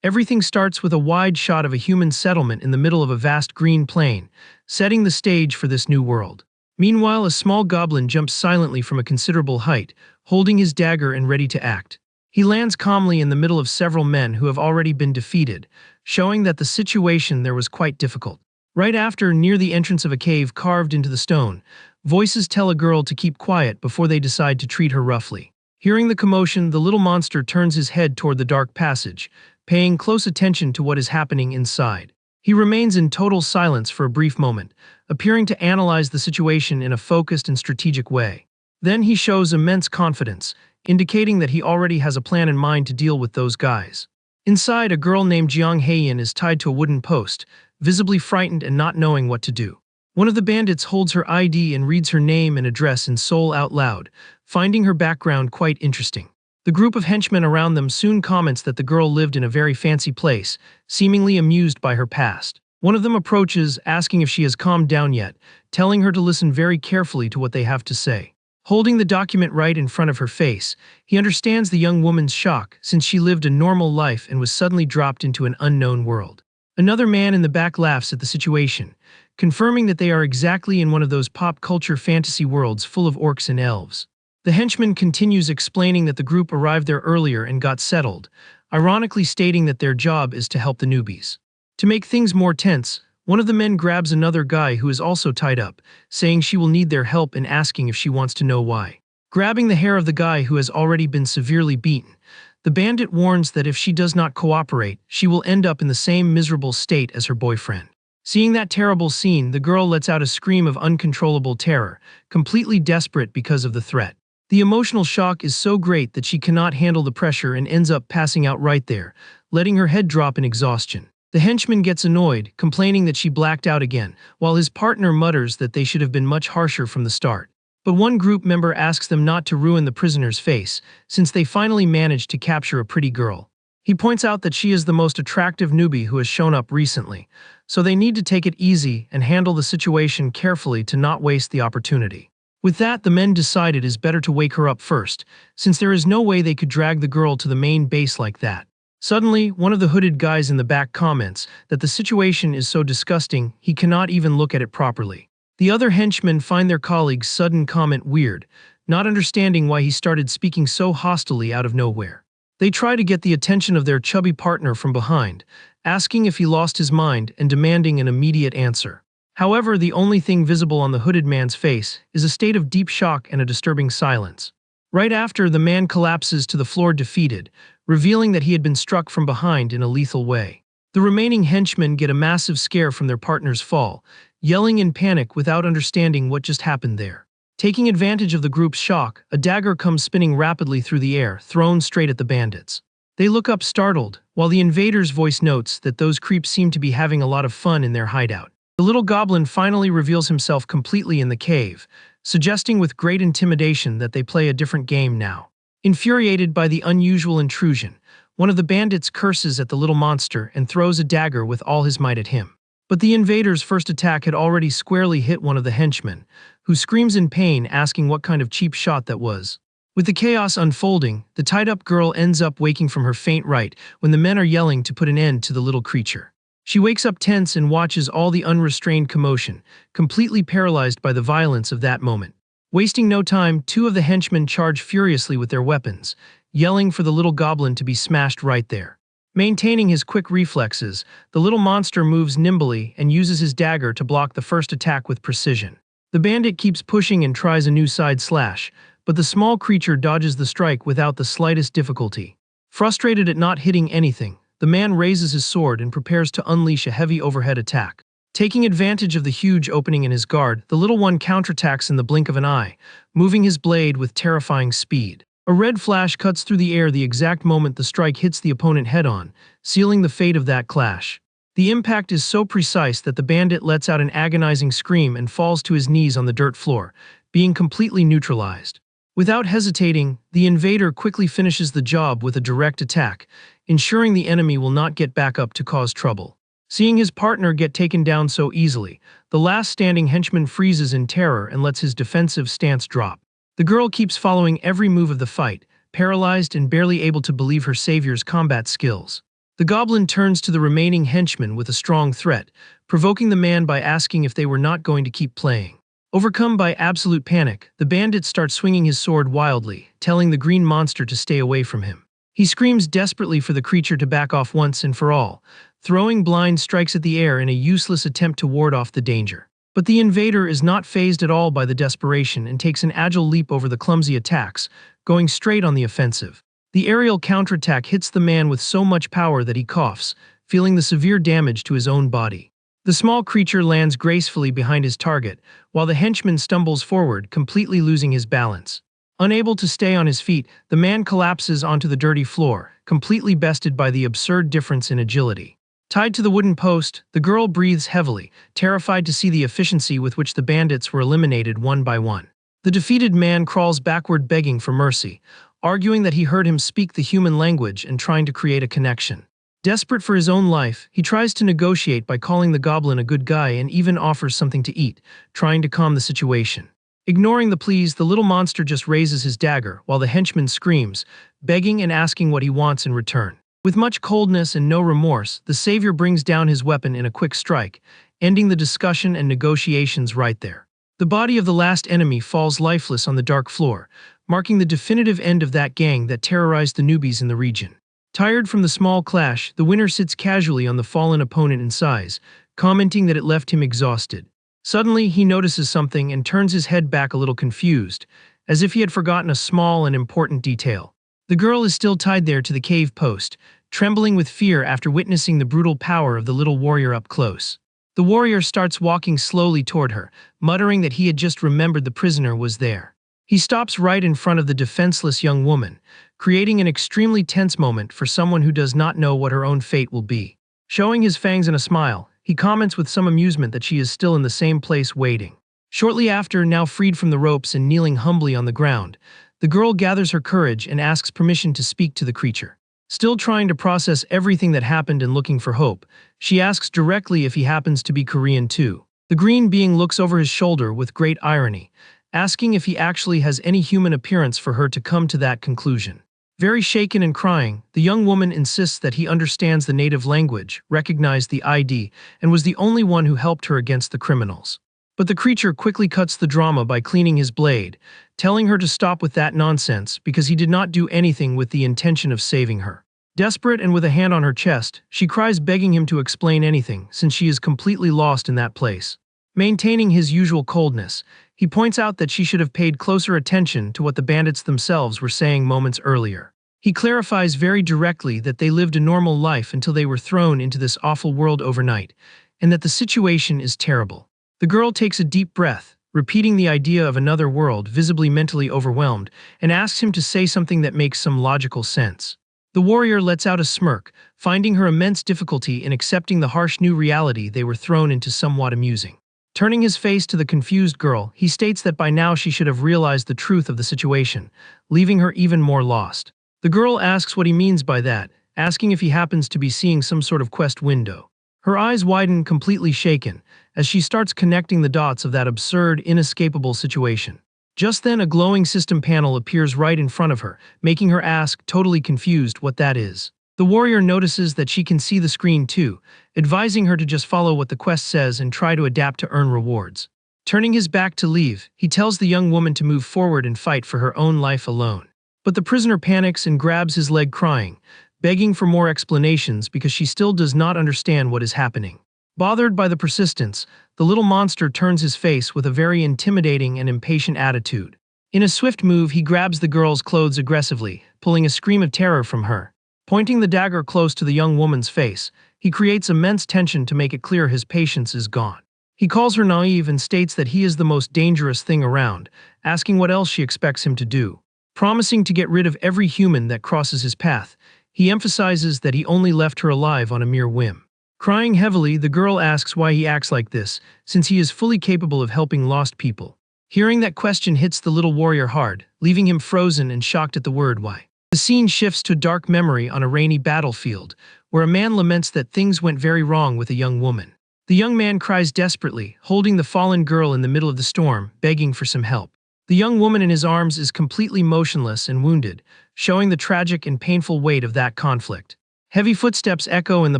Everything starts with a wide shot of a human settlement in the middle of a vast green plain, setting the stage for this new world. Meanwhile, a small goblin jumps silently from a considerable height, holding his dagger and ready to act. He lands calmly in the middle of several men who have already been defeated, showing that the situation there was quite difficult. Right after, near the entrance of a cave carved into the stone, voices tell a girl to keep quiet before they decide to treat her roughly. Hearing the commotion, the little monster turns his head toward the dark passage, paying close attention to what is happening inside. He remains in total silence for a brief moment, appearing to analyze the situation in a focused and strategic way. Then he shows immense confidence, indicating that he already has a plan in mind to deal with those guys. Inside, a girl named Jiang Heiyan is tied to a wooden post, visibly frightened and not knowing what to do. One of the bandits holds her ID and reads her name and address in Seoul out loud, finding her background quite interesting. The group of henchmen around them soon comments that the girl lived in a very fancy place, seemingly amused by her past. One of them approaches, asking if she has calmed down yet, telling her to listen very carefully to what they have to say. Holding the document right in front of her face, he understands the young woman's shock since she lived a normal life and was suddenly dropped into an unknown world. Another man in the back laughs at the situation, confirming that they are exactly in one of those pop culture fantasy worlds full of orcs and elves. The henchman continues explaining that the group arrived there earlier and got settled, ironically stating that their job is to help the newbies. To make things more tense, one of the men grabs another guy who is also tied up, saying she will need their help and asking if she wants to know why. Grabbing the hair of the guy who has already been severely beaten, the bandit warns that if she does not cooperate, she will end up in the same miserable state as her boyfriend. Seeing that terrible scene, the girl lets out a scream of uncontrollable terror, completely desperate because of the threat. The emotional shock is so great that she cannot handle the pressure and ends up passing out right there, letting her head drop in exhaustion. The henchman gets annoyed, complaining that she blacked out again, while his partner mutters that they should have been much harsher from the start. But one group member asks them not to ruin the prisoner's face, since they finally managed to capture a pretty girl. He points out that she is the most attractive newbie who has shown up recently, so they need to take it easy and handle the situation carefully to not waste the opportunity. With that, the men decide it is better to wake her up first, since there is no way they could drag the girl to the main base like that. Suddenly, one of the hooded guys in the back comments that the situation is so disgusting he cannot even look at it properly. The other henchmen find their colleague's sudden comment weird, not understanding why he started speaking so hostilely out of nowhere. They try to get the attention of their chubby partner from behind, asking if he lost his mind and demanding an immediate answer. However, the only thing visible on the hooded man's face is a state of deep shock and a disturbing silence. Right after, the man collapses to the floor defeated, revealing that he had been struck from behind in a lethal way. The remaining henchmen get a massive scare from their partner's fall, yelling in panic without understanding what just happened there. Taking advantage of the group's shock, a dagger comes spinning rapidly through the air, thrown straight at the bandits. They look up startled, while the invader's voice notes that those creeps seem to be having a lot of fun in their hideout. The little goblin finally reveals himself completely in the cave, suggesting with great intimidation that they play a different game now. Infuriated by the unusual intrusion, one of the bandits curses at the little monster and throws a dagger with all his might at him. But the invader's first attack had already squarely hit one of the henchmen, who screams in pain, asking what kind of cheap shot that was. With the chaos unfolding, the tied-up girl ends up waking from her faint right when the men are yelling to put an end to the little creature. She wakes up tense and watches all the unrestrained commotion, completely paralyzed by the violence of that moment. Wasting no time, two of the henchmen charge furiously with their weapons, yelling for the little goblin to be smashed right there. Maintaining his quick reflexes, the little monster moves nimbly and uses his dagger to block the first attack with precision. The bandit keeps pushing and tries a new side slash, but the small creature dodges the strike without the slightest difficulty. Frustrated at not hitting anything, the man raises his sword and prepares to unleash a heavy overhead attack. Taking advantage of the huge opening in his guard, the little one counterattacks in the blink of an eye, moving his blade with terrifying speed. A red flash cuts through the air the exact moment the strike hits the opponent head-on, sealing the fate of that clash. The impact is so precise that the bandit lets out an agonizing scream and falls to his knees on the dirt floor, being completely neutralized. Without hesitating, the invader quickly finishes the job with a direct attack, ensuring the enemy will not get back up to cause trouble. Seeing his partner get taken down so easily, the last standing henchman freezes in terror and lets his defensive stance drop. The girl keeps following every move of the fight, paralyzed and barely able to believe her savior's combat skills. The goblin turns to the remaining henchmen with a strong threat, provoking the man by asking if they were not going to keep playing. Overcome by absolute panic, the bandit starts swinging his sword wildly, telling the green monster to stay away from him. He screams desperately for the creature to back off once and for all, throwing blind strikes at the air in a useless attempt to ward off the danger. But the invader is not fazed at all by the desperation and takes an agile leap over the clumsy attacks, going straight on the offensive. The aerial counterattack hits the man with so much power that he coughs, feeling the severe damage to his own body. The small creature lands gracefully behind his target, while the henchman stumbles forward, completely losing his balance. Unable to stay on his feet, the man collapses onto the dirty floor, completely bested by the absurd difference in agility. Tied to the wooden post, the girl breathes heavily, terrified to see the efficiency with which the bandits were eliminated one by one. The defeated man crawls backward begging for mercy, arguing that he heard him speak the human language and trying to create a connection. Desperate for his own life, he tries to negotiate by calling the goblin a good guy and even offers something to eat, trying to calm the situation. Ignoring the pleas, the little monster just raises his dagger while the henchman screams, begging and asking what he wants in return. With much coldness and no remorse, the savior brings down his weapon in a quick strike, ending the discussion and negotiations right there. The body of the last enemy falls lifeless on the dark floor, marking the definitive end of that gang that terrorized the newbies in the region. Tired from the small clash, the winner sits casually on the fallen opponent in size, commenting that it left him exhausted. Suddenly, he notices something and turns his head back a little confused, as if he had forgotten a small and important detail. The girl is still tied there to the cave post, trembling with fear after witnessing the brutal power of the little warrior up close. The warrior starts walking slowly toward her, muttering that he had just remembered the prisoner was there. He stops right in front of the defenseless young woman, creating an extremely tense moment for someone who does not know what her own fate will be. Showing his fangs in a smile, he comments with some amusement that she is still in the same place waiting. Shortly after, now freed from the ropes and kneeling humbly on the ground, the girl gathers her courage and asks permission to speak to the creature. Still trying to process everything that happened and looking for hope, she asks directly if he happens to be Korean too. The green being looks over his shoulder with great irony, asking if he actually has any human appearance for her to come to that conclusion. Very shaken and crying, the young woman insists that he understands the native language, recognized the ID, and was the only one who helped her against the criminals. But the creature quickly cuts the drama by cleaning his blade, telling her to stop with that nonsense because he did not do anything with the intention of saving her. Desperate and with a hand on her chest, she cries begging him to explain anything since she is completely lost in that place. Maintaining his usual coldness, he points out that she should have paid closer attention to what the bandits themselves were saying moments earlier. He clarifies very directly that they lived a normal life until they were thrown into this awful world overnight, and that the situation is terrible. The girl takes a deep breath, repeating the idea of another world, visibly mentally overwhelmed, and asks him to say something that makes some logical sense. The warrior lets out a smirk, finding her immense difficulty in accepting the harsh new reality they were thrown into somewhat amusing. Turning his face to the confused girl, he states that by now she should have realized the truth of the situation, leaving her even more lost. The girl asks what he means by that, asking if he happens to be seeing some sort of quest window. Her eyes widen, completely shaken, as she starts connecting the dots of that absurd, inescapable situation. Just then, a glowing system panel appears right in front of her, making her ask, totally confused, what that is. The warrior notices that she can see the screen too, advising her to just follow what the quest says and try to adapt to earn rewards. Turning his back to leave, he tells the young woman to move forward and fight for her own life alone. But the prisoner panics and grabs his leg crying, begging for more explanations because she still does not understand what is happening. Bothered by the persistence, the little monster turns his face with a very intimidating and impatient attitude. In a swift move, he grabs the girl's clothes aggressively, pulling a scream of terror from her. Pointing the dagger close to the young woman's face, he creates immense tension to make it clear his patience is gone. He calls her naive and states that he is the most dangerous thing around, asking what else she expects him to do. Promising to get rid of every human that crosses his path, he emphasizes that he only left her alive on a mere whim. Crying heavily, the girl asks why he acts like this, since he is fully capable of helping lost people. Hearing that question hits the little warrior hard, leaving him frozen and shocked at the word why. The scene shifts to a dark memory on a rainy battlefield, where a man laments that things went very wrong with a young woman. The young man cries desperately, holding the fallen girl in the middle of the storm, begging for some help. The young woman in his arms is completely motionless and wounded, showing the tragic and painful weight of that conflict. Heavy footsteps echo in the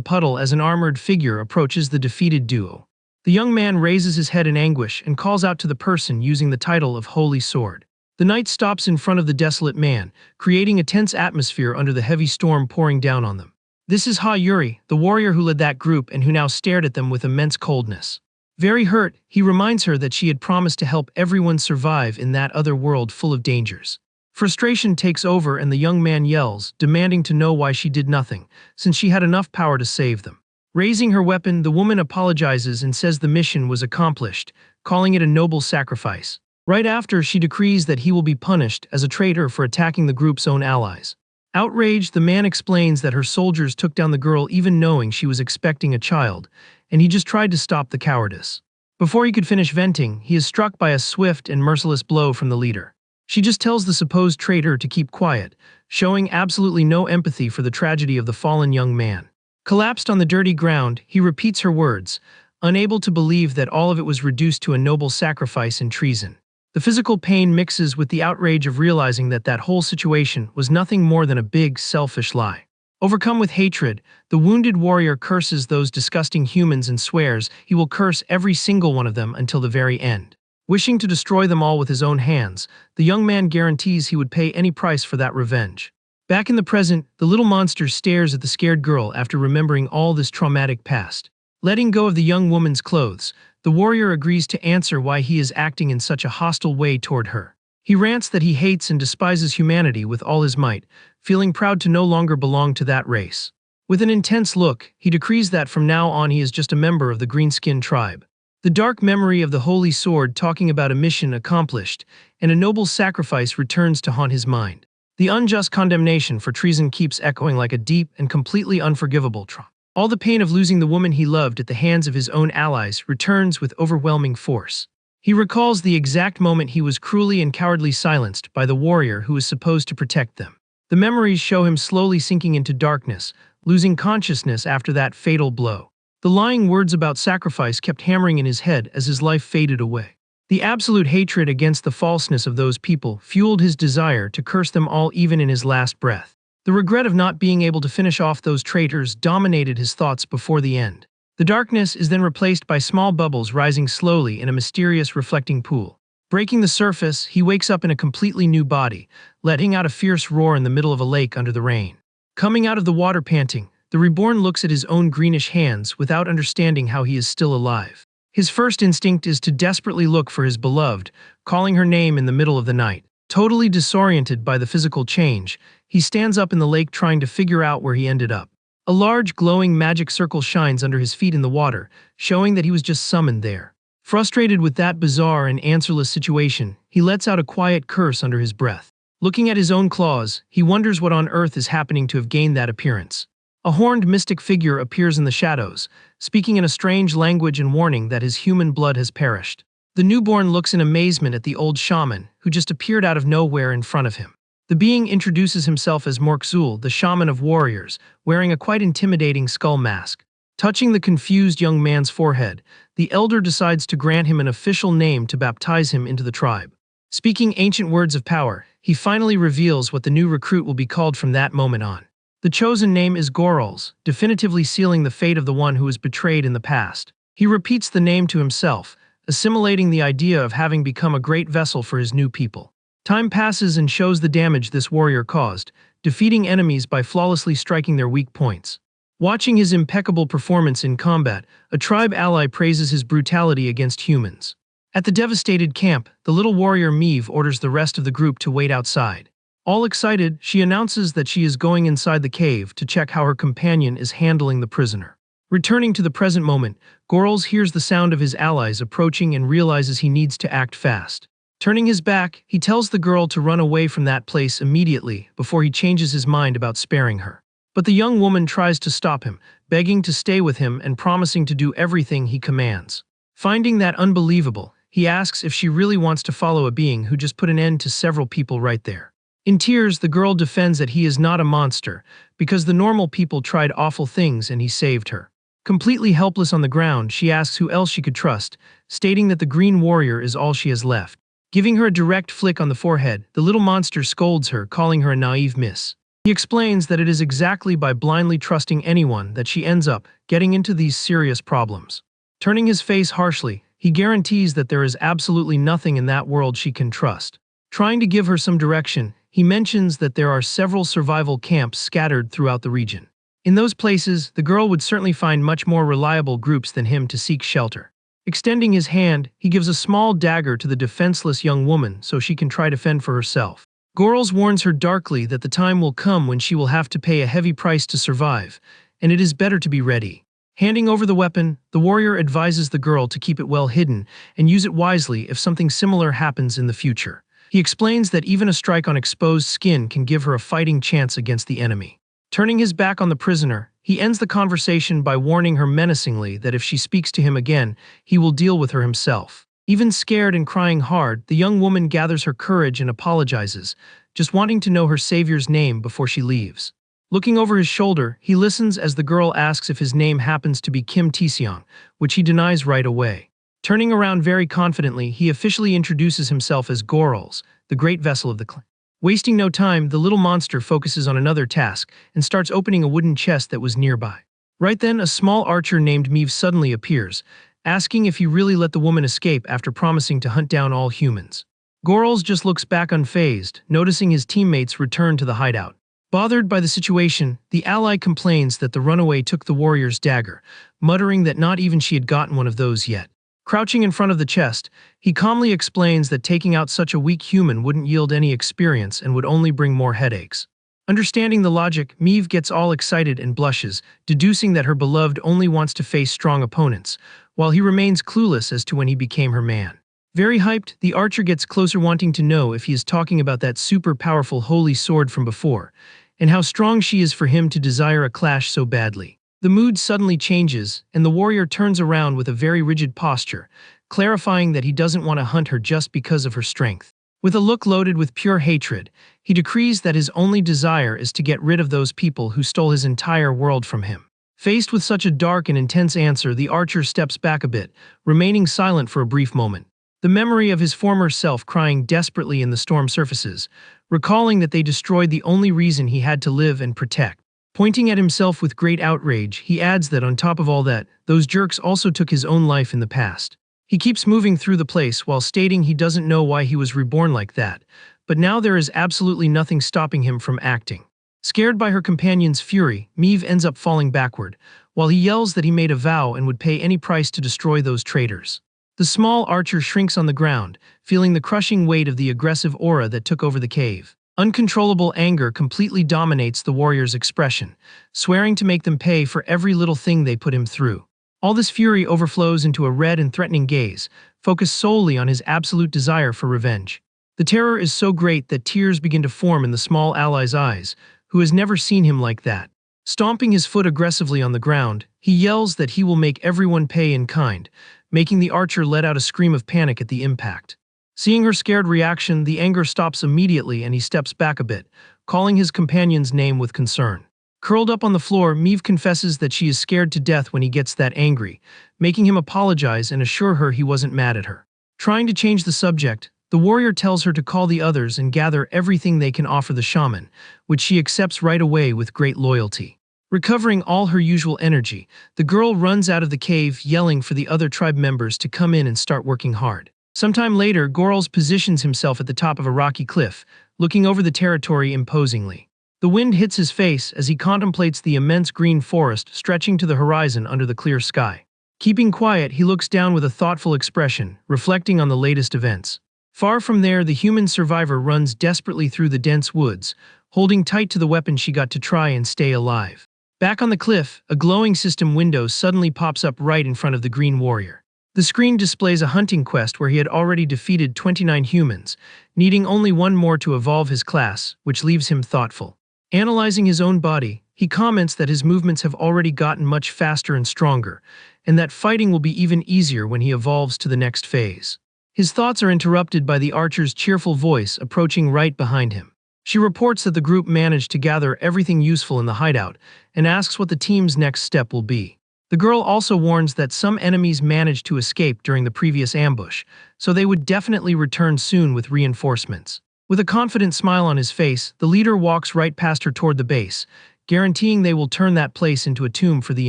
puddle as an armored figure approaches the defeated duo. The young man raises his head in anguish and calls out to the person using the title of Holy Sword. The knight stops in front of the desolate man, creating a tense atmosphere under the heavy storm pouring down on them. This is Ha Yuri, the warrior who led that group and who now stared at them with immense coldness. Very hurt, he reminds her that she had promised to help everyone survive in that other world full of dangers. Frustration takes over and the young man yells, demanding to know why she did nothing, since she had enough power to save them. Raising her weapon, the woman apologizes and says the mission was accomplished, calling it a noble sacrifice. Right after, she decrees that he will be punished as a traitor for attacking the group's own allies. Outraged, the man explains that her soldiers took down the girl even knowing she was expecting a child, and he just tried to stop the cowardice. Before he could finish venting, he is struck by a swift and merciless blow from the leader. She just tells the supposed traitor to keep quiet, showing absolutely no empathy for the tragedy of the fallen young man. Collapsed on the dirty ground, he repeats her words, unable to believe that all of it was reduced to a noble sacrifice and treason. The physical pain mixes with the outrage of realizing that that whole situation was nothing more than a big, selfish lie. Overcome with hatred, the wounded warrior curses those disgusting humans and swears he will curse every single one of them until the very end. Wishing to destroy them all with his own hands, the young man guarantees he would pay any price for that revenge. Back in the present, the little monster stares at the scared girl after remembering all this traumatic past. Letting go of the young woman's clothes, the warrior agrees to answer why he is acting in such a hostile way toward her. He rants that he hates and despises humanity with all his might, feeling proud to no longer belong to that race. With an intense look, he decrees that from now on he is just a member of the green-skinned tribe. The dark memory of the Holy Sword talking about a mission accomplished and a noble sacrifice returns to haunt his mind. The unjust condemnation for treason keeps echoing like a deep and completely unforgivable trauma. All the pain of losing the woman he loved at the hands of his own allies returns with overwhelming force. He recalls the exact moment he was cruelly and cowardly silenced by the warrior who was supposed to protect them. The memories show him slowly sinking into darkness, losing consciousness after that fatal blow. The lying words about sacrifice kept hammering in his head as his life faded away. The absolute hatred against the falseness of those people fueled his desire to curse them all even in his last breath. The regret of not being able to finish off those traitors dominated his thoughts before the end. The darkness is then replaced by small bubbles rising slowly in a mysterious reflecting pool. Breaking the surface, he wakes up in a completely new body, letting out a fierce roar in the middle of a lake under the rain. Coming out of the water panting, the reborn looks at his own greenish hands without understanding how he is still alive. His first instinct is to desperately look for his beloved, calling her name in the middle of the night. Totally disoriented by the physical change, he stands up in the lake trying to figure out where he ended up. A large glowing magic circle shines under his feet in the water, showing that he was just summoned there. Frustrated with that bizarre and answerless situation, he lets out a quiet curse under his breath. Looking at his own claws, he wonders what on earth is happening to have gained that appearance. A horned mystic figure appears in the shadows, speaking in a strange language and warning that his human blood has perished. The newborn looks in amazement at the old shaman, who just appeared out of nowhere in front of him. The being introduces himself as Morkzul, the shaman of warriors, wearing a quite intimidating skull mask. Touching the confused young man's forehead, the elder decides to grant him an official name to baptize him into the tribe. Speaking ancient words of power, he finally reveals what the new recruit will be called from that moment on. The chosen name is Gorals, definitively sealing the fate of the one who was betrayed in the past. He repeats the name to himself, assimilating the idea of having become a great vessel for his new people. Time passes and shows the damage this warrior caused, defeating enemies by flawlessly striking their weak points. Watching his impeccable performance in combat, a tribe ally praises his brutality against humans. At the devastated camp, the little warrior Meve orders the rest of the group to wait outside. All excited, she announces that she is going inside the cave to check how her companion is handling the prisoner. Returning to the present moment, Gorals hears the sound of his allies approaching and realizes he needs to act fast. Turning his back, he tells the girl to run away from that place immediately before he changes his mind about sparing her. But the young woman tries to stop him, begging to stay with him and promising to do everything he commands. Finding that unbelievable, he asks if she really wants to follow a being who just put an end to several people right there. In tears, the girl defends that he is not a monster, because the normal people tried awful things and he saved her. Completely helpless on the ground, she asks who else she could trust, stating that the green warrior is all she has left. Giving her a direct flick on the forehead, the little monster scolds her, calling her a naive miss. He explains that it is exactly by blindly trusting anyone that she ends up getting into these serious problems. Turning his face harshly, he guarantees that there is absolutely nothing in that world she can trust. Trying to give her some direction, he mentions that there are several survival camps scattered throughout the region. In those places, the girl would certainly find much more reliable groups than him to seek shelter. Extending his hand, he gives a small dagger to the defenseless young woman so she can try to fend for herself. Gorls warns her darkly that the time will come when she will have to pay a heavy price to survive, and it is better to be ready. Handing over the weapon, the warrior advises the girl to keep it well hidden and use it wisely if something similar happens in the future. He explains that even a strike on exposed skin can give her a fighting chance against the enemy. Turning his back on the prisoner, he ends the conversation by warning her menacingly that if she speaks to him again, he will deal with her himself. Even scared and crying hard, the young woman gathers her courage and apologizes, just wanting to know her savior's name before she leaves. Looking over his shoulder, he listens as the girl asks if his name happens to be Kim Taeseong, which he denies right away. Turning around very confidently, he officially introduces himself as Gorls, the great vessel of the clan. Wasting no time, the little monster focuses on another task and starts opening a wooden chest that was nearby. Right then, a small archer named Meave suddenly appears, asking if he really let the woman escape after promising to hunt down all humans. Gorls just looks back unfazed, noticing his teammates return to the hideout. Bothered by the situation, the ally complains that the runaway took the warrior's dagger, muttering that not even she had gotten one of those yet. Crouching in front of the chest, he calmly explains that taking out such a weak human wouldn't yield any experience and would only bring more headaches. Understanding the logic, Meave gets all excited and blushes, deducing that her beloved only wants to face strong opponents, while he remains clueless as to when he became her man. Very hyped, the archer gets closer, wanting to know if he is talking about that super powerful holy sword from before, and how strong she is for him to desire a clash so badly. The mood suddenly changes, and the warrior turns around with a very rigid posture, clarifying that he doesn't want to hunt her just because of her strength. With a look loaded with pure hatred, he decrees that his only desire is to get rid of those people who stole his entire world from him. Faced with such a dark and intense answer, the archer steps back a bit, remaining silent for a brief moment. The memory of his former self crying desperately in the storm surfaces, recalling that they destroyed the only reason he had to live and protect. Pointing at himself with great outrage, he adds that on top of all that, those jerks also took his own life in the past. He keeps moving through the place while stating he doesn't know why he was reborn like that, but now there is absolutely nothing stopping him from acting. Scared by her companion's fury, Meave ends up falling backward, while he yells that he made a vow and would pay any price to destroy those traitors. The small archer shrinks on the ground, feeling the crushing weight of the aggressive aura that took over the cave. Uncontrollable anger completely dominates the warrior's expression, swearing to make them pay for every little thing they put him through. All this fury overflows into a red and threatening gaze, focused solely on his absolute desire for revenge. The terror is so great that tears begin to form in the small ally's eyes, who has never seen him like that. Stomping his foot aggressively on the ground, he yells that he will make everyone pay in kind, making the archer let out a scream of panic at the impact. Seeing her scared reaction, the anger stops immediately and he steps back a bit, calling his companion's name with concern. Curled up on the floor, Meave confesses that she is scared to death when he gets that angry, making him apologize and assure her he wasn't mad at her. Trying to change the subject, the warrior tells her to call the others and gather everything they can offer the shaman, which she accepts right away with great loyalty. Recovering all her usual energy, the girl runs out of the cave yelling for the other tribe members to come in and start working hard. Sometime later, Gorls positions himself at the top of a rocky cliff, looking over the territory imposingly. The wind hits his face as he contemplates the immense green forest stretching to the horizon under the clear sky. Keeping quiet, he looks down with a thoughtful expression, reflecting on the latest events. Far from there, the human survivor runs desperately through the dense woods, holding tight to the weapon she got to try and stay alive. Back on the cliff, a glowing system window suddenly pops up right in front of the green warrior. The screen displays a hunting quest where he had already defeated 29 humans, needing only one more to evolve his class, which leaves him thoughtful. Analyzing his own body, he comments that his movements have already gotten much faster and stronger, and that fighting will be even easier when he evolves to the next phase. His thoughts are interrupted by the archer's cheerful voice approaching right behind him. She reports that the group managed to gather everything useful in the hideout and asks what the team's next step will be. The girl also warns that some enemies managed to escape during the previous ambush, so they would definitely return soon with reinforcements. With a confident smile on his face, the leader walks right past her toward the base, guaranteeing they will turn that place into a tomb for the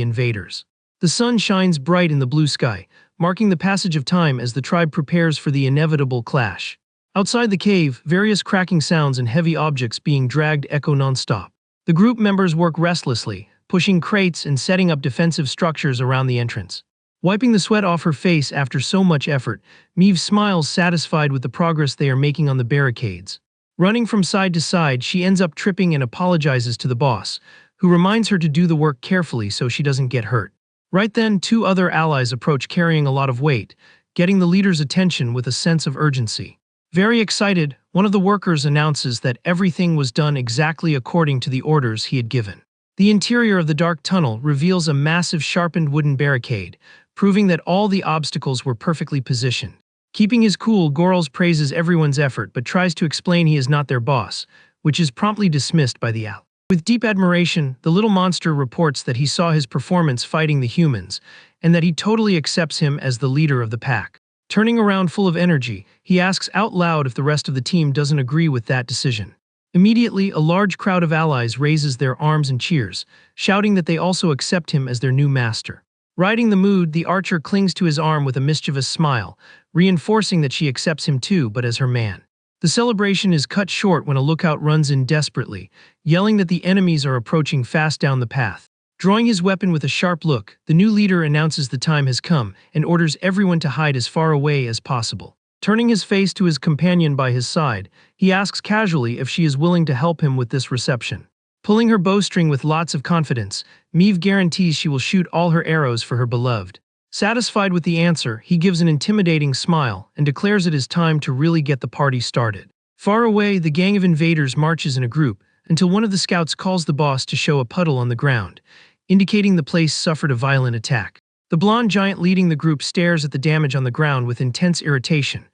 invaders. The sun shines bright in the blue sky, marking the passage of time as the tribe prepares for the inevitable clash. Outside the cave, various cracking sounds and heavy objects being dragged echo nonstop. The group members work restlessly, pushing crates and setting up defensive structures around the entrance. Wiping the sweat off her face after so much effort, Meave smiles satisfied with the progress they are making on the barricades. Running from side to side, she ends up tripping and apologizes to the boss, who reminds her to do the work carefully so she doesn't get hurt. Right then, two other allies approach carrying a lot of weight, getting the leader's attention with a sense of urgency. Very excited, one of the workers announces that everything was done exactly according to the orders he had given. The interior of the dark tunnel reveals a massive sharpened wooden barricade, proving that all the obstacles were perfectly positioned. Keeping his cool, Gorls praises everyone's effort but tries to explain he is not their boss, which is promptly dismissed by the owl. With deep admiration, the little monster reports that he saw his performance fighting the humans, and that he totally accepts him as the leader of the pack. Turning around full of energy, he asks out loud if the rest of the team doesn't agree with that decision. Immediately, a large crowd of allies raises their arms and cheers, shouting that they also accept him as their new master. Riding the mood, the archer clings to his arm with a mischievous smile, reinforcing that she accepts him too, but as her man. The celebration is cut short when a lookout runs in desperately, yelling that the enemies are approaching fast down the path. Drawing his weapon with a sharp look, the new leader announces the time has come and orders everyone to hide as far away as possible. Turning his face to his companion by his side, he asks casually if she is willing to help him with this reception. Pulling her bowstring with lots of confidence, Meave guarantees she will shoot all her arrows for her beloved. Satisfied with the answer, he gives an intimidating smile and declares it is time to really get the party started. Far away, the gang of invaders marches in a group until one of the scouts calls the boss to show a puddle on the ground, indicating the place suffered a violent attack. The blonde giant leading the group stares at the damage on the ground with intense irritation,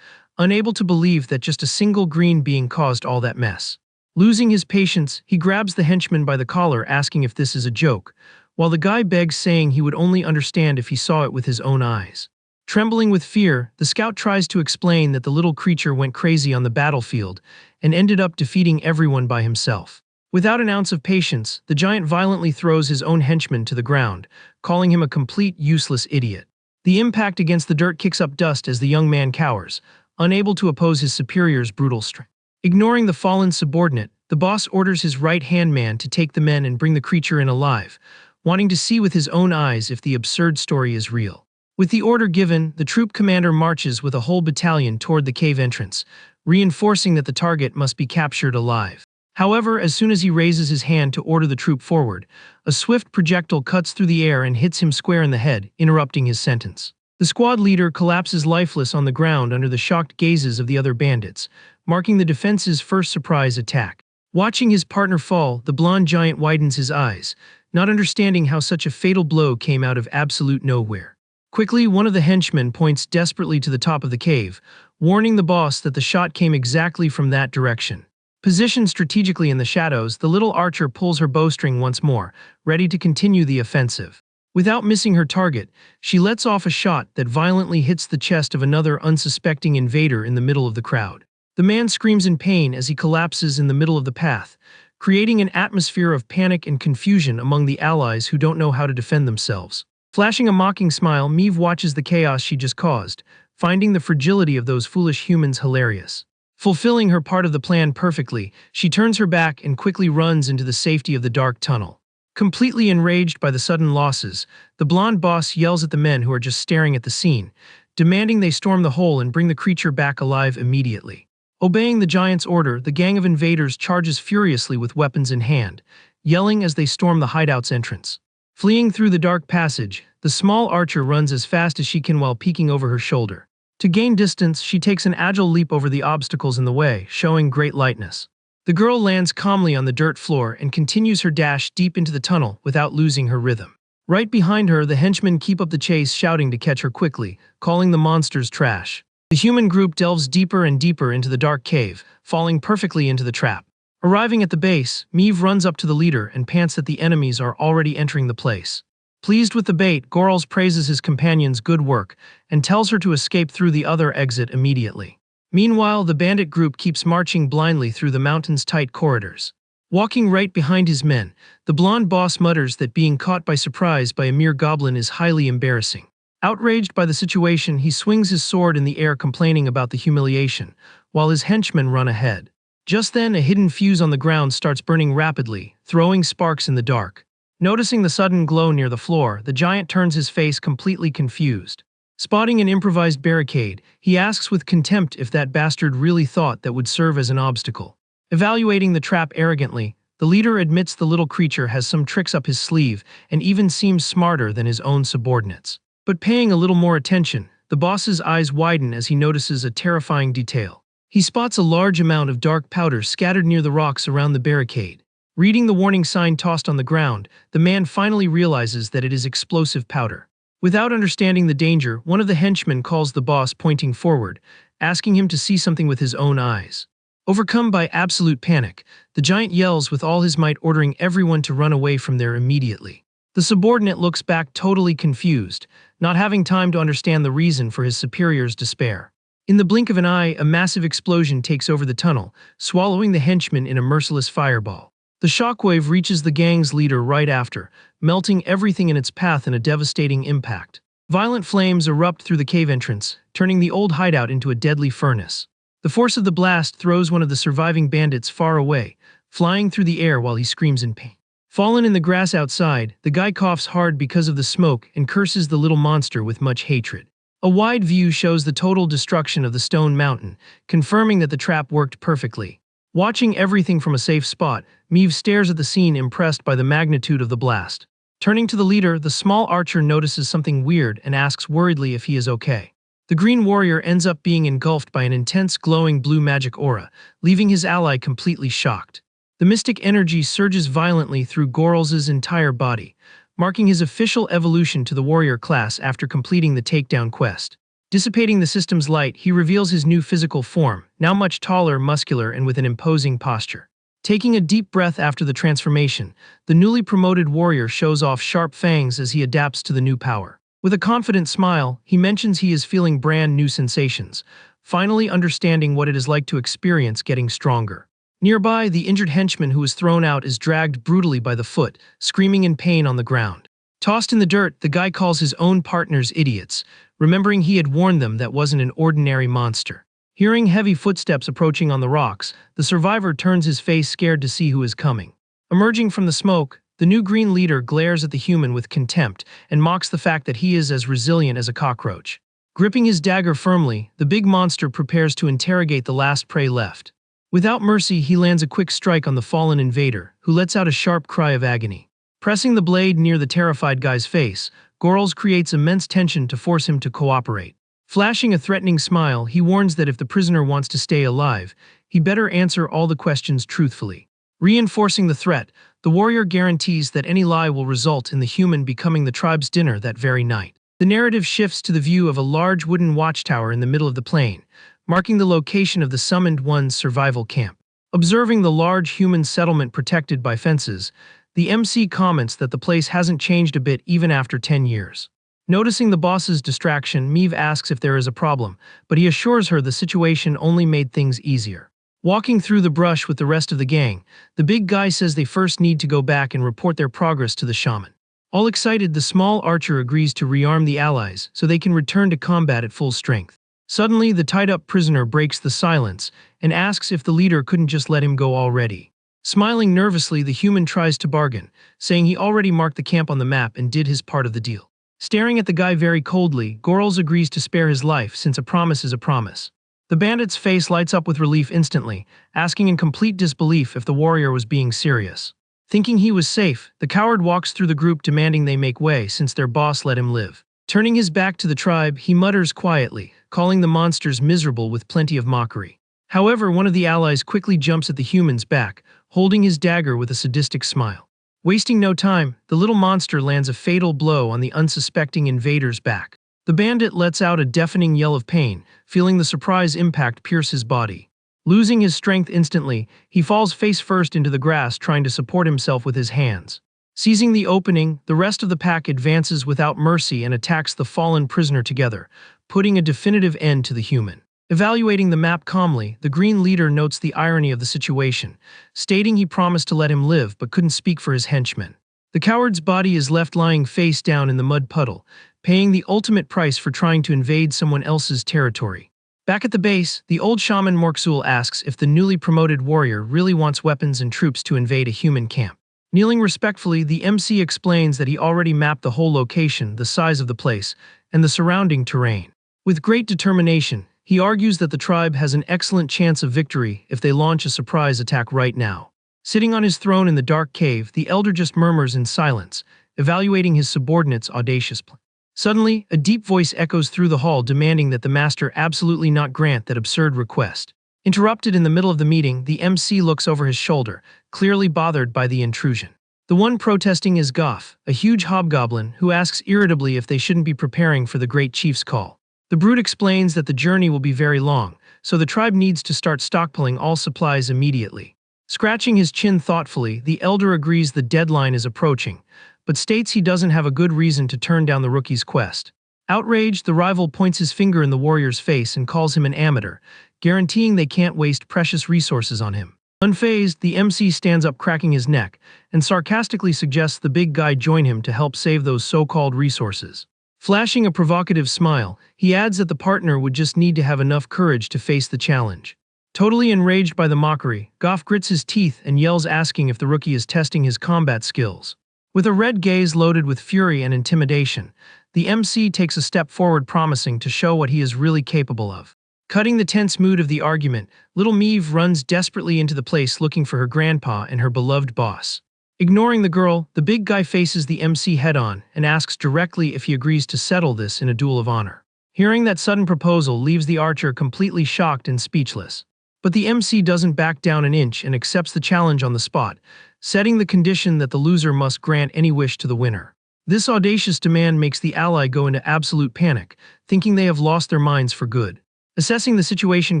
unable to believe that just a single green being caused all that mess. Losing his patience, he grabs the henchman by the collar asking if this is a joke, while the guy begs saying he would only understand if he saw it with his own eyes. Trembling with fear, the scout tries to explain that the little creature went crazy on the battlefield and ended up defeating everyone by himself. Without an ounce of patience, the giant violently throws his own henchman to the ground, calling him a complete useless idiot. The impact against the dirt kicks up dust as the young man cowers, unable to oppose his superior's brutal strength. Ignoring the fallen subordinate, the boss orders his right-hand man to take the men and bring the creature in alive, wanting to see with his own eyes if the absurd story is real. With the order given, the troop commander marches with a whole battalion toward the cave entrance, reinforcing that the target must be captured alive. However, as soon as he raises his hand to order the troop forward, a swift projectile cuts through the air and hits him square in the head, interrupting his sentence. The squad leader collapses lifeless on the ground under the shocked gazes of the other bandits, marking the defense's first surprise attack. Watching his partner fall, the blonde giant widens his eyes, not understanding how such a fatal blow came out of absolute nowhere. Quickly, one of the henchmen points desperately to the top of the cave, warning the boss that the shot came exactly from that direction. Positioned strategically in the shadows, the little archer pulls her bowstring once more, ready to continue the offensive. Without missing her target, she lets off a shot that violently hits the chest of another unsuspecting invader in the middle of the crowd. The man screams in pain as he collapses in the middle of the path, creating an atmosphere of panic and confusion among the allies who don't know how to defend themselves. Flashing a mocking smile, Meave watches the chaos she just caused, finding the fragility of those foolish humans hilarious. Fulfilling her part of the plan perfectly, she turns her back and quickly runs into the safety of the dark tunnel. Completely enraged by the sudden losses, the blonde boss yells at the men who are just staring at the scene, demanding they storm the hole and bring the creature back alive immediately. Obeying the giant's order, the gang of invaders charges furiously with weapons in hand, yelling as they storm the hideout's entrance. Fleeing through the dark passage, the small archer runs as fast as she can while peeking over her shoulder. To gain distance, she takes an agile leap over the obstacles in the way, showing great lightness. The girl lands calmly on the dirt floor and continues her dash deep into the tunnel without losing her rhythm. Right behind her, the henchmen keep up the chase, shouting to catch her quickly, calling the monsters trash. The human group delves deeper and deeper into the dark cave, falling perfectly into the trap. Arriving at the base, Meave runs up to the leader and pants that the enemies are already entering the place. Pleased with the bait, Gorls praises his companion's good work and tells her to escape through the other exit immediately. Meanwhile, the bandit group keeps marching blindly through the mountain's tight corridors. Walking right behind his men, the blonde boss mutters that being caught by surprise by a mere goblin is highly embarrassing. Outraged by the situation, he swings his sword in the air complaining about the humiliation, while his henchmen run ahead. Just then, a hidden fuse on the ground starts burning rapidly, throwing sparks in the dark. Noticing the sudden glow near the floor, the giant turns his face completely confused. Spotting an improvised barricade, he asks with contempt if that bastard really thought that would serve as an obstacle. Evaluating the trap arrogantly, the leader admits the little creature has some tricks up his sleeve and even seems smarter than his own subordinates. But paying a little more attention, the boss's eyes widen as he notices a terrifying detail. He spots a large amount of dark powder scattered near the rocks around the barricade. Reading the warning sign tossed on the ground, the man finally realizes that it is explosive powder. Without understanding the danger, one of the henchmen calls the boss, pointing forward, asking him to see something with his own eyes. Overcome by absolute panic, the giant yells with all his might, ordering everyone to run away from there immediately. The subordinate looks back totally confused, not having time to understand the reason for his superior's despair. In the blink of an eye, a massive explosion takes over the tunnel, swallowing the henchman in a merciless fireball. The shockwave reaches the gang's leader right after, melting everything in its path in a devastating impact. Violent flames erupt through the cave entrance, turning the old hideout into a deadly furnace. The force of the blast throws one of the surviving bandits far away, flying through the air while he screams in pain. Fallen in the grass outside, the guy coughs hard because of the smoke and curses the little monster with much hatred. A wide view shows the total destruction of the stone mountain, confirming that the trap worked perfectly. Watching everything from a safe spot, Meave stares at the scene, impressed by the magnitude of the blast. Turning to the leader, the small archer notices something weird and asks worriedly if he is okay. The green warrior ends up being engulfed by an intense glowing blue magic aura, leaving his ally completely shocked. The mystic energy surges violently through Gorl's entire body, marking his official evolution to the warrior class after completing the takedown quest. Dissipating the system's light, he reveals his new physical form, now much taller, muscular, and with an imposing posture. Taking a deep breath after the transformation, the newly promoted warrior shows off sharp fangs as he adapts to the new power. With a confident smile, he mentions he is feeling brand new sensations, finally understanding what it is like to experience getting stronger. Nearby, the injured henchman who was thrown out is dragged brutally by the foot, screaming in pain on the ground. Tossed in the dirt, the guy calls his own partners idiots, remembering he had warned them that wasn't an ordinary monster. Hearing heavy footsteps approaching on the rocks, the survivor turns his face, scared to see who is coming. Emerging from the smoke, the new green leader glares at the human with contempt and mocks the fact that he is as resilient as a cockroach. Gripping his dagger firmly, the big monster prepares to interrogate the last prey left. Without mercy, he lands a quick strike on the fallen invader, who lets out a sharp cry of agony. Pressing the blade near the terrified guy's face, Gorls creates immense tension to force him to cooperate. Flashing a threatening smile, he warns that if the prisoner wants to stay alive, he better answer all the questions truthfully. Reinforcing the threat, the warrior guarantees that any lie will result in the human becoming the tribe's dinner that very night. The narrative shifts to the view of a large wooden watchtower in the middle of the plain, marking the location of the Summoned One's survival camp. Observing the large human settlement protected by fences, the MC comments that the place hasn't changed a bit even after 10 years. Noticing the boss's distraction, Meave asks if there is a problem, but he assures her the situation only made things easier. Walking through the brush with the rest of the gang, the big guy says they first need to go back and report their progress to the shaman. All excited, the small archer agrees to rearm the allies so they can return to combat at full strength. Suddenly, the tied-up prisoner breaks the silence and asks if the leader couldn't just let him go already. Smiling nervously, the human tries to bargain, saying he already marked the camp on the map and did his part of the deal. Staring at the guy very coldly, Gorls agrees to spare his life since a promise is a promise. The bandit's face lights up with relief instantly, asking in complete disbelief if the warrior was being serious. Thinking he was safe, the coward walks through the group demanding they make way since their boss let him live. Turning his back to the tribe, he mutters quietly, calling the monsters miserable with plenty of mockery. However, one of the allies quickly jumps at the human's back, holding his dagger with a sadistic smile. Wasting no time, the little monster lands a fatal blow on the unsuspecting invader's back. The bandit lets out a deafening yell of pain, feeling the surprise impact pierce his body. Losing his strength instantly, he falls face first into the grass, trying to support himself with his hands. Seizing the opening, the rest of the pack advances without mercy and attacks the fallen prisoner together, putting a definitive end to the human. Evaluating the map calmly, the green leader notes the irony of the situation, stating he promised to let him live but couldn't speak for his henchmen. The coward's body is left lying face down in the mud puddle, paying the ultimate price for trying to invade someone else's territory. Back at the base, the old shaman Morksul asks if the newly promoted warrior really wants weapons and troops to invade a human camp. Kneeling respectfully, the MC explains that he already mapped the whole location, the size of the place, and the surrounding terrain. With great determination, he argues that the tribe has an excellent chance of victory if they launch a surprise attack right now. Sitting on his throne in the dark cave, the elder just murmurs in silence, evaluating his subordinates' audacious plan. Suddenly, a deep voice echoes through the hall demanding that the master absolutely not grant that absurd request. Interrupted in the middle of the meeting, the MC looks over his shoulder, clearly bothered by the intrusion. The one protesting is Goff, a huge hobgoblin who asks irritably if they shouldn't be preparing for the great chief's call. The brute explains that the journey will be very long, so the tribe needs to start stockpiling all supplies immediately. Scratching his chin thoughtfully, the elder agrees the deadline is approaching, but states he doesn't have a good reason to turn down the rookie's quest. Outraged, the rival points his finger in the warrior's face and calls him an amateur, guaranteeing they can't waste precious resources on him. Unfazed, the MC stands up cracking his neck and sarcastically suggests the big guy join him to help save those so-called resources. Flashing a provocative smile, he adds that the partner would just need to have enough courage to face the challenge. Totally enraged by the mockery, Goff grits his teeth and yells asking if the rookie is testing his combat skills. With a red gaze loaded with fury and intimidation, the MC takes a step forward promising to show what he is really capable of. Cutting the tense mood of the argument, little Meave runs desperately into the place looking for her grandpa and her beloved boss. Ignoring the girl, the big guy faces the MC head-on and asks directly if he agrees to settle this in a duel of honor. Hearing that sudden proposal leaves the archer completely shocked and speechless. But the MC doesn't back down an inch and accepts the challenge on the spot, setting the condition that the loser must grant any wish to the winner. This audacious demand makes the ally go into absolute panic, thinking they have lost their minds for good. Assessing the situation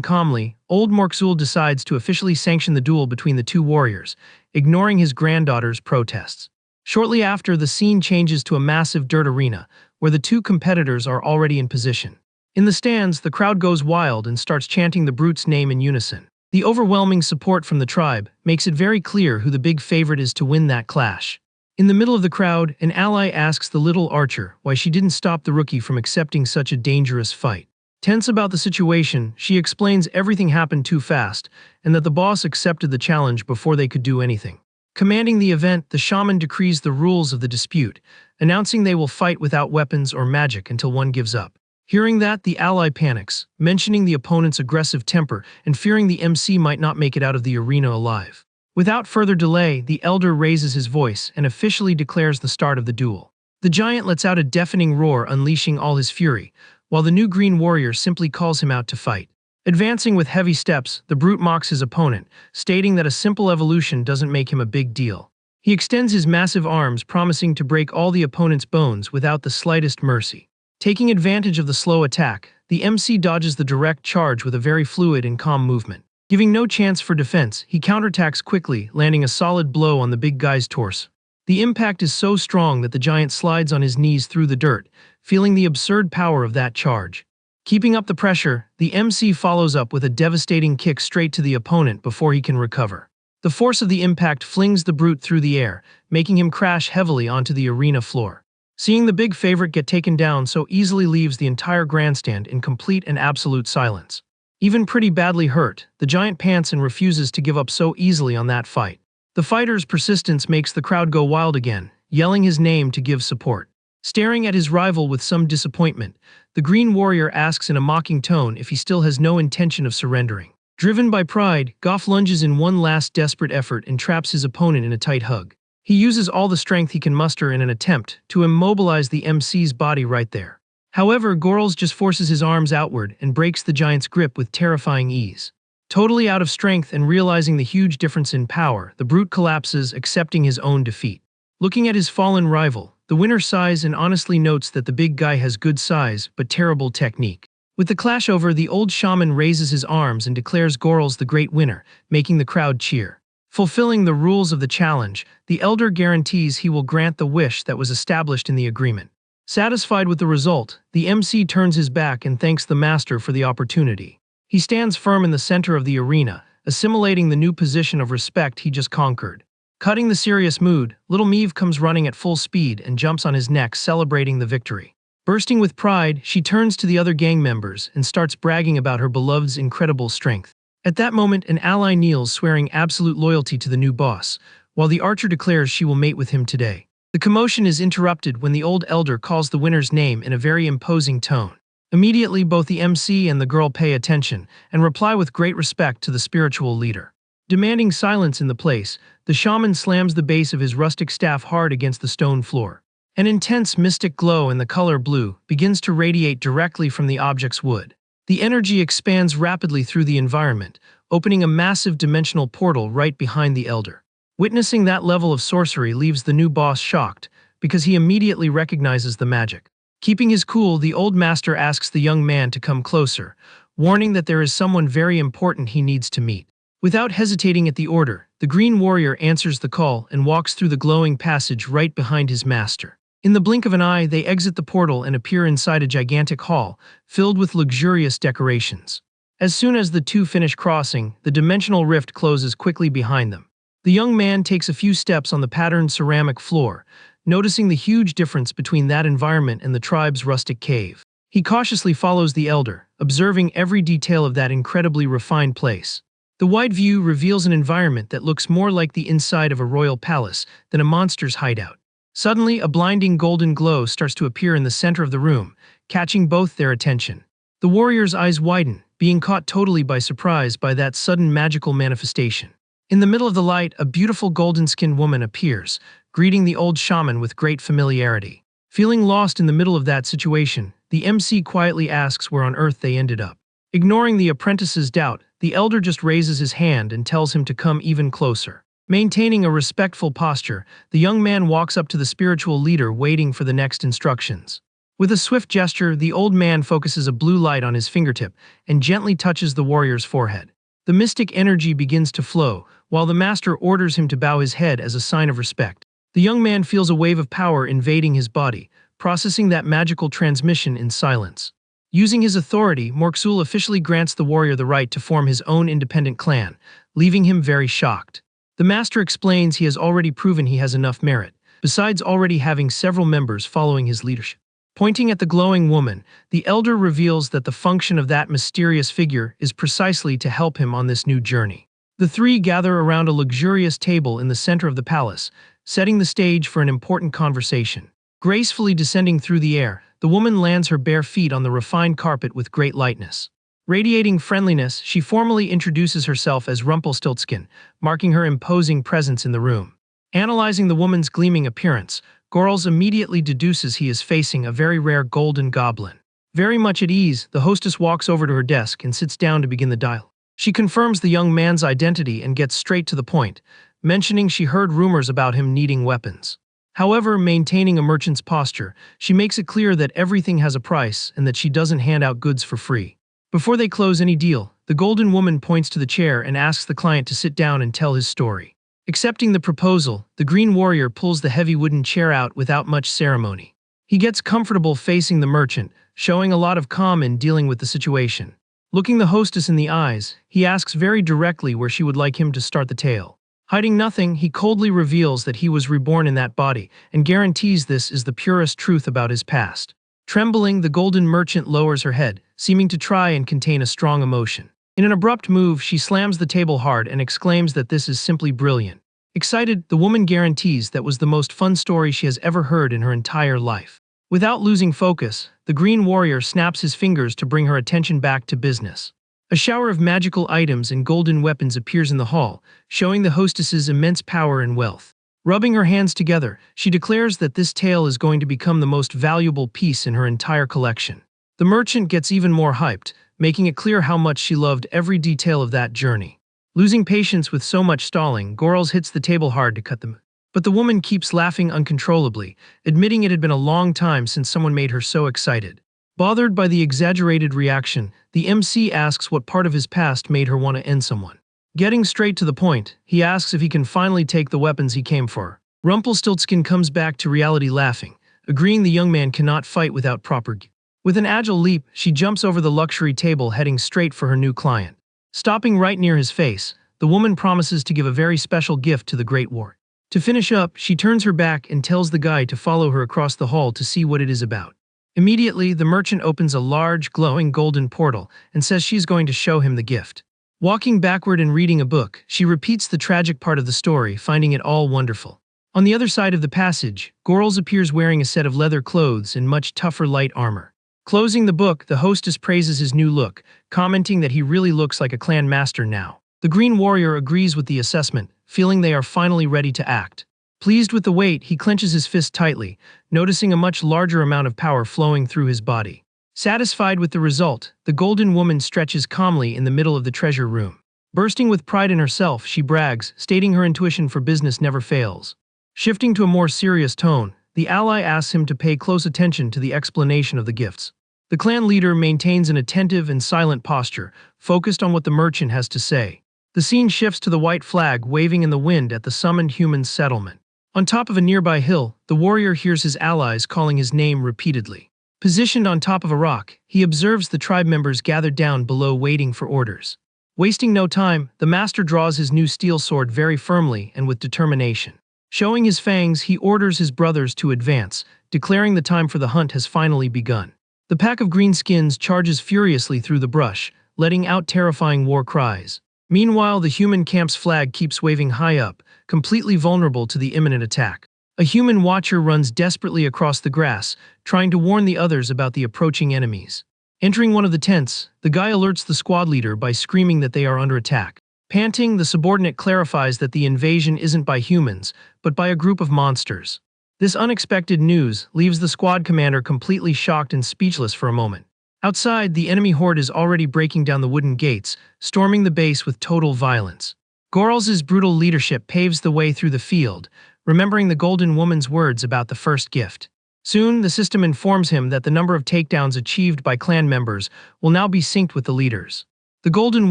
calmly, old Morksul decides to officially sanction the duel between the two warriors, ignoring his granddaughter's protests. Shortly after, the scene changes to a massive dirt arena, where the two competitors are already in position. In the stands, the crowd goes wild and starts chanting the brute's name in unison. The overwhelming support from the tribe makes it very clear who the big favorite is to win that clash. In the middle of the crowd, an ally asks the little archer why she didn't stop the rookie from accepting such a dangerous fight. Tense about the situation, she explains everything happened too fast and that the boss accepted the challenge before they could do anything. Commanding the event, the shaman decrees the rules of the dispute, announcing they will fight without weapons or magic until one gives up. Hearing that, the ally panics, mentioning the opponent's aggressive temper and fearing the MC might not make it out of the arena alive. Without further delay, the elder raises his voice and officially declares the start of the duel. The giant lets out a deafening roar, unleashing all his fury, while the new green warrior simply calls him out to fight. Advancing with heavy steps, the brute mocks his opponent, stating that a simple evolution doesn't make him a big deal. He extends his massive arms, promising to break all the opponent's bones without the slightest mercy. Taking advantage of the slow attack, the MC dodges the direct charge with a very fluid and calm movement. Giving no chance for defense, he counterattacks quickly, landing a solid blow on the big guy's torso. The impact is so strong that the giant slides on his knees through the dirt, feeling the absurd power of that charge. Keeping up the pressure, the MC follows up with a devastating kick straight to the opponent before he can recover. The force of the impact flings the brute through the air, making him crash heavily onto the arena floor. Seeing the big favorite get taken down so easily leaves the entire grandstand in complete and absolute silence. Even pretty badly hurt, the giant pants and refuses to give up so easily on that fight. The fighter's persistence makes the crowd go wild again, yelling his name to give support. Staring at his rival with some disappointment, the green warrior asks in a mocking tone if he still has no intention of surrendering. Driven by pride, Goff lunges in one last desperate effort and traps his opponent in a tight hug. He uses all the strength he can muster in an attempt to immobilize the MC's body right there. However, Gorls just forces his arms outward and breaks the giant's grip with terrifying ease. Totally out of strength and realizing the huge difference in power, the brute collapses, accepting his own defeat. Looking at his fallen rival, the winner sighs and honestly notes that the big guy has good size but terrible technique. With the clash over, the old shaman raises his arms and declares Gorls the great winner, making the crowd cheer. Fulfilling the rules of the challenge, the elder guarantees he will grant the wish that was established in the agreement. Satisfied with the result, the MC turns his back and thanks the master for the opportunity. He stands firm in the center of the arena, assimilating the new position of respect he just conquered. Cutting the serious mood, little Meave comes running at full speed and jumps on his neck, celebrating the victory. Bursting with pride, she turns to the other gang members and starts bragging about her beloved's incredible strength. At that moment, an ally kneels, swearing absolute loyalty to the new boss, while the archer declares she will mate with him today. The commotion is interrupted when the old elder calls the winner's name in a very imposing tone. Immediately, both the MC and the girl pay attention and reply with great respect to the spiritual leader. Demanding silence in the place, the shaman slams the base of his rustic staff hard against the stone floor. An intense mystic glow in the color blue begins to radiate directly from the object's wood. The energy expands rapidly through the environment, opening a massive dimensional portal right behind the elder. Witnessing that level of sorcery leaves the new boss shocked, because he immediately recognizes the magic. Keeping his cool, the old master asks the young man to come closer, warning that there is someone very important he needs to meet. Without hesitating at the order, the green warrior answers the call and walks through the glowing passage right behind his master. In the blink of an eye, they exit the portal and appear inside a gigantic hall, filled with luxurious decorations. As soon as the two finish crossing, the dimensional rift closes quickly behind them. The young man takes a few steps on the patterned ceramic floor, noticing the huge difference between that environment and the tribe's rustic cave. He cautiously follows the elder, observing every detail of that incredibly refined place. The wide view reveals an environment that looks more like the inside of a royal palace than a monster's hideout. Suddenly, a blinding golden glow starts to appear in the center of the room, catching both their attention. The warrior's eyes widen, being caught totally by surprise by that sudden magical manifestation. In the middle of the light, a beautiful golden-skinned woman appears, greeting the old shaman with great familiarity. Feeling lost in the middle of that situation, the MC quietly asks where on earth they ended up. Ignoring the apprentice's doubt, the elder just raises his hand and tells him to come even closer. Maintaining a respectful posture, the young man walks up to the spiritual leader, waiting for the next instructions. With a swift gesture, the old man focuses a blue light on his fingertip and gently touches the warrior's forehead. The mystic energy begins to flow, while the master orders him to bow his head as a sign of respect. The young man feels a wave of power invading his body, processing that magical transmission in silence. Using his authority, Morksul officially grants the warrior the right to form his own independent clan, leaving him very shocked. The master explains he has already proven he has enough merit, besides already having several members following his leadership. Pointing at the glowing woman, the elder reveals that the function of that mysterious figure is precisely to help him on this new journey. The three gather around a luxurious table in the center of the palace, setting the stage for an important conversation. Gracefully descending through the air, the woman lands her bare feet on the refined carpet with great lightness. Radiating friendliness, she formally introduces herself as Rumpelstiltskin, marking her imposing presence in the room. Analyzing the woman's gleaming appearance, Gorls immediately deduces he is facing a very rare golden goblin. Very much at ease, the hostess walks over to her desk and sits down to begin the dialogue. She confirms the young man's identity and gets straight to the point, mentioning she heard rumors about him needing weapons. However, maintaining a merchant's posture, she makes it clear that everything has a price and that she doesn't hand out goods for free. Before they close any deal, the golden woman points to the chair and asks the client to sit down and tell his story. Accepting the proposal, the green warrior pulls the heavy wooden chair out without much ceremony. He gets comfortable facing the merchant, showing a lot of calm in dealing with the situation. Looking the hostess in the eyes, he asks very directly where she would like him to start the tale. Hiding nothing, he coldly reveals that he was reborn in that body and guarantees this is the purest truth about his past. Trembling, the golden merchant lowers her head, seeming to try and contain a strong emotion. In an abrupt move, she slams the table hard and exclaims that this is simply brilliant. Excited, the woman guarantees that was the most fun story she has ever heard in her entire life. Without losing focus, the green warrior snaps his fingers to bring her attention back to business. A shower of magical items and golden weapons appears in the hall, showing the hostess's immense power and wealth. Rubbing her hands together, she declares that this tale is going to become the most valuable piece in her entire collection. The merchant gets even more hyped, making it clear how much she loved every detail of that journey. Losing patience with so much stalling, Gorls hits the table hard to cut them. But the woman keeps laughing uncontrollably, admitting it had been a long time since someone made her so excited. Bothered by the exaggerated reaction, the MC asks what part of his past made her want to end someone. Getting straight to the point, he asks if he can finally take the weapons he came for. Rumpelstiltskin comes back to reality laughing, agreeing the young man cannot fight without proper gear. With an agile leap, she jumps over the luxury table heading straight for her new client. Stopping right near his face, the woman promises to give a very special gift to the Great War. To finish up, she turns her back and tells the guy to follow her across the hall to see what it is about. Immediately, the merchant opens a large, glowing golden portal and says she's going to show him the gift. Walking backward and reading a book, she repeats the tragic part of the story, finding it all wonderful. On the other side of the passage, Gorls appears wearing a set of leather clothes and much tougher light armor. Closing the book, the hostess praises his new look, commenting that he really looks like a clan master now. The Green Warrior agrees with the assessment, feeling they are finally ready to act. Pleased with the weight, he clenches his fist tightly, noticing a much larger amount of power flowing through his body. Satisfied with the result, the Golden Woman stretches calmly in the middle of the treasure room. Bursting with pride in herself, she brags, stating her intuition for business never fails. Shifting to a more serious tone, the ally asks him to pay close attention to the explanation of the gifts. The clan leader maintains an attentive and silent posture, focused on what the merchant has to say. The scene shifts to the white flag waving in the wind at the summoned human's settlement. On top of a nearby hill, the warrior hears his allies calling his name repeatedly. Positioned on top of a rock, he observes the tribe members gathered down below waiting for orders. Wasting no time, the master draws his new steel sword very firmly and with determination. Showing his fangs, he orders his brothers to advance, declaring the time for the hunt has finally begun. The pack of greenskins charges furiously through the brush, letting out terrifying war cries. Meanwhile, the human camp's flag keeps waving high up, completely vulnerable to the imminent attack. A human watcher runs desperately across the grass, trying to warn the others about the approaching enemies. Entering one of the tents, the guy alerts the squad leader by screaming that they are under attack. Panting, the subordinate clarifies that the invasion isn't by humans, but by a group of monsters. This unexpected news leaves the squad commander completely shocked and speechless for a moment. Outside, the enemy horde is already breaking down the wooden gates, storming the base with total violence. Gorls' brutal leadership paves the way through the field, remembering the Golden Woman's words about the first gift. Soon, the system informs him that the number of takedowns achieved by clan members will now be synced with the leaders. The Golden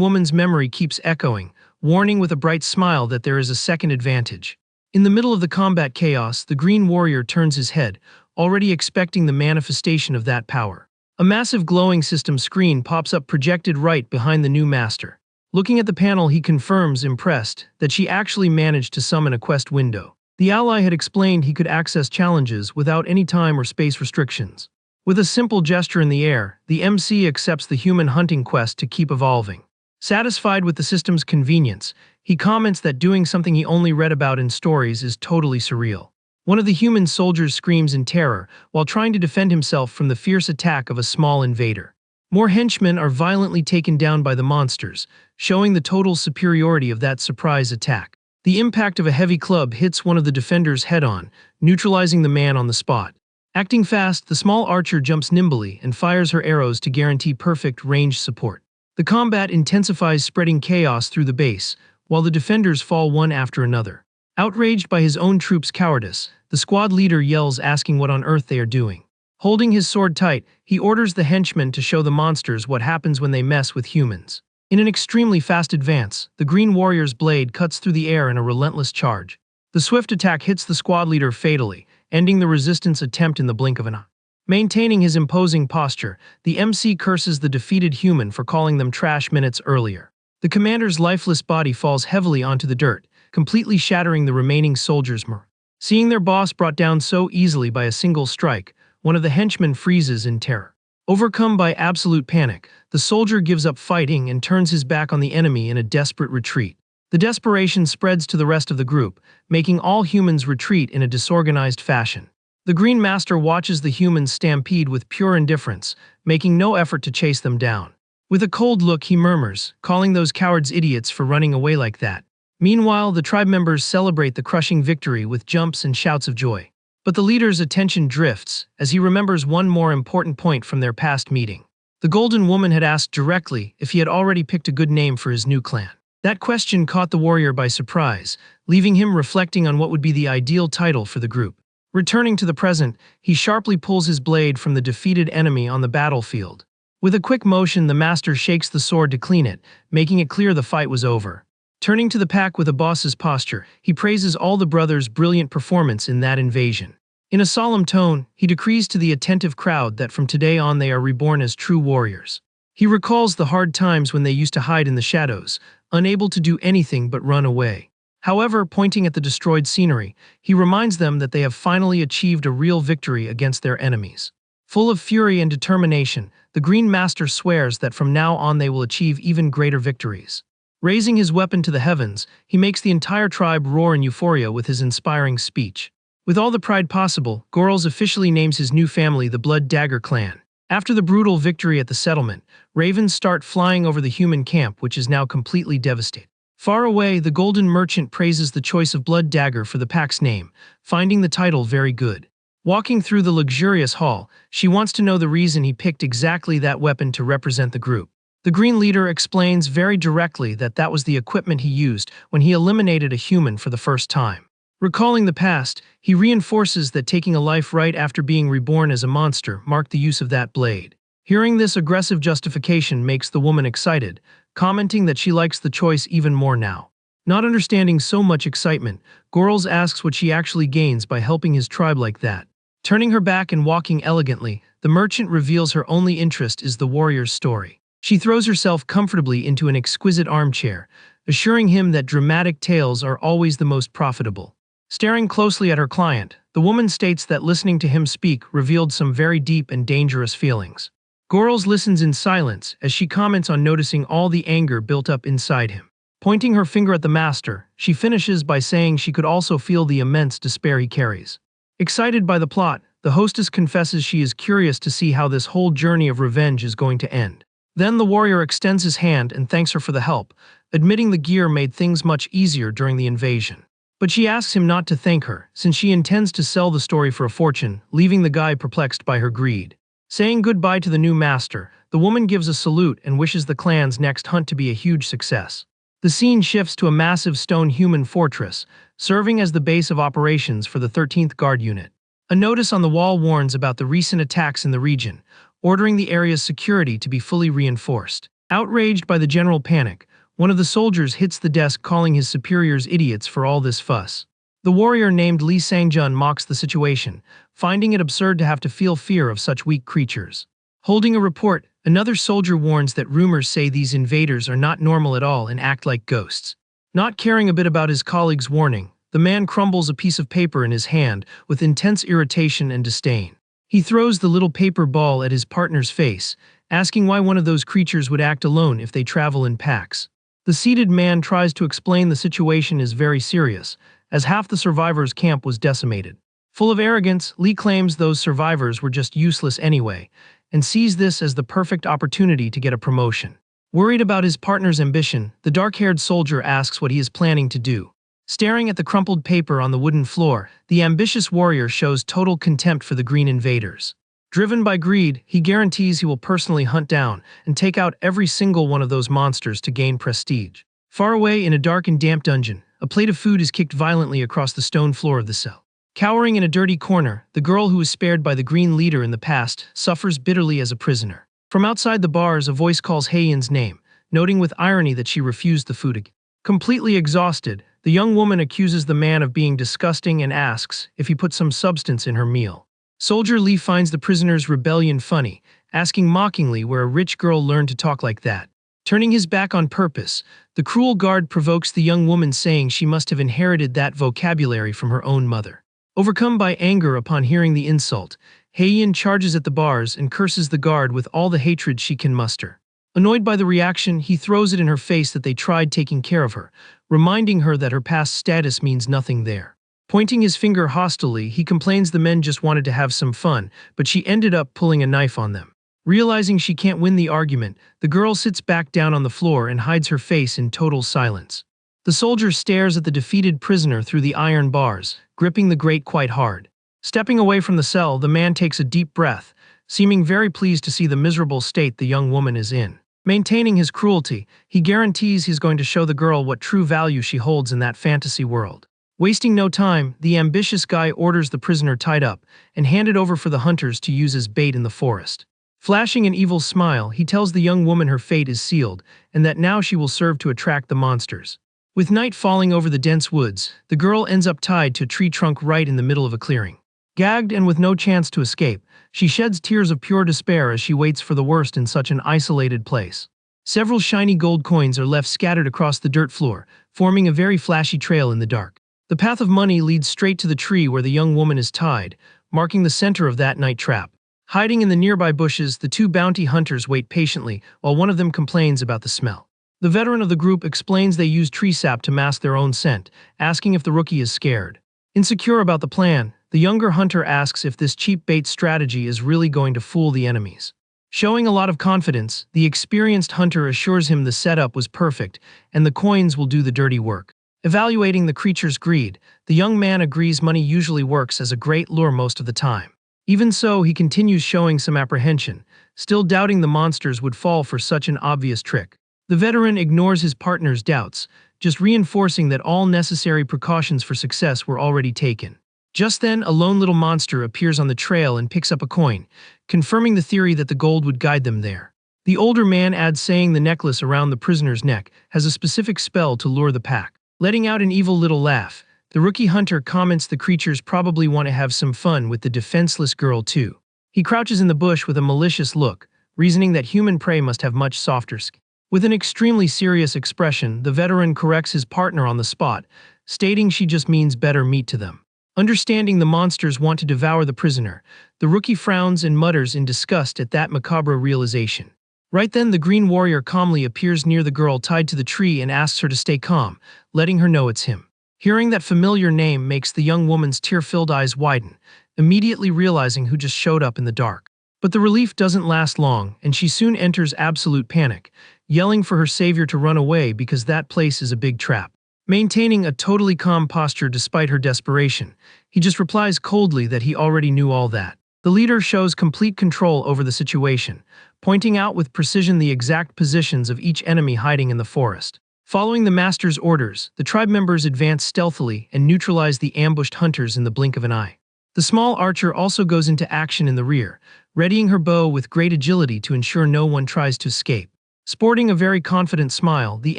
Woman's memory keeps echoing, warning with a bright smile that there is a second advantage. In the middle of the combat chaos, the Green Warrior turns his head, already expecting the manifestation of that power. A massive glowing system screen pops up projected right behind the new master. Looking at the panel, he confirms, impressed, that she actually managed to summon a quest window. The ally had explained he could access challenges without any time or space restrictions. With a simple gesture in the air, the MC accepts the human hunting quest to keep evolving. Satisfied with the system's convenience, he comments that doing something he only read about in stories is totally surreal. One of the human soldiers screams in terror while trying to defend himself from the fierce attack of a small invader. More henchmen are violently taken down by the monsters, showing the total superiority of that surprise attack. The impact of a heavy club hits one of the defenders head-on, neutralizing the man on the spot. Acting fast, the small archer jumps nimbly and fires her arrows to guarantee perfect range support. The combat intensifies, spreading chaos through the base, while the defenders fall one after another. Outraged by his own troops' cowardice, the squad leader yells, asking what on earth they are doing. Holding his sword tight, he orders the henchmen to show the monsters what happens when they mess with humans. In an extremely fast advance, the Green Warrior's blade cuts through the air in a relentless charge. The swift attack hits the squad leader fatally, ending the resistance attempt in the blink of an eye. Maintaining his imposing posture, the MC curses the defeated human for calling them trash minutes earlier. The commander's lifeless body falls heavily onto the dirt, completely shattering the remaining soldiers' morale. Seeing their boss brought down so easily by a single strike, one of the henchmen freezes in terror. Overcome by absolute panic, the soldier gives up fighting and turns his back on the enemy in a desperate retreat. The desperation spreads to the rest of the group, making all humans retreat in a disorganized fashion. The Green Master watches the humans stampede with pure indifference, making no effort to chase them down. With a cold look, he murmurs, calling those cowards idiots for running away like that. Meanwhile, the tribe members celebrate the crushing victory with jumps and shouts of joy. But the leader's attention drifts as he remembers one more important point from their past meeting. The Golden Woman had asked directly if he had already picked a good name for his new clan. That question caught the warrior by surprise, leaving him reflecting on what would be the ideal title for the group. Returning to the present, he sharply pulls his blade from the defeated enemy on the battlefield. With a quick motion, the master shakes the sword to clean it, making it clear the fight was over. Turning to the pack with a boss's posture, he praises all the brothers' brilliant performance in that invasion. In a solemn tone, he decrees to the attentive crowd that from today on they are reborn as true warriors. He recalls the hard times when they used to hide in the shadows, unable to do anything but run away. However, pointing at the destroyed scenery, he reminds them that they have finally achieved a real victory against their enemies. Full of fury and determination, the Green Master swears that from now on they will achieve even greater victories. Raising his weapon to the heavens, he makes the entire tribe roar in euphoria with his inspiring speech. With all the pride possible, Gorls officially names his new family the Blood Dagger Clan. After the brutal victory at the settlement, ravens start flying over the human camp, which is now completely devastated. Far away, the Golden Merchant praises the choice of Blood Dagger for the pack's name, finding the title very good. Walking through the luxurious hall, she wants to know the reason he picked exactly that weapon to represent the group. The Green Leader explains very directly that that was the equipment he used when he eliminated a human for the first time. Recalling the past, he reinforces that taking a life right after being reborn as a monster marked the use of that blade. Hearing this aggressive justification makes the woman excited, commenting that she likes the choice even more now. Not understanding so much excitement, Gorls asks what she actually gains by helping his tribe like that. Turning her back and walking elegantly, the merchant reveals her only interest is the warrior's story. She throws herself comfortably into an exquisite armchair, assuring him that dramatic tales are always the most profitable. Staring closely at her client, the woman states that listening to him speak revealed some very deep and dangerous feelings. Gorls listens in silence as she comments on noticing all the anger built up inside him. Pointing her finger at the master, she finishes by saying she could also feel the immense despair he carries. Excited by the plot, the hostess confesses she is curious to see how this whole journey of revenge is going to end. Then the warrior extends his hand and thanks her for the help, admitting the gear made things much easier during the invasion. But she asks him not to thank her, since she intends to sell the story for a fortune, leaving the guy perplexed by her greed. Saying goodbye to the new master, the woman gives a salute and wishes the clan's next hunt to be a huge success. The scene shifts to a massive stone human fortress, serving as the base of operations for the 13th Guard Unit. A notice on the wall warns about the recent attacks in the region, ordering the area's security to be fully reinforced. Outraged by the general panic, one of the soldiers hits the desk calling his superiors idiots for all this fuss. The warrior named Li Sangjun mocks the situation, finding it absurd to have to feel fear of such weak creatures. Holding a report, another soldier warns that rumors say these invaders are not normal at all and act like ghosts. Not caring a bit about his colleague's warning, the man crumbles a piece of paper in his hand with intense irritation and disdain. He throws the little paper ball at his partner's face, asking why one of those creatures would act alone if they travel in packs. The seated man tries to explain the situation is very serious, as half the survivors' camp was decimated. Full of arrogance, Li claims those survivors were just useless anyway, and sees this as the perfect opportunity to get a promotion. Worried about his partner's ambition, the dark-haired soldier asks what he is planning to do. Staring at the crumpled paper on the wooden floor, the ambitious warrior shows total contempt for the green invaders. Driven by greed, he guarantees he will personally hunt down and take out every single one of those monsters to gain prestige. Far away in a dark and damp dungeon, a plate of food is kicked violently across the stone floor of the cell. Cowering in a dirty corner, the girl who was spared by the Green Leader in the past suffers bitterly as a prisoner. From outside the bars, a voice calls Haeyeon's name, noting with irony that she refused the food again. Completely exhausted, the young woman accuses the man of being disgusting and asks if he put some substance in her meal. Soldier Lee finds the prisoner's rebellion funny, asking mockingly where a rich girl learned to talk like that. Turning his back on purpose, the cruel guard provokes the young woman, saying she must have inherited that vocabulary from her own mother. Overcome by anger upon hearing the insult, Haeyeon charges at the bars and curses the guard with all the hatred she can muster. Annoyed by the reaction, he throws it in her face that they tried taking care of her, reminding her that her past status means nothing there. Pointing his finger hostilely, he complains the men just wanted to have some fun, but she ended up pulling a knife on them. Realizing she can't win the argument, the girl sits back down on the floor and hides her face in total silence. The soldier stares at the defeated prisoner through the iron bars, gripping the grate quite hard. Stepping away from the cell, the man takes a deep breath, seeming very pleased to see the miserable state the young woman is in. Maintaining his cruelty, he guarantees he's going to show the girl what true value she holds in that fantasy world. Wasting no time, the ambitious guy orders the prisoner tied up and handed over for the hunters to use as bait in the forest. Flashing an evil smile, he tells the young woman her fate is sealed and that now she will serve to attract the monsters. With night falling over the dense woods, the girl ends up tied to a tree trunk right in the middle of a clearing. Gagged and with no chance to escape, she sheds tears of pure despair as she waits for the worst in such an isolated place. Several shiny gold coins are left scattered across the dirt floor, forming a very flashy trail in the dark. The path of money leads straight to the tree where the young woman is tied, marking the center of that night trap. Hiding in the nearby bushes, the two bounty hunters wait patiently while one of them complains about the smell. The veteran of the group explains they use tree sap to mask their own scent, asking if the rookie is scared. Insecure about the plan, the younger hunter asks if this cheap bait strategy is really going to fool the enemies. Showing a lot of confidence, the experienced hunter assures him the setup was perfect and the coins will do the dirty work. Evaluating the creature's greed, the young man agrees money usually works as a great lure most of the time. Even so, he continues showing some apprehension, still doubting the monsters would fall for such an obvious trick. The veteran ignores his partner's doubts, just reinforcing that all necessary precautions for success were already taken. Just then, a lone little monster appears on the trail and picks up a coin, confirming the theory that the gold would guide them there. The older man adds saying the necklace around the prisoner's neck has a specific spell to lure the pack. Letting out an evil little laugh, the rookie hunter comments the creatures probably want to have some fun with the defenseless girl too. He crouches in the bush with a malicious look, reasoning that human prey must have much softer skin. With an extremely serious expression, the veteran corrects his partner on the spot, stating she just means better meat to them. Understanding the monsters want to devour the prisoner, the rookie frowns and mutters in disgust at that macabre realization. Right then, the green warrior calmly appears near the girl tied to the tree and asks her to stay calm, letting her know it's him. Hearing that familiar name makes the young woman's tear-filled eyes widen, immediately realizing who just showed up in the dark. But the relief doesn't last long, and she soon enters absolute panic, yelling for her savior to run away because that place is a big trap. Maintaining a totally calm posture despite her desperation, he just replies coldly that he already knew all that. The leader shows complete control over the situation, pointing out with precision the exact positions of each enemy hiding in the forest. Following the master's orders, the tribe members advance stealthily and neutralize the ambushed hunters in the blink of an eye. The small archer also goes into action in the rear, readying her bow with great agility to ensure no one tries to escape. Sporting a very confident smile, the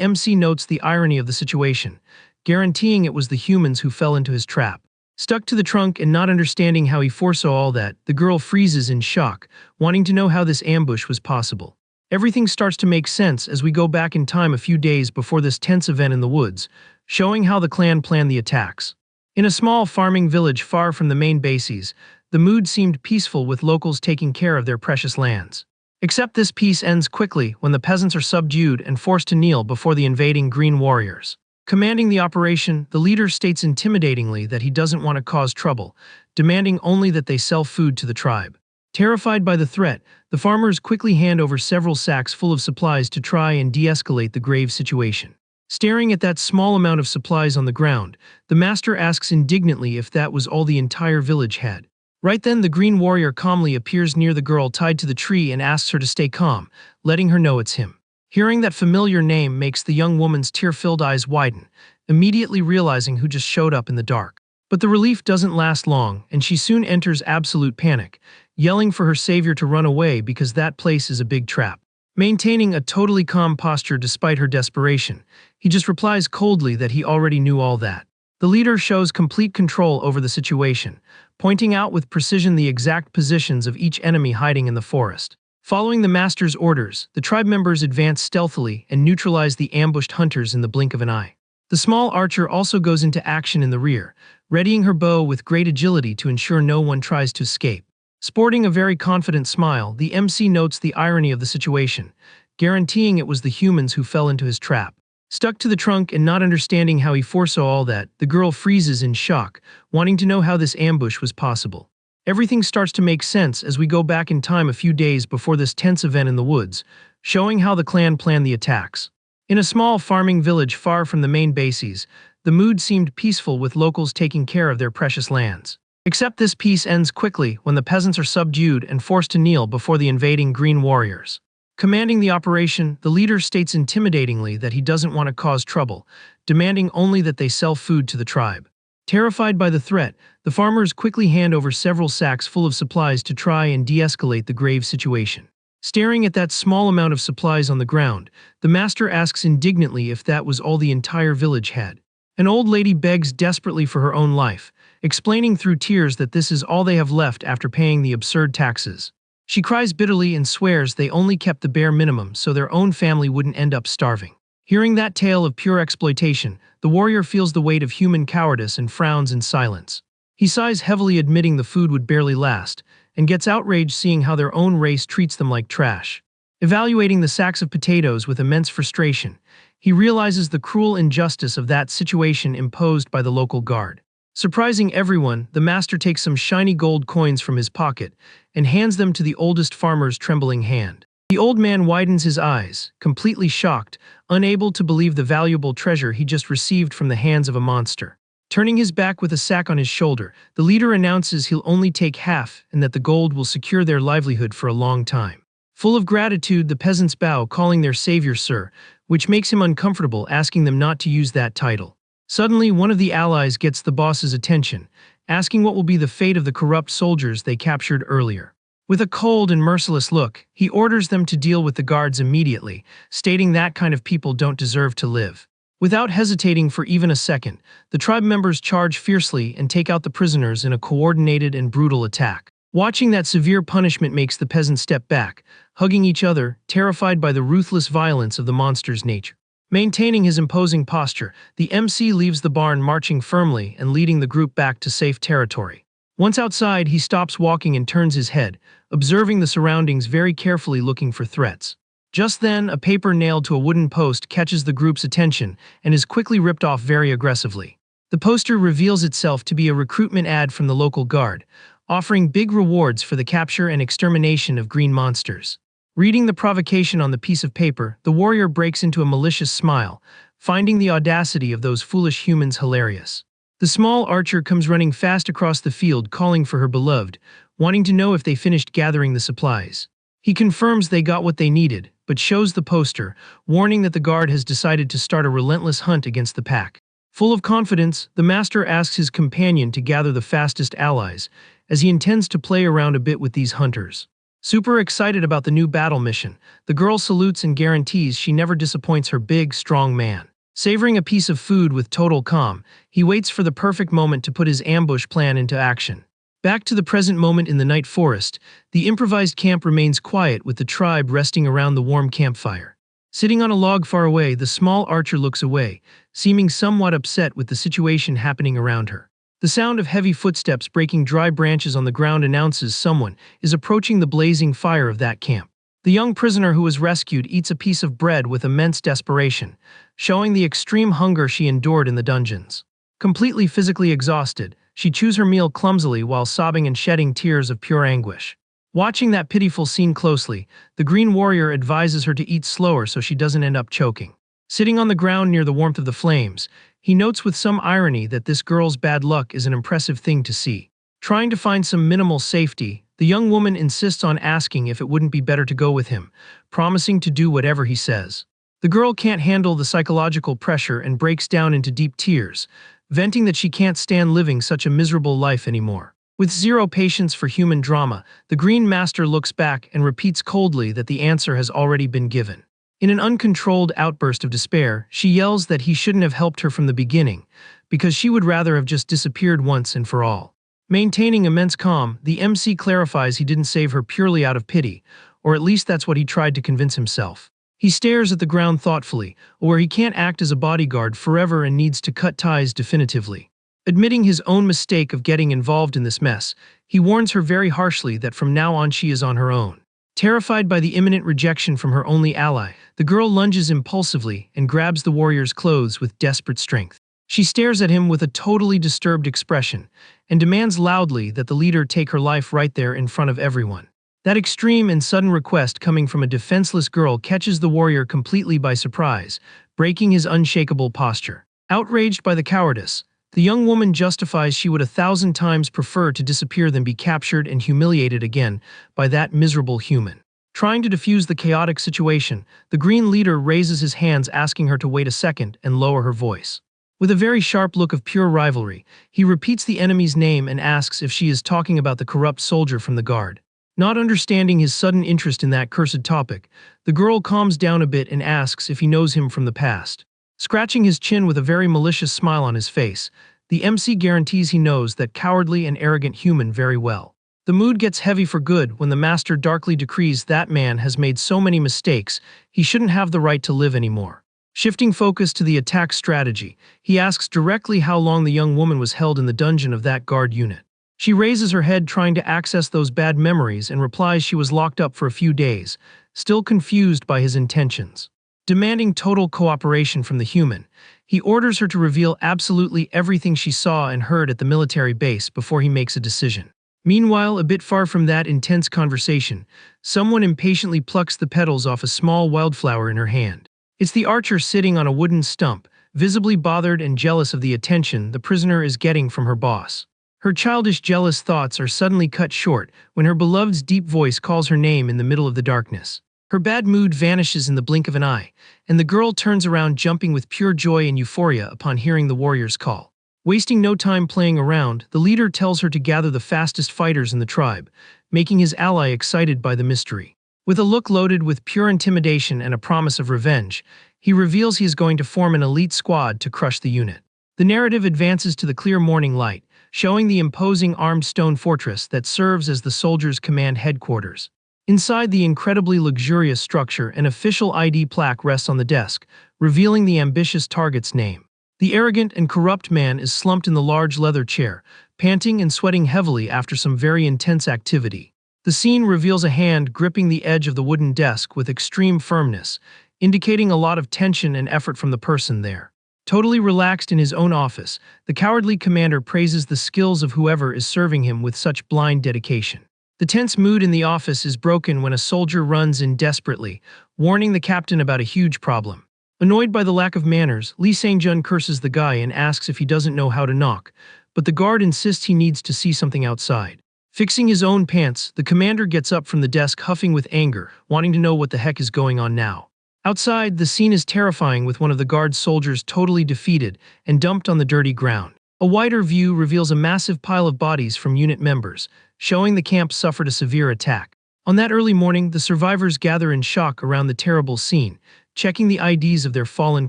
MC notes the irony of the situation, guaranteeing it was the humans who fell into his trap. Stuck to the trunk and not understanding how he foresaw all that, the girl freezes in shock, wanting to know how this ambush was possible. Everything starts to make sense as we go back in time a few days before this tense event in the woods, showing how the clan planned the attacks. In a small farming village far from the main bases, the mood seemed peaceful with locals taking care of their precious lands. Except this peace ends quickly when the peasants are subdued and forced to kneel before the invading green warriors. Commanding the operation, the leader states intimidatingly that he doesn't want to cause trouble, demanding only that they sell food to the tribe. Terrified by the threat, the farmers quickly hand over several sacks full of supplies to try and de-escalate the grave situation. Staring at that small amount of supplies on the ground, the master asks indignantly if that was all the entire village had. Right then, the green warrior calmly appears near the girl tied to the tree and asks her to stay calm, letting her know it's him. Hearing that familiar name makes the young woman's tear-filled eyes widen, immediately realizing who just showed up in the dark. But the relief doesn't last long, and she soon enters absolute panic, yelling for her savior to run away because that place is a big trap. Maintaining a totally calm posture despite her desperation, he just replies coldly that he already knew all that. The leader shows complete control over the situation, pointing out with precision the exact positions of each enemy hiding in the forest. Following the master's orders, the tribe members advance stealthily and neutralize the ambushed hunters in the blink of an eye. The small archer also goes into action in the rear, readying her bow with great agility to ensure no one tries to escape. Sporting a very confident smile, the MC notes the irony of the situation, guaranteeing it was the humans who fell into his trap. Stuck to the trunk and not understanding how he foresaw all that, the girl freezes in shock, wanting to know how this ambush was possible. Everything starts to make sense as we go back in time a few days before this tense event in the woods, showing how the clan planned the attacks. In a small farming village far from the main bases, the mood seemed peaceful with locals taking care of their precious lands. Except this peace ends quickly when the peasants are subdued and forced to kneel before the invading green warriors. Commanding the operation, the leader states intimidatingly that he doesn't want to cause trouble, demanding only that they sell food to the tribe. Terrified by the threat, the farmers quickly hand over several sacks full of supplies to try and de-escalate the grave situation. Staring at that small amount of supplies on the ground, the master asks indignantly if that was all the entire village had. An old lady begs desperately for her own life, explaining through tears that this is all they have left after paying the absurd taxes. She cries bitterly and swears they only kept the bare minimum so their own family wouldn't end up starving. Hearing that tale of pure exploitation, the warrior feels the weight of human cowardice and frowns in silence. He sighs heavily, admitting the food would barely last, and gets outraged seeing how their own race treats them like trash. Evaluating the sacks of potatoes with immense frustration, he realizes the cruel injustice of that situation imposed by the local guard. Surprising everyone, the master takes some shiny gold coins from his pocket and hands them to the oldest farmer's trembling hand. The old man widens his eyes, completely shocked, unable to believe the valuable treasure he just received from the hands of a monster. Turning his back with a sack on his shoulder, the leader announces he'll only take half and that the gold will secure their livelihood for a long time. Full of gratitude, the peasants bow, calling their savior sir, which makes him uncomfortable, asking them not to use that title. Suddenly, one of the allies gets the boss's attention, asking what will be the fate of the corrupt soldiers they captured earlier. With a cold and merciless look, he orders them to deal with the guards immediately, stating that kind of people don't deserve to live. Without hesitating for even a second, the tribe members charge fiercely and take out the prisoners in a coordinated and brutal attack. Watching that severe punishment makes the peasants step back, hugging each other, terrified by the ruthless violence of the monster's nature. Maintaining his imposing posture, the MC leaves the barn, marching firmly and leading the group back to safe territory. Once outside, he stops walking and turns his head, observing the surroundings very carefully, looking for threats. Just then, a paper nailed to a wooden post catches the group's attention and is quickly ripped off very aggressively. The poster reveals itself to be a recruitment ad from the local guard, offering big rewards for the capture and extermination of green monsters. Reading the provocation on the piece of paper, the warrior breaks into a malicious smile, finding the audacity of those foolish humans hilarious. The small archer comes running fast across the field, calling for her beloved, wanting to know if they finished gathering the supplies. He confirms they got what they needed, but shows the poster, warning that the guard has decided to start a relentless hunt against the pack. Full of confidence, the master asks his companion to gather the fastest allies, as he intends to play around a bit with these hunters. Super excited about the new battle mission, the girl salutes and guarantees she never disappoints her big, strong man. Savoring a piece of food with total calm, he waits for the perfect moment to put his ambush plan into action. Back to the present moment in the night forest, the improvised camp remains quiet with the tribe resting around the warm campfire. Sitting on a log far away, the small archer looks away, seeming somewhat upset with the situation happening around her. The sound of heavy footsteps breaking dry branches on the ground announces someone is approaching the blazing fire of that camp. The young prisoner who was rescued eats a piece of bread with immense desperation, showing the extreme hunger she endured in the dungeons. Completely physically exhausted, she chews her meal clumsily while sobbing and shedding tears of pure anguish. Watching that pitiful scene closely, the green warrior advises her to eat slower so she doesn't end up choking. Sitting on the ground near the warmth of the flames, he notes with some irony that this girl's bad luck is an impressive thing to see. Trying to find some minimal safety, the young woman insists on asking if it wouldn't be better to go with him, promising to do whatever he says. The girl can't handle the psychological pressure and breaks down into deep tears, venting that she can't stand living such a miserable life anymore. With zero patience for human drama, the Green Master looks back and repeats coldly that the answer has already been given. In an uncontrolled outburst of despair, she yells that he shouldn't have helped her from the beginning, because she would rather have just disappeared once and for all. Maintaining immense calm, the MC clarifies he didn't save her purely out of pity, or at least that's what he tried to convince himself. He stares at the ground thoughtfully, aware he can't act as a bodyguard forever and needs to cut ties definitively. Admitting his own mistake of getting involved in this mess, he warns her very harshly that from now on she is on her own. Terrified by the imminent rejection from her only ally, the girl lunges impulsively and grabs the warrior's clothes with desperate strength. She stares at him with a totally disturbed expression and demands loudly that the leader take her life right there in front of everyone. That extreme and sudden request coming from a defenseless girl catches the warrior completely by surprise, breaking his unshakable posture. Outraged by the cowardice, the young woman justifies she would 1,000 times prefer to disappear than be captured and humiliated again by that miserable human. Trying to defuse the chaotic situation, the green leader raises his hands, asking her to wait a second and lower her voice. With a very sharp look of pure rivalry, he repeats the enemy's name and asks if she is talking about the corrupt soldier from the guard. Not understanding his sudden interest in that cursed topic, the girl calms down a bit and asks if he knows him from the past. Scratching his chin with a very malicious smile on his face, The MC guarantees he knows that cowardly and arrogant human very well. The mood gets heavy for good when the master darkly decrees that man has made so many mistakes, he shouldn't have the right to live anymore. Shifting focus to the attack strategy, he asks directly how long the young woman was held in the dungeon of that guard unit. She raises her head trying to access those bad memories and replies she was locked up for a few days, still confused by his intentions. Demanding total cooperation from the human, he orders her to reveal absolutely everything she saw and heard at the military base before he makes a decision. Meanwhile, a bit far from that intense conversation, someone impatiently plucks the petals off a small wildflower in her hand. It's the archer sitting on a wooden stump, visibly bothered and jealous of the attention the prisoner is getting from her boss. Her childish jealous thoughts are suddenly cut short when her beloved's deep voice calls her name in the middle of the darkness. Her bad mood vanishes in the blink of an eye, and the girl turns around jumping with pure joy and euphoria upon hearing the warrior's call. Wasting no time playing around, the leader tells her to gather the fastest fighters in the tribe, making his ally excited by the mystery. With a look loaded with pure intimidation and a promise of revenge, he reveals he is going to form an elite squad to crush the unit. The narrative advances to the clear morning light, showing the imposing armed stone fortress that serves as the soldiers' command headquarters. Inside the incredibly luxurious structure, an official ID plaque rests on the desk, revealing the ambitious target's name. The arrogant and corrupt man is slumped in the large leather chair, panting and sweating heavily after some very intense activity. The scene reveals a hand gripping the edge of the wooden desk with extreme firmness, indicating a lot of tension and effort from the person there. Totally relaxed in his own office, the cowardly commander praises the skills of whoever is serving him with such blind dedication. The tense mood in the office is broken when a soldier runs in desperately, warning the captain about a huge problem. Annoyed by the lack of manners, Lee Sang-jun curses the guy and asks if he doesn't know how to knock, but the guard insists he needs to see something outside. Fixing his own pants, the commander gets up from the desk huffing with anger, wanting to know what the heck is going on now. Outside, the scene is terrifying with one of the guard soldiers totally defeated and dumped on the dirty ground. A wider view reveals a massive pile of bodies from unit members, showing the camp suffered a severe attack. On that early morning, the survivors gather in shock around the terrible scene, checking the IDs of their fallen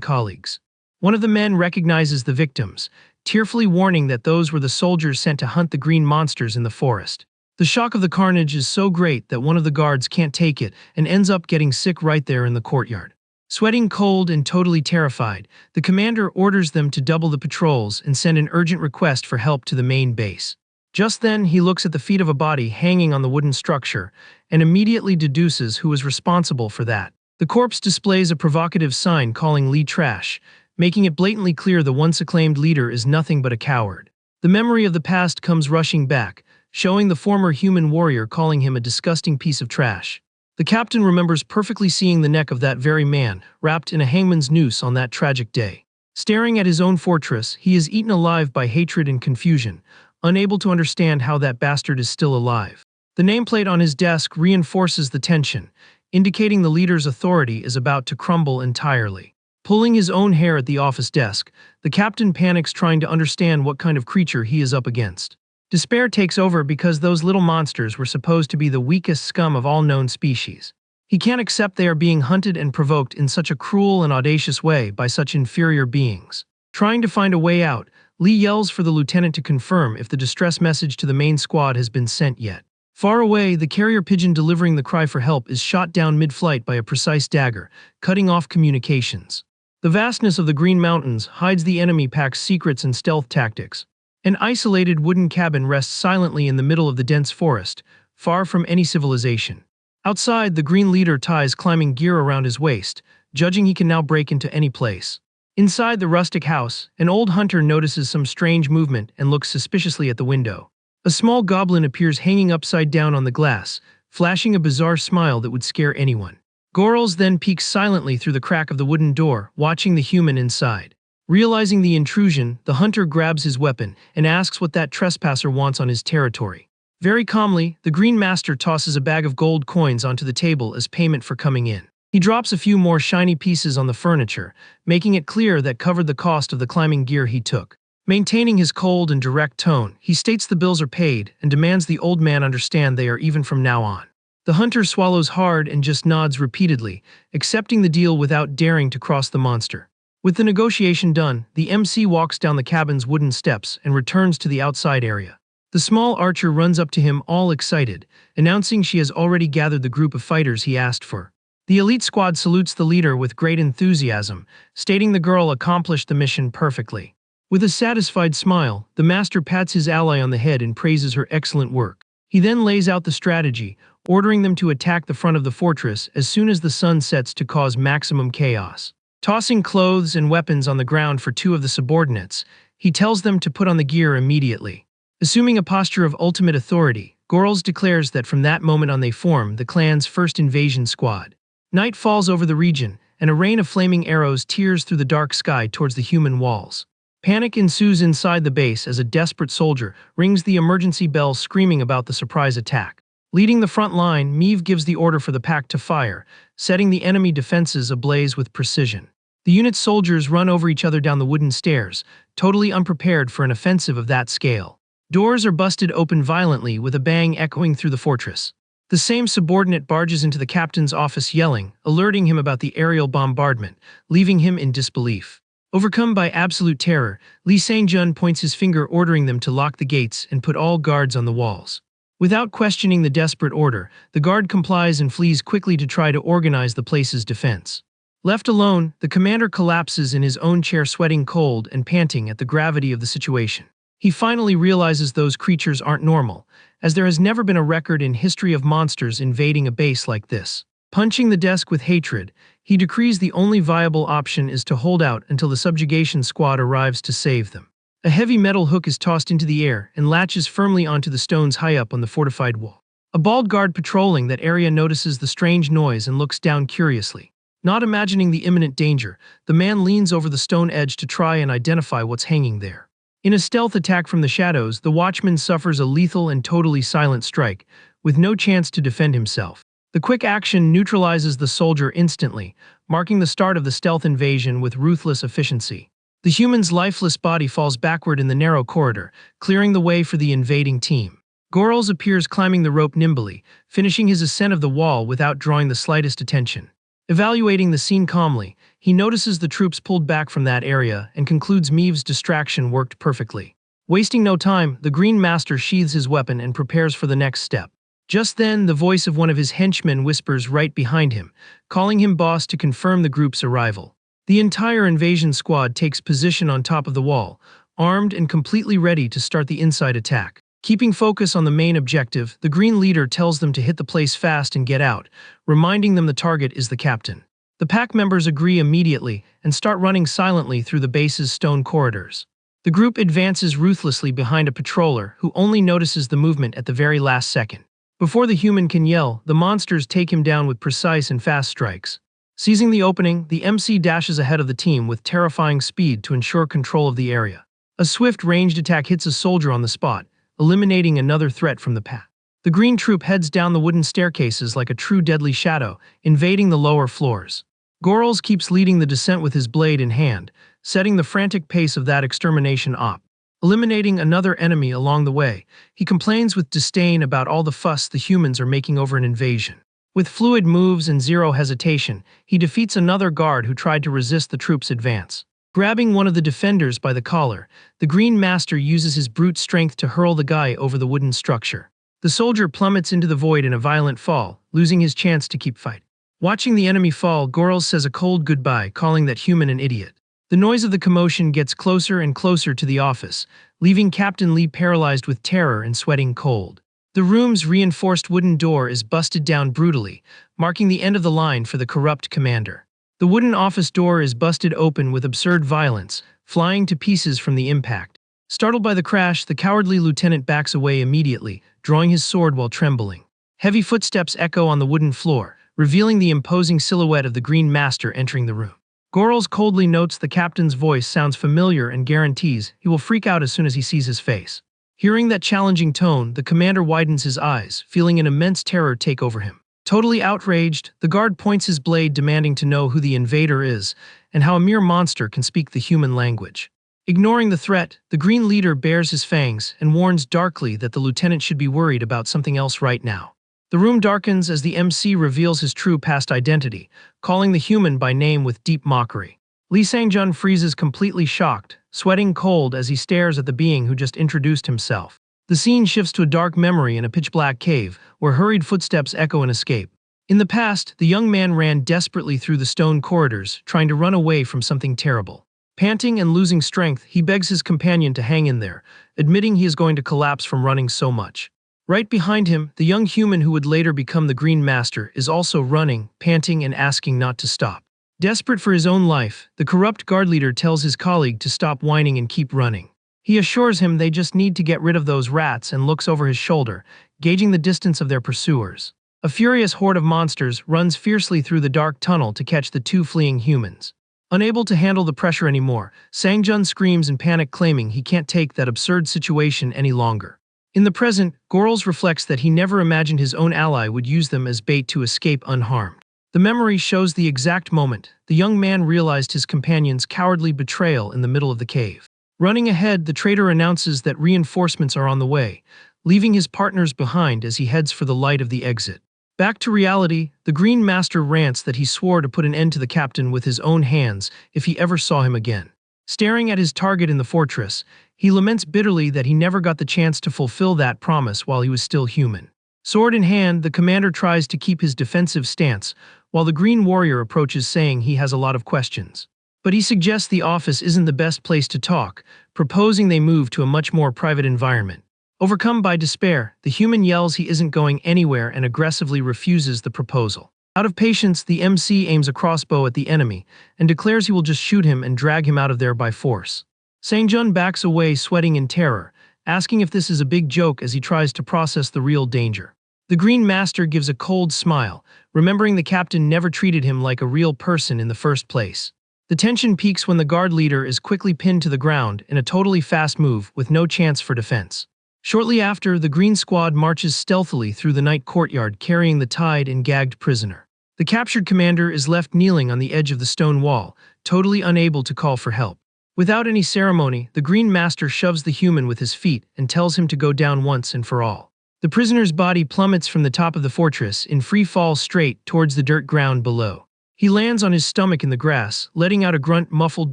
colleagues. One of the men recognizes the victims, tearfully warning that those were the soldiers sent to hunt the green monsters in the forest. The shock of the carnage is so great that one of the guards can't take it and ends up getting sick right there in the courtyard. Sweating cold and totally terrified, the commander orders them to double the patrols and send an urgent request for help to the main base. Just then, he looks at the feet of a body hanging on the wooden structure and immediately deduces who was responsible for that. The corpse displays a provocative sign calling Lee trash, making it blatantly clear the once acclaimed leader is nothing but a coward. The memory of the past comes rushing back, showing the former human warrior calling him a disgusting piece of trash. The captain remembers perfectly seeing the neck of that very man, wrapped in a hangman's noose on that tragic day. Staring at his own fortress, he is eaten alive by hatred and confusion, unable to understand how that bastard is still alive. The nameplate on his desk reinforces the tension, indicating the leader's authority is about to crumble entirely. Pulling his own hair at the office desk, the captain panics trying to understand what kind of creature he is up against. Despair takes over because those little monsters were supposed to be the weakest scum of all known species. He can't accept they are being hunted and provoked in such a cruel and audacious way by such inferior beings. Trying to find a way out, Lee yells for the lieutenant to confirm if the distress message to the main squad has been sent yet. Far away, the carrier pigeon delivering the cry for help is shot down mid-flight by a precise dagger, cutting off communications. The vastness of the Green Mountains hides the enemy pack's secrets and stealth tactics. An isolated wooden cabin rests silently in the middle of the dense forest, far from any civilization. Outside, the green leader ties climbing gear around his waist, judging he can now break into any place. Inside the rustic house, an old hunter notices some strange movement and looks suspiciously at the window. A small goblin appears hanging upside down on the glass, flashing a bizarre smile that would scare anyone. Gorls then peeks silently through the crack of the wooden door, watching the human inside. Realizing the intrusion, the hunter grabs his weapon and asks what that trespasser wants on his territory. Very calmly, the Green Master tosses a bag of gold coins onto the table as payment for coming in. He drops a few more shiny pieces on the furniture, making it clear that covered the cost of the climbing gear he took. Maintaining his cold and direct tone, he states the bills are paid and demands the old man understand they are even from now on. The hunter swallows hard and just nods repeatedly, accepting the deal without daring to cross the monster. With the negotiation done, the MC walks down the cabin's wooden steps and returns to the outside area. The small archer runs up to him all excited, announcing she has already gathered the group of fighters he asked for. The elite squad salutes the leader with great enthusiasm, stating the girl accomplished the mission perfectly. With a satisfied smile, the master pats his ally on the head and praises her excellent work. He then lays out the strategy, ordering them to attack the front of the fortress as soon as the sun sets to cause maximum chaos. Tossing clothes and weapons on the ground for two of the subordinates, he tells them to put on the gear immediately. Assuming a posture of ultimate authority, Gorls declares that from that moment on they form the clan's first invasion squad. Night falls over the region, and a rain of flaming arrows tears through the dark sky towards the human walls. Panic ensues inside the base as a desperate soldier rings the emergency bell screaming about the surprise attack. Leading the front line, Meave gives the order for the pack to fire, setting the enemy defenses ablaze with precision. The unit's soldiers run over each other down the wooden stairs, totally unprepared for an offensive of that scale. Doors are busted open violently with a bang echoing through the fortress. The same subordinate barges into the captain's office yelling, alerting him about the aerial bombardment, leaving him in disbelief. Overcome by absolute terror, Lee Sang-jun points his finger ordering them to lock the gates and put all guards on the walls. Without questioning the desperate order, the guard complies and flees quickly to try to organize the place's defense. Left alone, the commander collapses in his own chair sweating cold and panting at the gravity of the situation. He finally realizes those creatures aren't normal, as there has never been a record in history of monsters invading a base like this. Punching the desk with hatred, he decrees the only viable option is to hold out until the subjugation squad arrives to save them. A heavy metal hook is tossed into the air and latches firmly onto the stones high up on the fortified wall. A bald guard patrolling that area notices the strange noise and looks down curiously. Not imagining the imminent danger, the man leans over the stone edge to try and identify what's hanging there. In a stealth attack from the shadows, the watchman suffers a lethal and totally silent strike, with no chance to defend himself. The quick action neutralizes the soldier instantly, marking the start of the stealth invasion with ruthless efficiency. The human's lifeless body falls backward in the narrow corridor, clearing the way for the invading team. Gorls appears climbing the rope nimbly, finishing his ascent of the wall without drawing the slightest attention. Evaluating the scene calmly, he notices the troops pulled back from that area and concludes Meave's distraction worked perfectly. Wasting no time, the Green Master sheathes his weapon and prepares for the next step. Just then, the voice of one of his henchmen whispers right behind him, calling him boss to confirm the group's arrival. The entire invasion squad takes position on top of the wall, armed and completely ready to start the inside attack. Keeping focus on the main objective, the Green Leader tells them to hit the place fast and get out, reminding them the target is the captain. The pack members agree immediately and start running silently through the base's stone corridors. The group advances ruthlessly behind a patroller who only notices the movement at the very last second. Before the human can yell, the monsters take him down with precise and fast strikes. Seizing the opening, the MC dashes ahead of the team with terrifying speed to ensure control of the area. A swift ranged attack hits a soldier on the spot, eliminating another threat from the pack. The green troop heads down the wooden staircases like a true deadly shadow, invading the lower floors. Gorls keeps leading the descent with his blade in hand, setting the frantic pace of that extermination op. Eliminating another enemy along the way, he complains with disdain about all the fuss the humans are making over an invasion. With fluid moves and zero hesitation, he defeats another guard who tried to resist the troops' advance. Grabbing one of the defenders by the collar, the Green Master uses his brute strength to hurl the guy over the wooden structure. The soldier plummets into the void in a violent fall, losing his chance to keep fighting. Watching the enemy fall, Gorls says a cold goodbye, calling that human an idiot. The noise of the commotion gets closer and closer to the office, leaving Captain Lee paralyzed with terror and sweating cold. The room's reinforced wooden door is busted down brutally, marking the end of the line for the corrupt commander. The wooden office door is busted open with absurd violence, flying to pieces from the impact. Startled by the crash, the cowardly lieutenant backs away immediately, drawing his sword while trembling. Heavy footsteps echo on the wooden floor, revealing the imposing silhouette of the Green Master entering the room. Gorls coldly notes the captain's voice sounds familiar and guarantees he will freak out as soon as he sees his face. Hearing that challenging tone, the commander widens his eyes, feeling an immense terror take over him. Totally outraged, the guard points his blade demanding to know who the invader is and how a mere monster can speak the human language. Ignoring the threat, the Green Leader bares his fangs and warns darkly that the lieutenant should be worried about something else right now. The room darkens as the MC reveals his true past identity, calling the human by name with deep mockery. Lee Sang-jun freezes completely shocked, sweating cold as he stares at the being who just introduced himself. The scene shifts to a dark memory in a pitch-black cave, where hurried footsteps echo an escape. In the past, the young man ran desperately through the stone corridors, trying to run away from something terrible. Panting and losing strength, he begs his companion to hang in there, admitting he is going to collapse from running so much. Right behind him, the young human who would later become the Green Master is also running, panting and asking not to stop. Desperate for his own life, the corrupt guard leader tells his colleague to stop whining and keep running. He assures him they just need to get rid of those rats and looks over his shoulder, gauging the distance of their pursuers. A furious horde of monsters runs fiercely through the dark tunnel to catch the two fleeing humans. Unable to handle the pressure anymore, Sang-jun screams in panic, claiming he can't take that absurd situation any longer. In the present, Gorls reflects that he never imagined his own ally would use them as bait to escape unharmed. The memory shows the exact moment the young man realized his companion's cowardly betrayal in the middle of the cave. Running ahead, the traitor announces that reinforcements are on the way, leaving his partners behind as he heads for the light of the exit. Back to reality, the Green Master rants that he swore to put an end to the captain with his own hands if he ever saw him again. Staring at his target in the fortress, he laments bitterly that he never got the chance to fulfill that promise while he was still human. Sword in hand, the commander tries to keep his defensive stance, while the Green Warrior approaches, saying he has a lot of questions. But he suggests the office isn't the best place to talk, proposing they move to a much more private environment. Overcome by despair, the human yells he isn't going anywhere and aggressively refuses the proposal. Out of patience, the MC aims a crossbow at the enemy and declares he will just shoot him and drag him out of there by force. Sang-jun backs away, sweating in terror, asking if this is a big joke as he tries to process the real danger. The Green Master gives a cold smile, remembering the captain never treated him like a real person in the first place. The tension peaks when the guard leader is quickly pinned to the ground in a totally fast move with no chance for defense. Shortly after, the Green Squad marches stealthily through the night courtyard carrying the tied and gagged prisoner. The captured commander is left kneeling on the edge of the stone wall, totally unable to call for help. Without any ceremony, the Green Master shoves the human with his feet and tells him to go down once and for all. The prisoner's body plummets from the top of the fortress in free fall straight towards the dirt ground below. He lands on his stomach in the grass, letting out a grunt muffled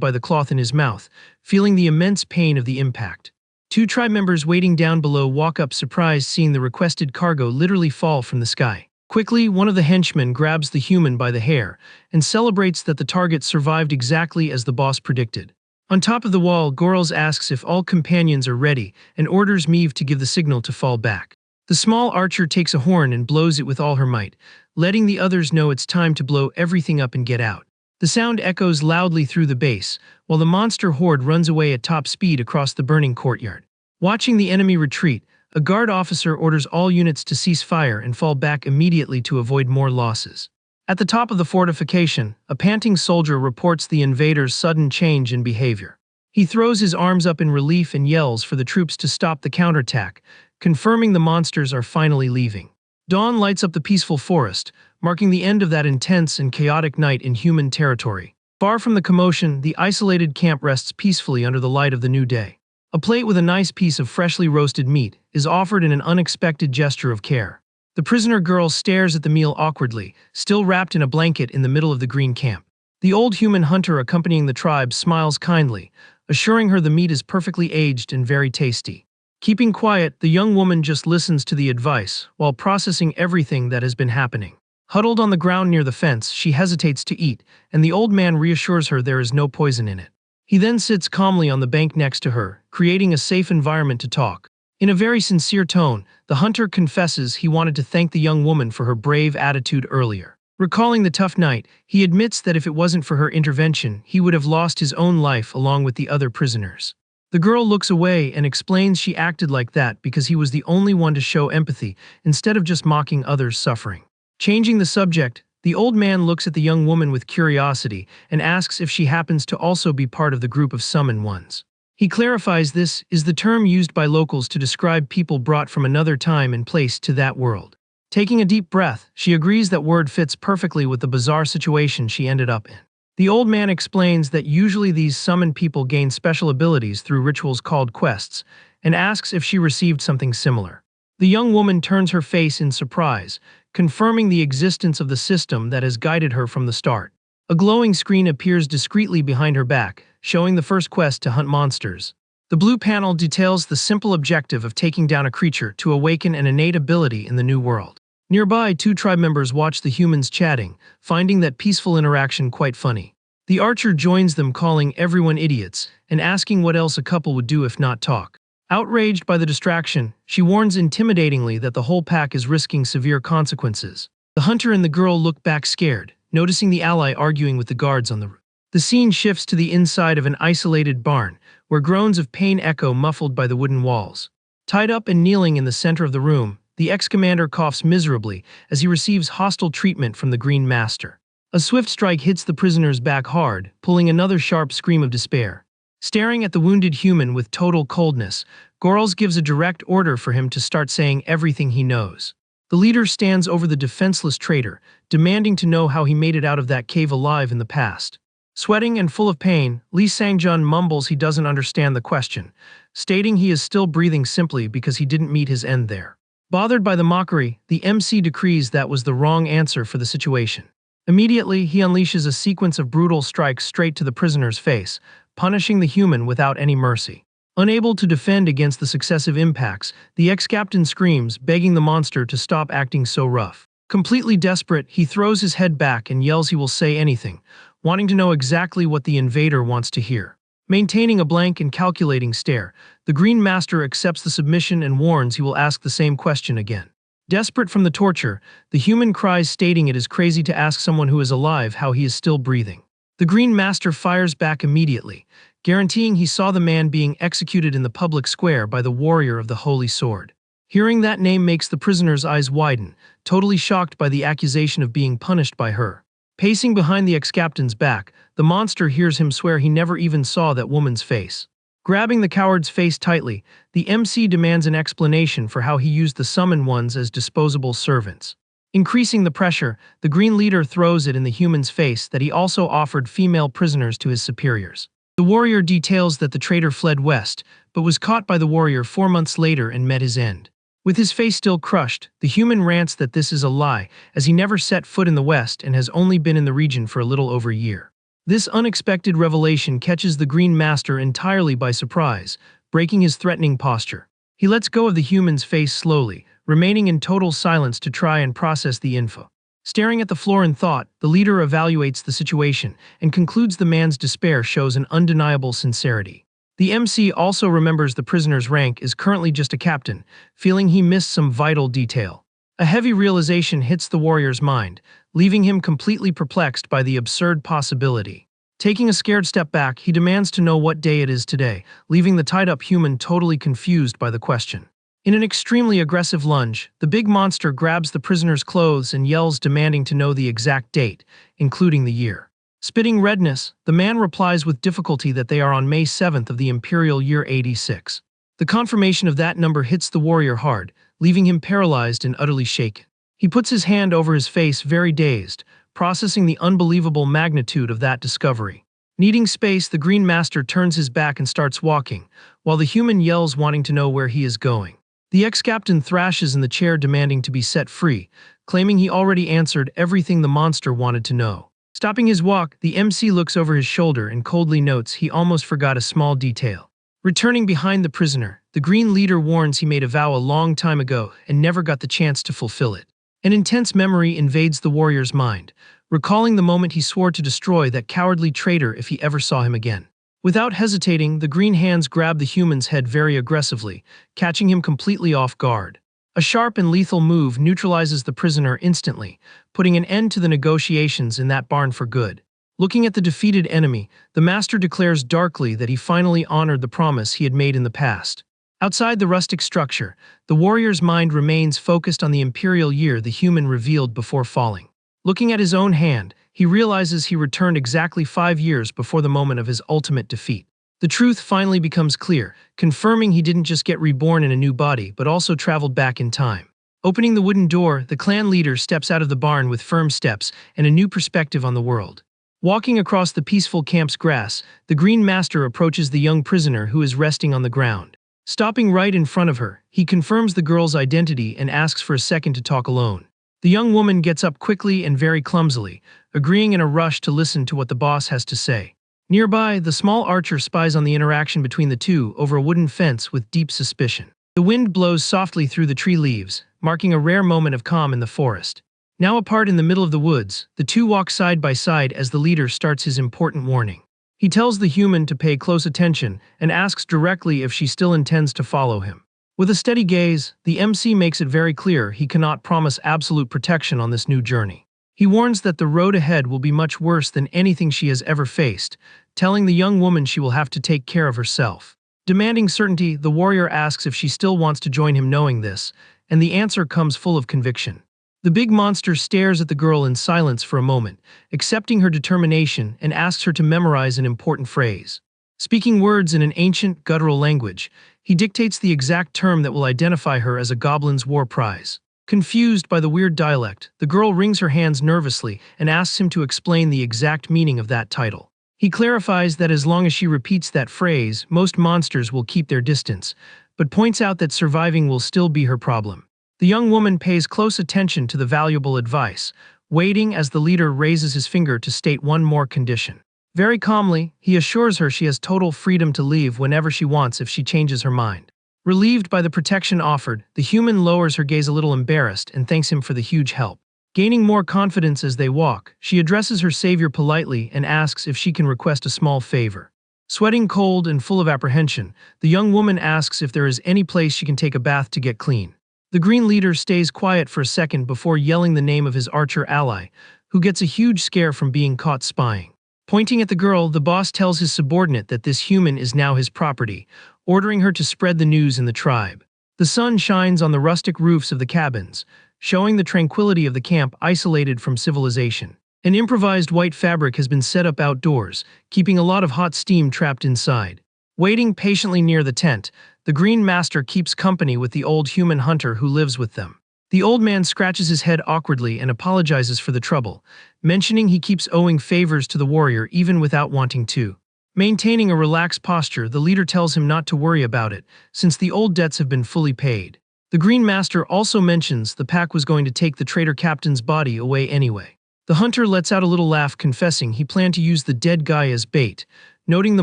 by the cloth in his mouth, feeling the immense pain of the impact. Two tribe members waiting down below walk up, surprised seeing the requested cargo literally fall from the sky. Quickly, one of the henchmen grabs the human by the hair and celebrates that the target survived exactly as the boss predicted. On top of the wall, Gorls asks if all companions are ready and orders Meave to give the signal to fall back. The small archer takes a horn and blows it with all her might, letting the others know it's time to blow everything up and get out. The sound echoes loudly through the base, while the monster horde runs away at top speed across the burning courtyard. Watching the enemy retreat, a guard officer orders all units to cease fire and fall back immediately to avoid more losses. At the top of the fortification, a panting soldier reports the invaders' sudden change in behavior. He throws his arms up in relief and yells for the troops to stop the counterattack, confirming the monsters are finally leaving. Dawn lights up the peaceful forest, marking the end of that intense and chaotic night in human territory. Far from the commotion, the isolated camp rests peacefully under the light of the new day. A plate with a nice piece of freshly roasted meat is offered in an unexpected gesture of care. The prisoner girl stares at the meal awkwardly, still wrapped in a blanket in the middle of the green camp. The old human hunter accompanying the tribe smiles kindly, assuring her the meat is perfectly aged and very tasty. Keeping quiet, the young woman just listens to the advice while processing everything that has been happening. Huddled on the ground near the fence, she hesitates to eat, and the old man reassures her there is no poison in it. He then sits calmly on the bank next to her, creating a safe environment to talk. In a very sincere tone, the hunter confesses he wanted to thank the young woman for her brave attitude earlier. Recalling the tough night, he admits that if it wasn't for her intervention, he would have lost his own life along with the other prisoners. The girl looks away and explains she acted like that because he was the only one to show empathy instead of just mocking others' suffering. Changing the subject, the old man looks at the young woman with curiosity and asks if she happens to also be part of the group of summoned ones. He clarifies this is the term used by locals to describe people brought from another time and place to that world. Taking a deep breath, she agrees that word fits perfectly with the bizarre situation she ended up in. The old man explains that usually these summoned people gain special abilities through rituals called quests, and asks if she received something similar. The young woman turns her face in surprise, confirming the existence of the system that has guided her from the start. A glowing screen appears discreetly behind her back, showing the first quest to hunt monsters. The blue panel details the simple objective of taking down a creature to awaken an innate ability in the new world. Nearby, two tribe members watch the humans chatting, finding that peaceful interaction quite funny. The archer joins them, calling everyone idiots and asking what else a couple would do if not talk. Outraged by the distraction, she warns intimidatingly that the whole pack is risking severe consequences. The hunter and the girl look back scared, noticing the ally arguing with the guards on the roof. The scene shifts to the inside of an isolated barn, where groans of pain echo muffled by the wooden walls. Tied up and kneeling in the center of the room, the ex-commander coughs miserably as he receives hostile treatment from the Green Master. A swift strike hits the prisoner's back hard, pulling another sharp scream of despair. Staring at the wounded human with total coldness, Gorls gives a direct order for him to start saying everything he knows. The leader stands over the defenseless traitor, demanding to know how he made it out of that cave alive in the past. Sweating and full of pain, Lee Sangjun mumbles he doesn't understand the question, stating he is still breathing simply because he didn't meet his end there. Bothered by the mockery, the MC decrees that was the wrong answer for the situation. Immediately, he unleashes a sequence of brutal strikes straight to the prisoner's face, punishing the human without any mercy. Unable to defend against the successive impacts, the ex-captain screams, begging the monster to stop acting so rough. Completely desperate, he throws his head back and yells he will say anything, wanting to know exactly what the invader wants to hear. Maintaining a blank and calculating stare, the Green Master accepts the submission and warns he will ask the same question again. Desperate from the torture, the human cries, stating it is crazy to ask someone who is alive how he is still breathing. The Green Master fires back immediately, guaranteeing he saw the man being executed in the public square by the warrior of the Holy Sword. Hearing that name makes the prisoner's eyes widen, totally shocked by the accusation of being punished by her. Pacing behind the ex-captain's back, the monster hears him swear he never even saw that woman's face. Grabbing the coward's face tightly, the MC demands an explanation for how he used the summoned ones as disposable servants. Increasing the pressure, the Green Leader throws it in the human's face that he also offered female prisoners to his superiors. The warrior details that the traitor fled west, but was caught by the warrior 4 months later and met his end. With his face still crushed, the human rants that this is a lie, as he never set foot in the west and has only been in the region for a little over a year. This unexpected revelation catches the Green Master entirely by surprise, breaking his threatening posture. He lets go of the human's face slowly, remaining in total silence to try and process the info. Staring at the floor in thought, the leader evaluates the situation and concludes the man's despair shows an undeniable sincerity. The MC also remembers the prisoner's rank is currently just a captain, feeling he missed some vital detail. A heavy realization hits the warrior's mind, leaving him completely perplexed by the absurd possibility. Taking a scared step back, he demands to know what day it is today, leaving the tied-up human totally confused by the question. In an extremely aggressive lunge, the big monster grabs the prisoner's clothes and yells, demanding to know the exact date, including the year. Spitting redness, the man replies with difficulty that they are on May 7th of the Imperial Year 86. The confirmation of that number hits the warrior hard, leaving him paralyzed and utterly shaken. He puts his hand over his face, very dazed, processing the unbelievable magnitude of that discovery. Needing space, the Green Master turns his back and starts walking, while the human yells, wanting to know where he is going. The ex-captain thrashes in the chair, demanding to be set free, claiming he already answered everything the monster wanted to know. Stopping his walk, the MC looks over his shoulder and coldly notes he almost forgot a small detail. Returning behind the prisoner, the Green Leader warns he made a vow a long time ago and never got the chance to fulfill it. An intense memory invades the warrior's mind, recalling the moment he swore to destroy that cowardly traitor if he ever saw him again. Without hesitating, the green hands grab the human's head very aggressively, catching him completely off guard. A sharp and lethal move neutralizes the prisoner instantly, putting an end to the negotiations in that barn for good. Looking at the defeated enemy, the master declares darkly that he finally honored the promise he had made in the past. Outside the rustic structure, the warrior's mind remains focused on the imperial year the human revealed before falling. Looking at his own hand, he realizes he returned exactly 5 years before the moment of his ultimate defeat. The truth finally becomes clear, confirming he didn't just get reborn in a new body but also traveled back in time. Opening the wooden door, the clan leader steps out of the barn with firm steps and a new perspective on the world. Walking across the peaceful camp's grass, the Green Master approaches the young prisoner who is resting on the ground. Stopping right in front of her, he confirms the girl's identity and asks for a second to talk alone. The young woman gets up quickly and very clumsily, agreeing in a rush to listen to what the boss has to say. Nearby, the small archer spies on the interaction between the two over a wooden fence with deep suspicion. The wind blows softly through the tree leaves, marking a rare moment of calm in the forest. Now apart in the middle of the woods, the two walk side by side as the leader starts his important warning. He tells the human to pay close attention and asks directly if she still intends to follow him. With a steady gaze, the MC makes it very clear he cannot promise absolute protection on this new journey. He warns that the road ahead will be much worse than anything she has ever faced, telling the young woman she will have to take care of herself. Demanding certainty, the warrior asks if she still wants to join him knowing this, and the answer comes full of conviction. The big monster stares at the girl in silence for a moment, accepting her determination and asks her to memorize an important phrase. Speaking words in an ancient, guttural language, he dictates the exact term that will identify her as a goblin's war prize. Confused by the weird dialect, the girl wrings her hands nervously and asks him to explain the exact meaning of that title. He clarifies that as long as she repeats that phrase, most monsters will keep their distance, but points out that surviving will still be her problem. The young woman pays close attention to the valuable advice, waiting as the leader raises his finger to state one more condition. Very calmly, he assures her she has total freedom to leave whenever she wants if she changes her mind. Relieved by the protection offered, the human lowers her gaze a little embarrassed and thanks him for the huge help. Gaining more confidence as they walk, she addresses her savior politely and asks if she can request a small favor. Sweating cold and full of apprehension, the young woman asks if there is any place she can take a bath to get clean. The green leader stays quiet for a second before yelling the name of his archer ally, who gets a huge scare from being caught spying. Pointing at the girl, the boss tells his subordinate that this human is now his property, ordering her to spread the news in the tribe. The sun shines on the rustic roofs of the cabins, showing the tranquility of the camp isolated from civilization. An improvised white fabric has been set up outdoors, keeping a lot of hot steam trapped inside. Waiting patiently near the tent, the Green Master keeps company with the old human hunter who lives with them. The old man scratches his head awkwardly and apologizes for the trouble, mentioning he keeps owing favors to the warrior even without wanting to. Maintaining a relaxed posture, the leader tells him not to worry about it, since the old debts have been fully paid. The Green Master also mentions the pack was going to take the traitor captain's body away anyway. The hunter lets out a little laugh, confessing he planned to use the dead guy as bait, noting the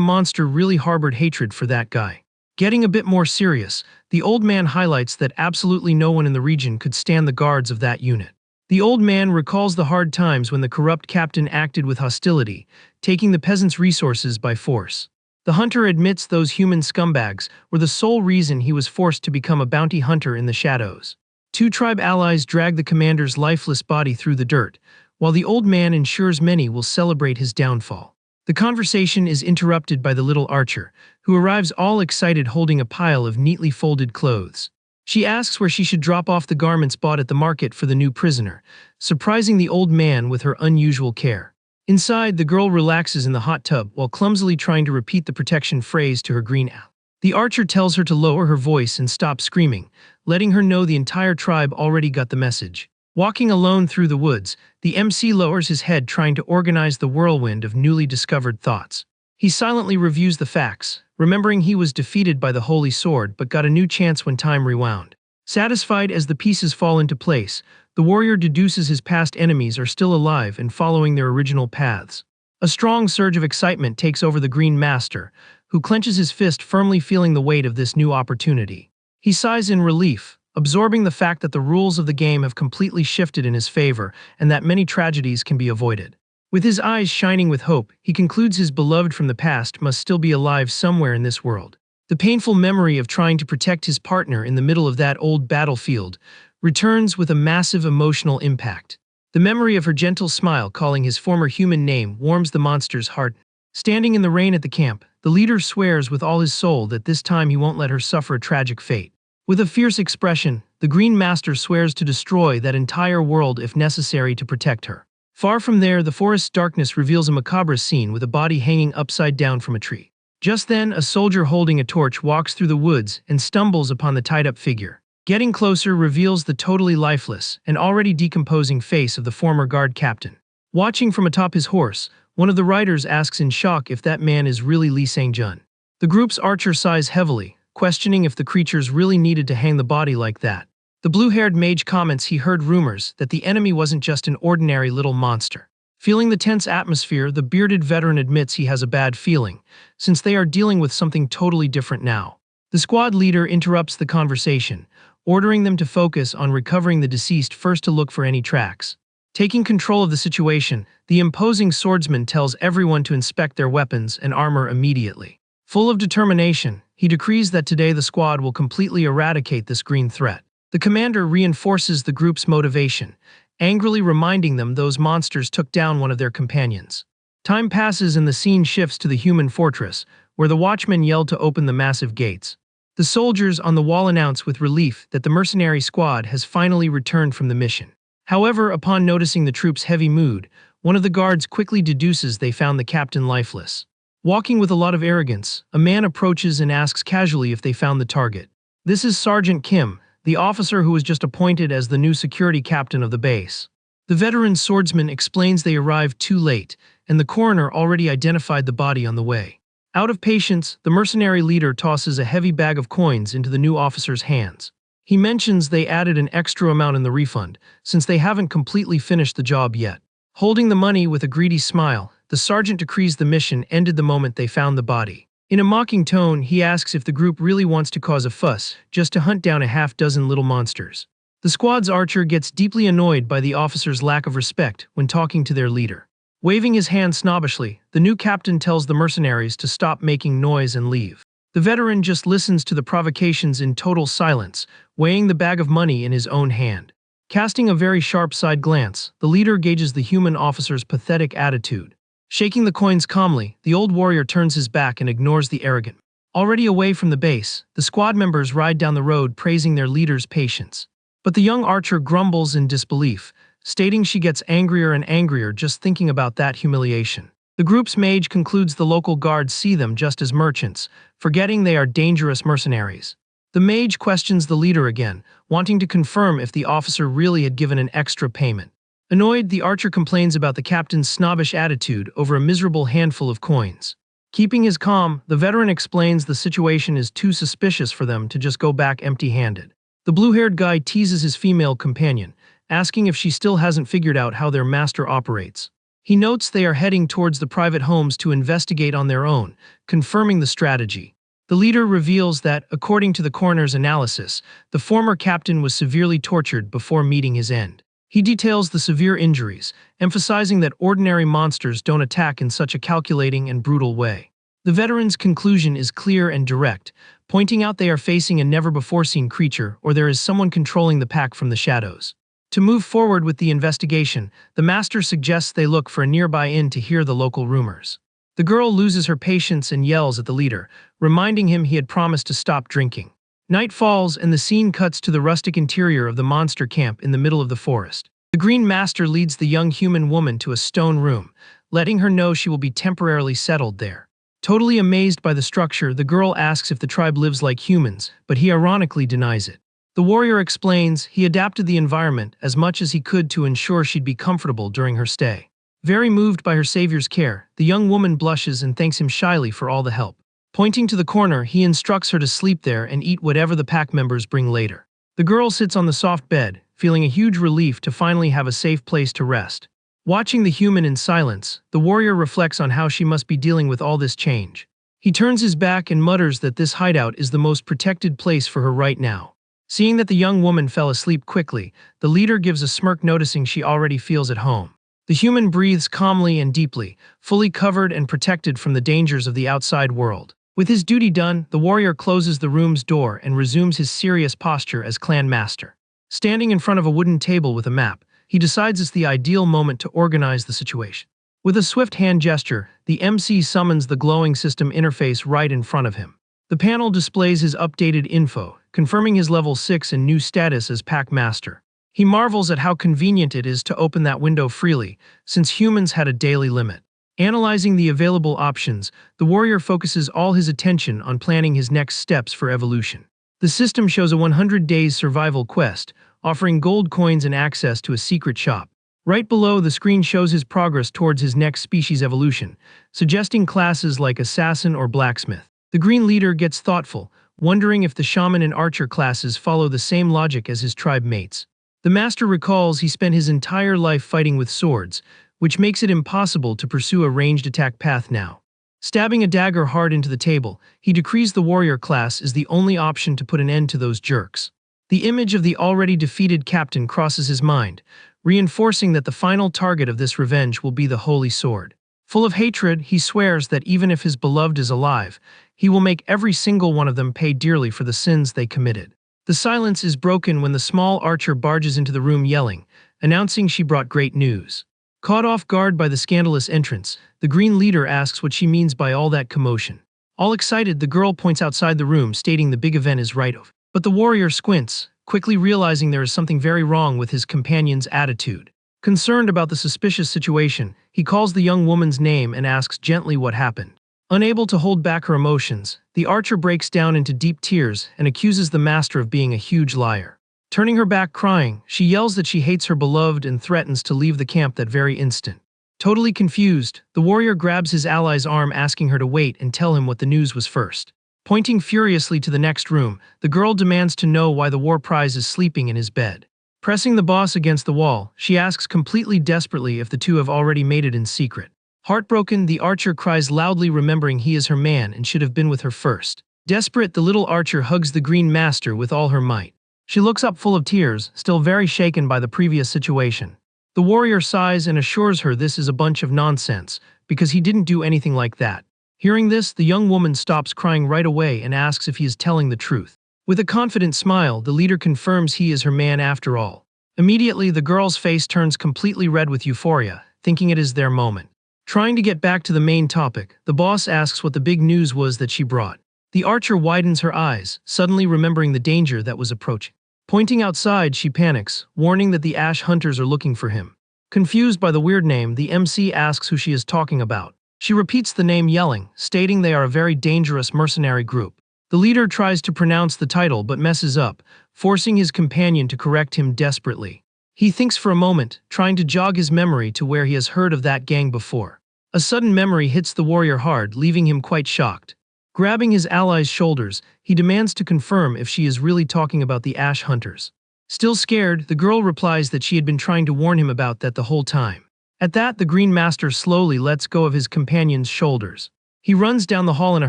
monster really harbored hatred for that guy. Getting a bit more serious, the old man highlights that absolutely no one in the region could stand the guards of that unit. The old man recalls the hard times when the corrupt captain acted with hostility, taking the peasants' resources by force. The hunter admits those human scumbags were the sole reason he was forced to become a bounty hunter in the shadows. Two tribe allies drag the commander's lifeless body through the dirt, while the old man ensures many will celebrate his downfall. The conversation is interrupted by the little archer, who arrives all excited holding a pile of neatly folded clothes. She asks where she should drop off the garments bought at the market for the new prisoner, surprising the old man with her unusual care. Inside, the girl relaxes in the hot tub while clumsily trying to repeat the protection phrase to her green ally. The archer tells her to lower her voice and stop screaming, letting her know the entire tribe already got the message. Walking alone through the woods, the MC lowers his head trying to organize the whirlwind of newly discovered thoughts. He silently reviews the facts, remembering he was defeated by the holy sword but got a new chance when time rewound. Satisfied as the pieces fall into place, the warrior deduces his past enemies are still alive and following their original paths. A strong surge of excitement takes over the Green Master, who clenches his fist, firmly feeling the weight of this new opportunity. He sighs in relief, absorbing the fact that the rules of the game have completely shifted in his favor and that many tragedies can be avoided. With his eyes shining with hope, he concludes his beloved from the past must still be alive somewhere in this world. The painful memory of trying to protect his partner in the middle of that old battlefield returns with a massive emotional impact. The memory of her gentle smile calling his former human name warms the monster's heart. Standing in the rain at the camp, the leader swears with all his soul that this time he won't let her suffer a tragic fate. With a fierce expression, the Green Master swears to destroy that entire world if necessary to protect her. Far from there, the forest's darkness reveals a macabre scene with a body hanging upside down from a tree. Just then, a soldier holding a torch walks through the woods and stumbles upon the tied-up figure. Getting closer reveals the totally lifeless and already decomposing face of the former guard captain. Watching from atop his horse, one of the riders asks in shock if that man is really Lee Sang-jun. The group's archer sighs heavily, questioning if the creatures really needed to hang the body like that. The blue-haired mage comments he heard rumors that the enemy wasn't just an ordinary little monster. Feeling the tense atmosphere, the bearded veteran admits he has a bad feeling, since they are dealing with something totally different now. The squad leader interrupts the conversation, ordering them to focus on recovering the deceased first to look for any tracks. Taking control of the situation, the imposing swordsman tells everyone to inspect their weapons and armor immediately. Full of determination, he decrees that today the squad will completely eradicate this green threat. The commander reinforces the group's motivation, angrily reminding them those monsters took down one of their companions. Time passes and the scene shifts to the human fortress, where the watchmen yell to open the massive gates. The soldiers on the wall announce with relief that the mercenary squad has finally returned from the mission. However, upon noticing the troops' heavy mood, one of the guards quickly deduces they found the captain lifeless. Walking with a lot of arrogance, a man approaches and asks casually if they found the target. This is Sergeant Kim, the officer who was just appointed as the new security captain of the base. The veteran swordsman explains they arrived too late, and the coroner already identified the body on the way. Out of patience, the mercenary leader tosses a heavy bag of coins into the new officer's hands. He mentions they added an extra amount in the refund, since they haven't completely finished the job yet. Holding the money with a greedy smile, the sergeant decrees the mission ended the moment they found the body. In a mocking tone, he asks if the group really wants to cause a fuss, just to hunt down a half-dozen little monsters. The squad's archer gets deeply annoyed by the officer's lack of respect when talking to their leader. Waving his hand snobbishly, the new captain tells the mercenaries to stop making noise and leave. The veteran just listens to the provocations in total silence, weighing the bag of money in his own hand. Casting a very sharp side glance, the leader gauges the human officer's pathetic attitude. Shaking the coins calmly, the old warrior turns his back and ignores the arrogant. Already away from the base, the squad members ride down the road praising their leader's patience. But the young archer grumbles in disbelief, stating she gets angrier and angrier just thinking about that humiliation. The group's mage concludes the local guards see them just as merchants, forgetting they are dangerous mercenaries. The mage questions the leader again, wanting to confirm if the officer really had given an extra payment. Annoyed, the archer complains about the captain's snobbish attitude over a miserable handful of coins. Keeping his calm, the veteran explains the situation is too suspicious for them to just go back empty-handed. The blue-haired guy teases his female companion, asking if she still hasn't figured out how their master operates. He notes they are heading towards the private homes to investigate on their own, confirming the strategy. The leader reveals that, according to the coroner's analysis, the former captain was severely tortured before meeting his end. He details the severe injuries, emphasizing that ordinary monsters don't attack in such a calculating and brutal way. The veteran's conclusion is clear and direct, pointing out they are facing a never-before-seen creature or there is someone controlling the pack from the shadows. To move forward with the investigation, the master suggests they look for a nearby inn to hear the local rumors. The girl loses her patience and yells at the leader, reminding him he had promised to stop drinking. Night falls and the scene cuts to the rustic interior of the monster camp in the middle of the forest. The Green Master leads the young human woman to a stone room, letting her know she will be temporarily settled there. Totally amazed by the structure, the girl asks if the tribe lives like humans, but he ironically denies it. The warrior explains he adapted the environment as much as he could to ensure she'd be comfortable during her stay. Very moved by her savior's care, the young woman blushes and thanks him shyly for all the help. Pointing to the corner, he instructs her to sleep there and eat whatever the pack members bring later. The girl sits on the soft bed, feeling a huge relief to finally have a safe place to rest. Watching the human in silence, the warrior reflects on how she must be dealing with all this change. He turns his back and mutters that this hideout is the most protected place for her right now. Seeing that the young woman fell asleep quickly, the leader gives a smirk, noticing she already feels at home. The human breathes calmly and deeply, fully covered and protected from the dangers of the outside world. With his duty done, the warrior closes the room's door and resumes his serious posture as clan master. Standing in front of a wooden table with a map, he decides it's the ideal moment to organize the situation. With a swift hand gesture, the MC summons the glowing system interface right in front of him. The panel displays his updated info, confirming his level 6 and new status as Pack Master. He marvels at how convenient it is to open that window freely, since humans had a daily limit. Analyzing the available options, the warrior focuses all his attention on planning his next steps for evolution. The system shows a 100 days survival quest, offering gold coins and access to a secret shop. Right below, the screen shows his progress towards his next species evolution, suggesting classes like assassin or blacksmith. The green leader gets thoughtful, wondering if the shaman and archer classes follow the same logic as his tribe mates. The master recalls he spent his entire life fighting with swords, which makes it impossible to pursue a ranged attack path now. Stabbing a dagger hard into the table, he decrees the warrior class is the only option to put an end to those jerks. The image of the already defeated captain crosses his mind, reinforcing that the final target of this revenge will be the holy sword. Full of hatred, he swears that even if his beloved is alive, he will make every single one of them pay dearly for the sins they committed. The silence is broken when the small archer barges into the room yelling, announcing she brought great news. Caught off guard by the scandalous entrance, the green leader asks what she means by all that commotion. All excited, the girl points outside the room, stating the big event is right over. But the warrior squints, quickly realizing there is something very wrong with his companion's attitude. Concerned about the suspicious situation, he calls the young woman's name and asks gently what happened. Unable to hold back her emotions, the archer breaks down into deep tears and accuses the master of being a huge liar. Turning her back crying, she yells that she hates her beloved and threatens to leave the camp that very instant. Totally confused, the warrior grabs his ally's arm, asking her to wait and tell him what the news was first. Pointing furiously to the next room, the girl demands to know why the war prize is sleeping in his bed. Pressing the boss against the wall, she asks completely desperately if the two have already made it in secret. Heartbroken, the archer cries loudly, remembering he is her man and should have been with her first. Desperate, the little archer hugs the green master with all her might. She looks up full of tears, still very shaken by the previous situation. The warrior sighs and assures her this is a bunch of nonsense, because he didn't do anything like that. Hearing this, the young woman stops crying right away and asks if he is telling the truth. With a confident smile, the leader confirms he is her man after all. Immediately, the girl's face turns completely red with euphoria, thinking it is their moment. Trying to get back to the main topic, the boss asks what the big news was that she brought. The archer widens her eyes, suddenly remembering the danger that was approaching. Pointing outside, she panics, warning that the ash hunters are looking for him. Confused by the weird name, the MC asks who she is talking about. She repeats the name, yelling, stating they are a very dangerous mercenary group. The leader tries to pronounce the title but messes up, forcing his companion to correct him desperately. He thinks for a moment, trying to jog his memory to where he has heard of that gang before. A sudden memory hits the warrior hard, leaving him quite shocked. Grabbing his ally's shoulders, he demands to confirm if she is really talking about the ash hunters. Still scared, the girl replies that she had been trying to warn him about that the whole time. At that, the Green Master slowly lets go of his companion's shoulders. He runs down the hall in a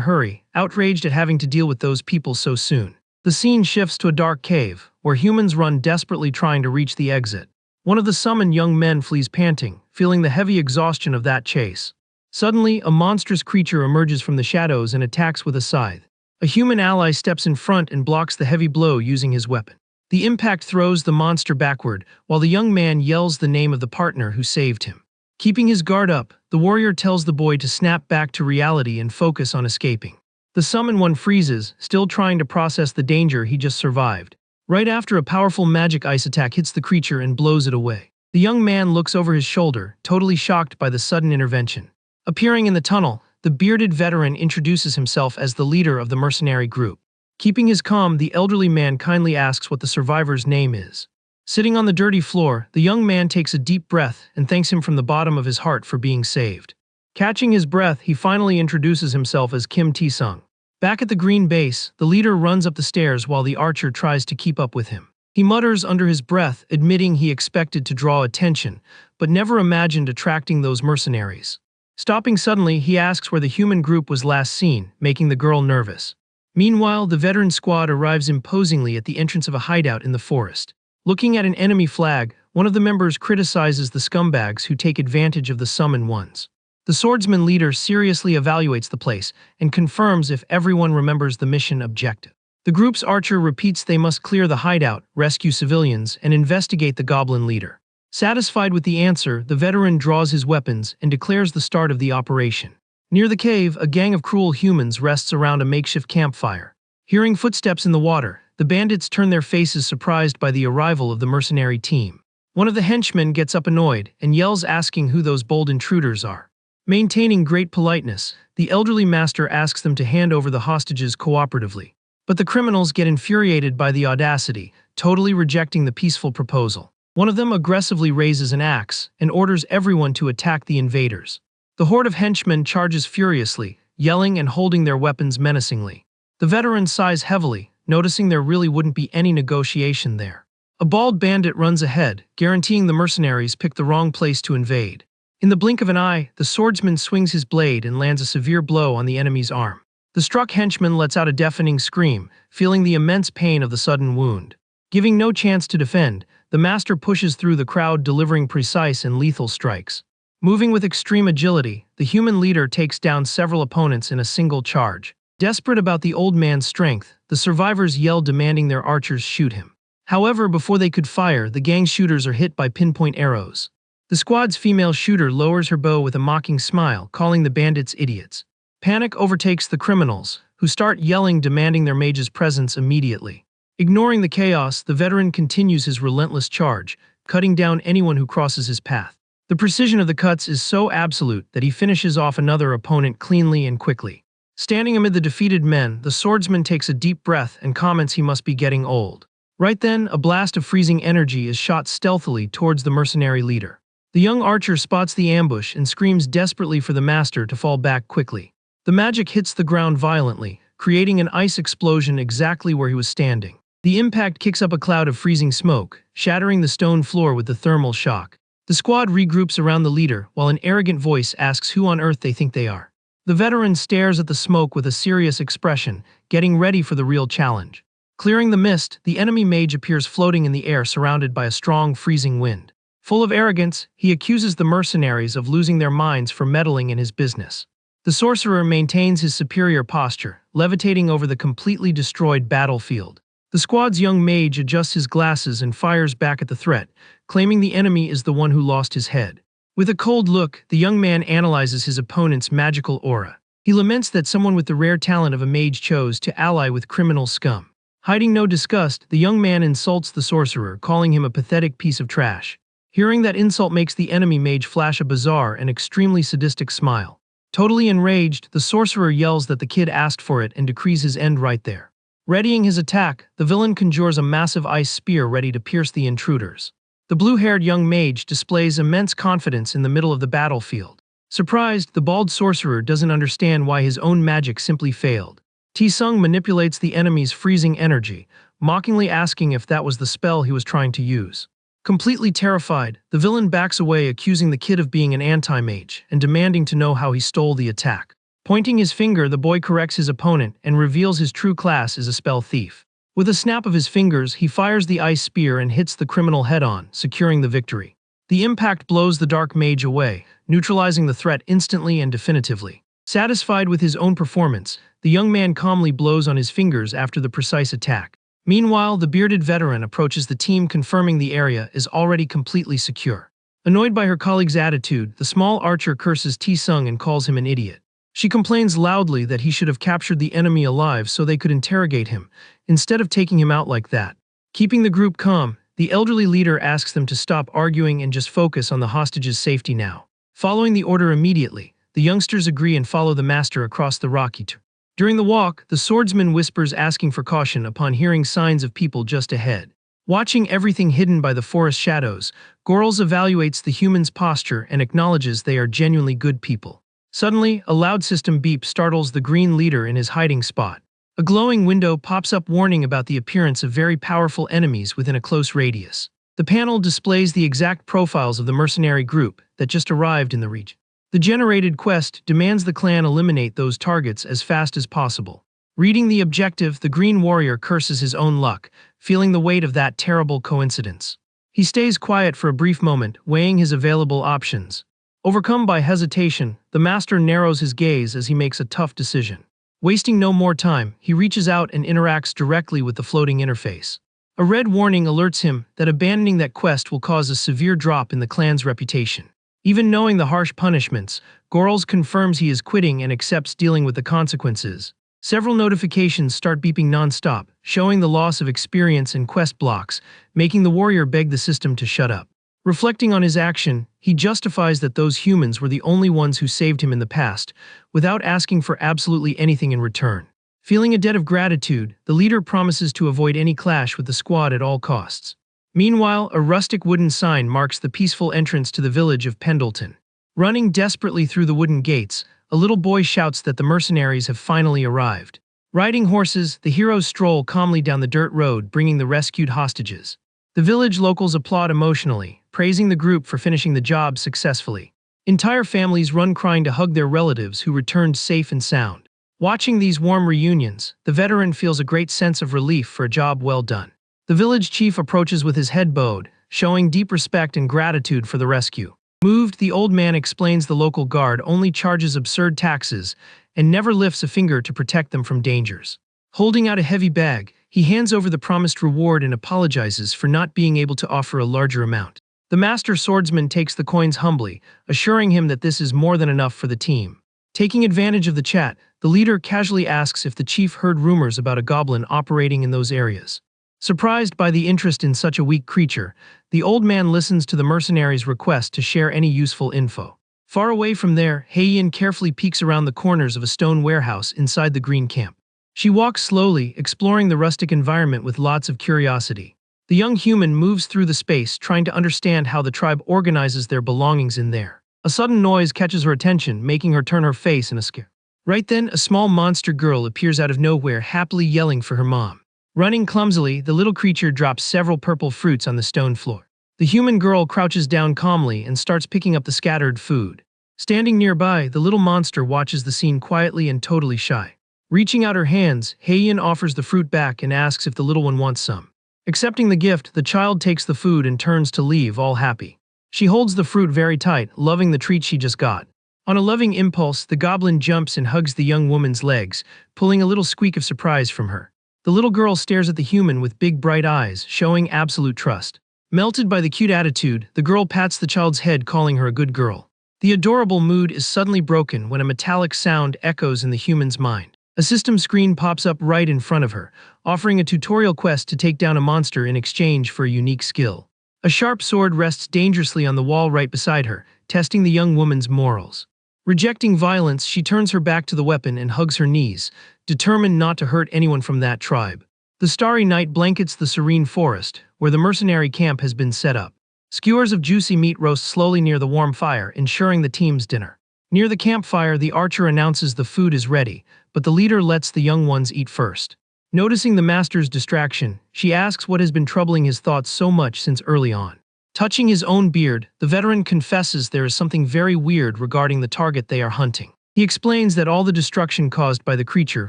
hurry, outraged at having to deal with those people so soon. The scene shifts to a dark cave, where humans run desperately trying to reach the exit. One of the summoned young men flees panting, feeling the heavy exhaustion of that chase. Suddenly, a monstrous creature emerges from the shadows and attacks with a scythe. A human ally steps in front and blocks the heavy blow using his weapon. The impact throws the monster backward, while the young man yells the name of the partner who saved him. Keeping his guard up, the warrior tells the boy to snap back to reality and focus on escaping. The summoned one freezes, still trying to process the danger he just survived. Right after, a powerful magic ice attack hits the creature and blows it away. The young man looks over his shoulder, totally shocked by the sudden intervention. Appearing in the tunnel, the bearded veteran introduces himself as the leader of the mercenary group. Keeping his calm, the elderly man kindly asks what the survivor's name is. Sitting on the dirty floor, the young man takes a deep breath and thanks him from the bottom of his heart for being saved. Catching his breath, he finally introduces himself as Kim Taesung. Back at the green base, the leader runs up the stairs while the archer tries to keep up with him. He mutters under his breath, admitting he expected to draw attention, but never imagined attracting those mercenaries. Stopping suddenly, he asks where the human group was last seen, making the girl nervous. Meanwhile, the veteran squad arrives imposingly at the entrance of a hideout in the forest. Looking at an enemy flag, one of the members criticizes the scumbags who take advantage of the summoned ones. The swordsman leader seriously evaluates the place and confirms if everyone remembers the mission objective. The group's archer repeats they must clear the hideout, rescue civilians, and investigate the goblin leader. Satisfied with the answer, the veteran draws his weapons and declares the start of the operation. Near the cave, a gang of cruel humans rests around a makeshift campfire. Hearing footsteps in the water, the bandits turn their faces surprised by the arrival of the mercenary team. One of the henchmen gets up annoyed and yells, asking who those bold intruders are. Maintaining great politeness, the elderly master asks them to hand over the hostages cooperatively. But the criminals get infuriated by the audacity, totally rejecting the peaceful proposal. One of them aggressively raises an axe and orders everyone to attack the invaders. The horde of henchmen charges furiously, yelling and holding their weapons menacingly. The veteran sighs heavily, noticing there really wouldn't be any negotiation there. A bald bandit runs ahead, guaranteeing the mercenaries picked the wrong place to invade. In the blink of an eye, the swordsman swings his blade and lands a severe blow on the enemy's arm. The struck henchman lets out a deafening scream, feeling the immense pain of the sudden wound. Giving no chance to defend, the master pushes through the crowd, delivering precise and lethal strikes. Moving with extreme agility, the human leader takes down several opponents in a single charge. Desperate about the old man's strength, the survivors yell, demanding their archers shoot him. However, before they could fire, the gang shooters are hit by pinpoint arrows. The squad's female shooter lowers her bow with a mocking smile, calling the bandits idiots. Panic overtakes the criminals, who start yelling, demanding their mage's presence immediately. Ignoring the chaos, the veteran continues his relentless charge, cutting down anyone who crosses his path. The precision of the cuts is so absolute that he finishes off another opponent cleanly and quickly. Standing amid the defeated men, the swordsman takes a deep breath and comments he must be getting old. Right then, a blast of freezing energy is shot stealthily towards the mercenary leader. The young archer spots the ambush and screams desperately for the master to fall back quickly. The magic hits the ground violently, creating an ice explosion exactly where he was standing. The impact kicks up a cloud of freezing smoke, shattering the stone floor with the thermal shock. The squad regroups around the leader, while an arrogant voice asks who on earth they think they are. The veteran stares at the smoke with a serious expression, getting ready for the real challenge. Clearing the mist, the enemy mage appears floating in the air, surrounded by a strong, freezing wind. Full of arrogance, he accuses the mercenaries of losing their minds for meddling in his business. The sorcerer maintains his superior posture, levitating over the completely destroyed battlefield. The squad's young mage adjusts his glasses and fires back at the threat, claiming the enemy is the one who lost his head. With a cold look, the young man analyzes his opponent's magical aura. He laments that someone with the rare talent of a mage chose to ally with criminal scum. Hiding no disgust, the young man insults the sorcerer, calling him a pathetic piece of trash. Hearing that insult makes the enemy mage flash a bizarre and extremely sadistic smile. Totally enraged, the sorcerer yells that the kid asked for it and decrees his end right there. Readying his attack, the villain conjures a massive ice spear ready to pierce the intruders. The blue-haired young mage displays immense confidence in the middle of the battlefield. Surprised, the bald sorcerer doesn't understand why his own magic simply failed. T-Sung manipulates the enemy's freezing energy, mockingly asking if that was the spell he was trying to use. Completely terrified, the villain backs away, accusing the kid of being an anti-mage and demanding to know how he stole the attack. Pointing his finger, the boy corrects his opponent and reveals his true class is a spell thief. With a snap of his fingers, he fires the ice spear and hits the criminal head-on, securing the victory. The impact blows the dark mage away, neutralizing the threat instantly and definitively. Satisfied with his own performance, the young man calmly blows on his fingers after the precise attack. Meanwhile, the bearded veteran approaches the team, confirming the area is already completely secure. Annoyed by her colleague's attitude, the small archer curses T-Sung and calls him an idiot. She complains loudly that he should have captured the enemy alive so they could interrogate him, instead of taking him out like that. Keeping the group calm, the elderly leader asks them to stop arguing and just focus on the hostage's safety now. Following the order immediately, the youngsters agree and follow the master across the rocky terrain. During the walk, the swordsman whispers, asking for caution upon hearing signs of people just ahead. Watching everything hidden by the forest shadows, Gorls evaluates the human's posture and acknowledges they are genuinely good people. Suddenly, a loud system beep startles the green leader in his hiding spot. A glowing window pops up, warning about the appearance of very powerful enemies within a close radius. The panel displays the exact profiles of the mercenary group that just arrived in the region. The generated quest demands the clan eliminate those targets as fast as possible. Reading the objective, the green warrior curses his own luck, feeling the weight of that terrible coincidence. He stays quiet for a brief moment, weighing his available options. Overcome by hesitation, the master narrows his gaze as he makes a tough decision. Wasting no more time, he reaches out and interacts directly with the floating interface. A red warning alerts him that abandoning that quest will cause a severe drop in the clan's reputation. Even knowing the harsh punishments, Gorls confirms he is quitting and accepts dealing with the consequences. Several notifications start beeping non-stop, showing the loss of experience and quest blocks, making the warrior beg the system to shut up. Reflecting on his action, he justifies that those humans were the only ones who saved him in the past, without asking for absolutely anything in return. Feeling a debt of gratitude, the leader promises to avoid any clash with the squad at all costs. Meanwhile, a rustic wooden sign marks the peaceful entrance to the village of Pendleton. Running desperately through the wooden gates, a little boy shouts that the mercenaries have finally arrived. Riding horses, the heroes stroll calmly down the dirt road, bringing the rescued hostages. The village locals applaud emotionally, praising the group for finishing the job successfully. Entire families run crying to hug their relatives who returned safe and sound. Watching these warm reunions, the veteran feels a great sense of relief for a job well done. The village chief approaches with his head bowed, showing deep respect and gratitude for the rescue. Moved, the old man explains the local guard only charges absurd taxes and never lifts a finger to protect them from dangers. Holding out a heavy bag, he hands over the promised reward and apologizes for not being able to offer a larger amount. The master swordsman takes the coins humbly, assuring him that this is more than enough for the team. Taking advantage of the chat, the leader casually asks if the chief heard rumors about a goblin operating in those areas. Surprised by the interest in such a weak creature, the old man listens to the mercenary's request to share any useful info. Far away from there, Heian carefully peeks around the corners of a stone warehouse inside the green camp. She walks slowly, exploring the rustic environment with lots of curiosity. The young human moves through the space, trying to understand how the tribe organizes their belongings in there. A sudden noise catches her attention, making her turn her face in a scare. Right then, a small monster girl appears out of nowhere, happily yelling for her mom. Running clumsily, the little creature drops several purple fruits on the stone floor. The human girl crouches down calmly and starts picking up the scattered food. Standing nearby, the little monster watches the scene quietly and totally shy. Reaching out her hands, Heian offers the fruit back and asks if the little one wants some. Accepting the gift, the child takes the food and turns to leave, all happy. She holds the fruit very tight, loving the treat she just got. On a loving impulse, the goblin jumps and hugs the young woman's legs, pulling a little squeak of surprise from her. The little girl stares at the human with big bright eyes, showing absolute trust. Melted by the cute attitude, the girl pats the child's head, calling her a good girl. The adorable mood is suddenly broken when a metallic sound echoes in the human's mind. A system screen pops up right in front of her, offering a tutorial quest to take down a monster in exchange for a unique skill. A sharp sword rests dangerously on the wall right beside her, testing the young woman's morals. Rejecting violence, she turns her back to the weapon and hugs her knees, determined not to hurt anyone from that tribe. The starry night blankets the serene forest, where the mercenary camp has been set up. Skewers of juicy meat roast slowly near the warm fire, ensuring the team's dinner. Near the campfire, the archer announces the food is ready, but the leader lets the young ones eat first. Noticing the master's distraction, she asks what has been troubling his thoughts so much since early on. Touching his own beard, the veteran confesses there is something very weird regarding the target they are hunting. He explains that all the destruction caused by the creature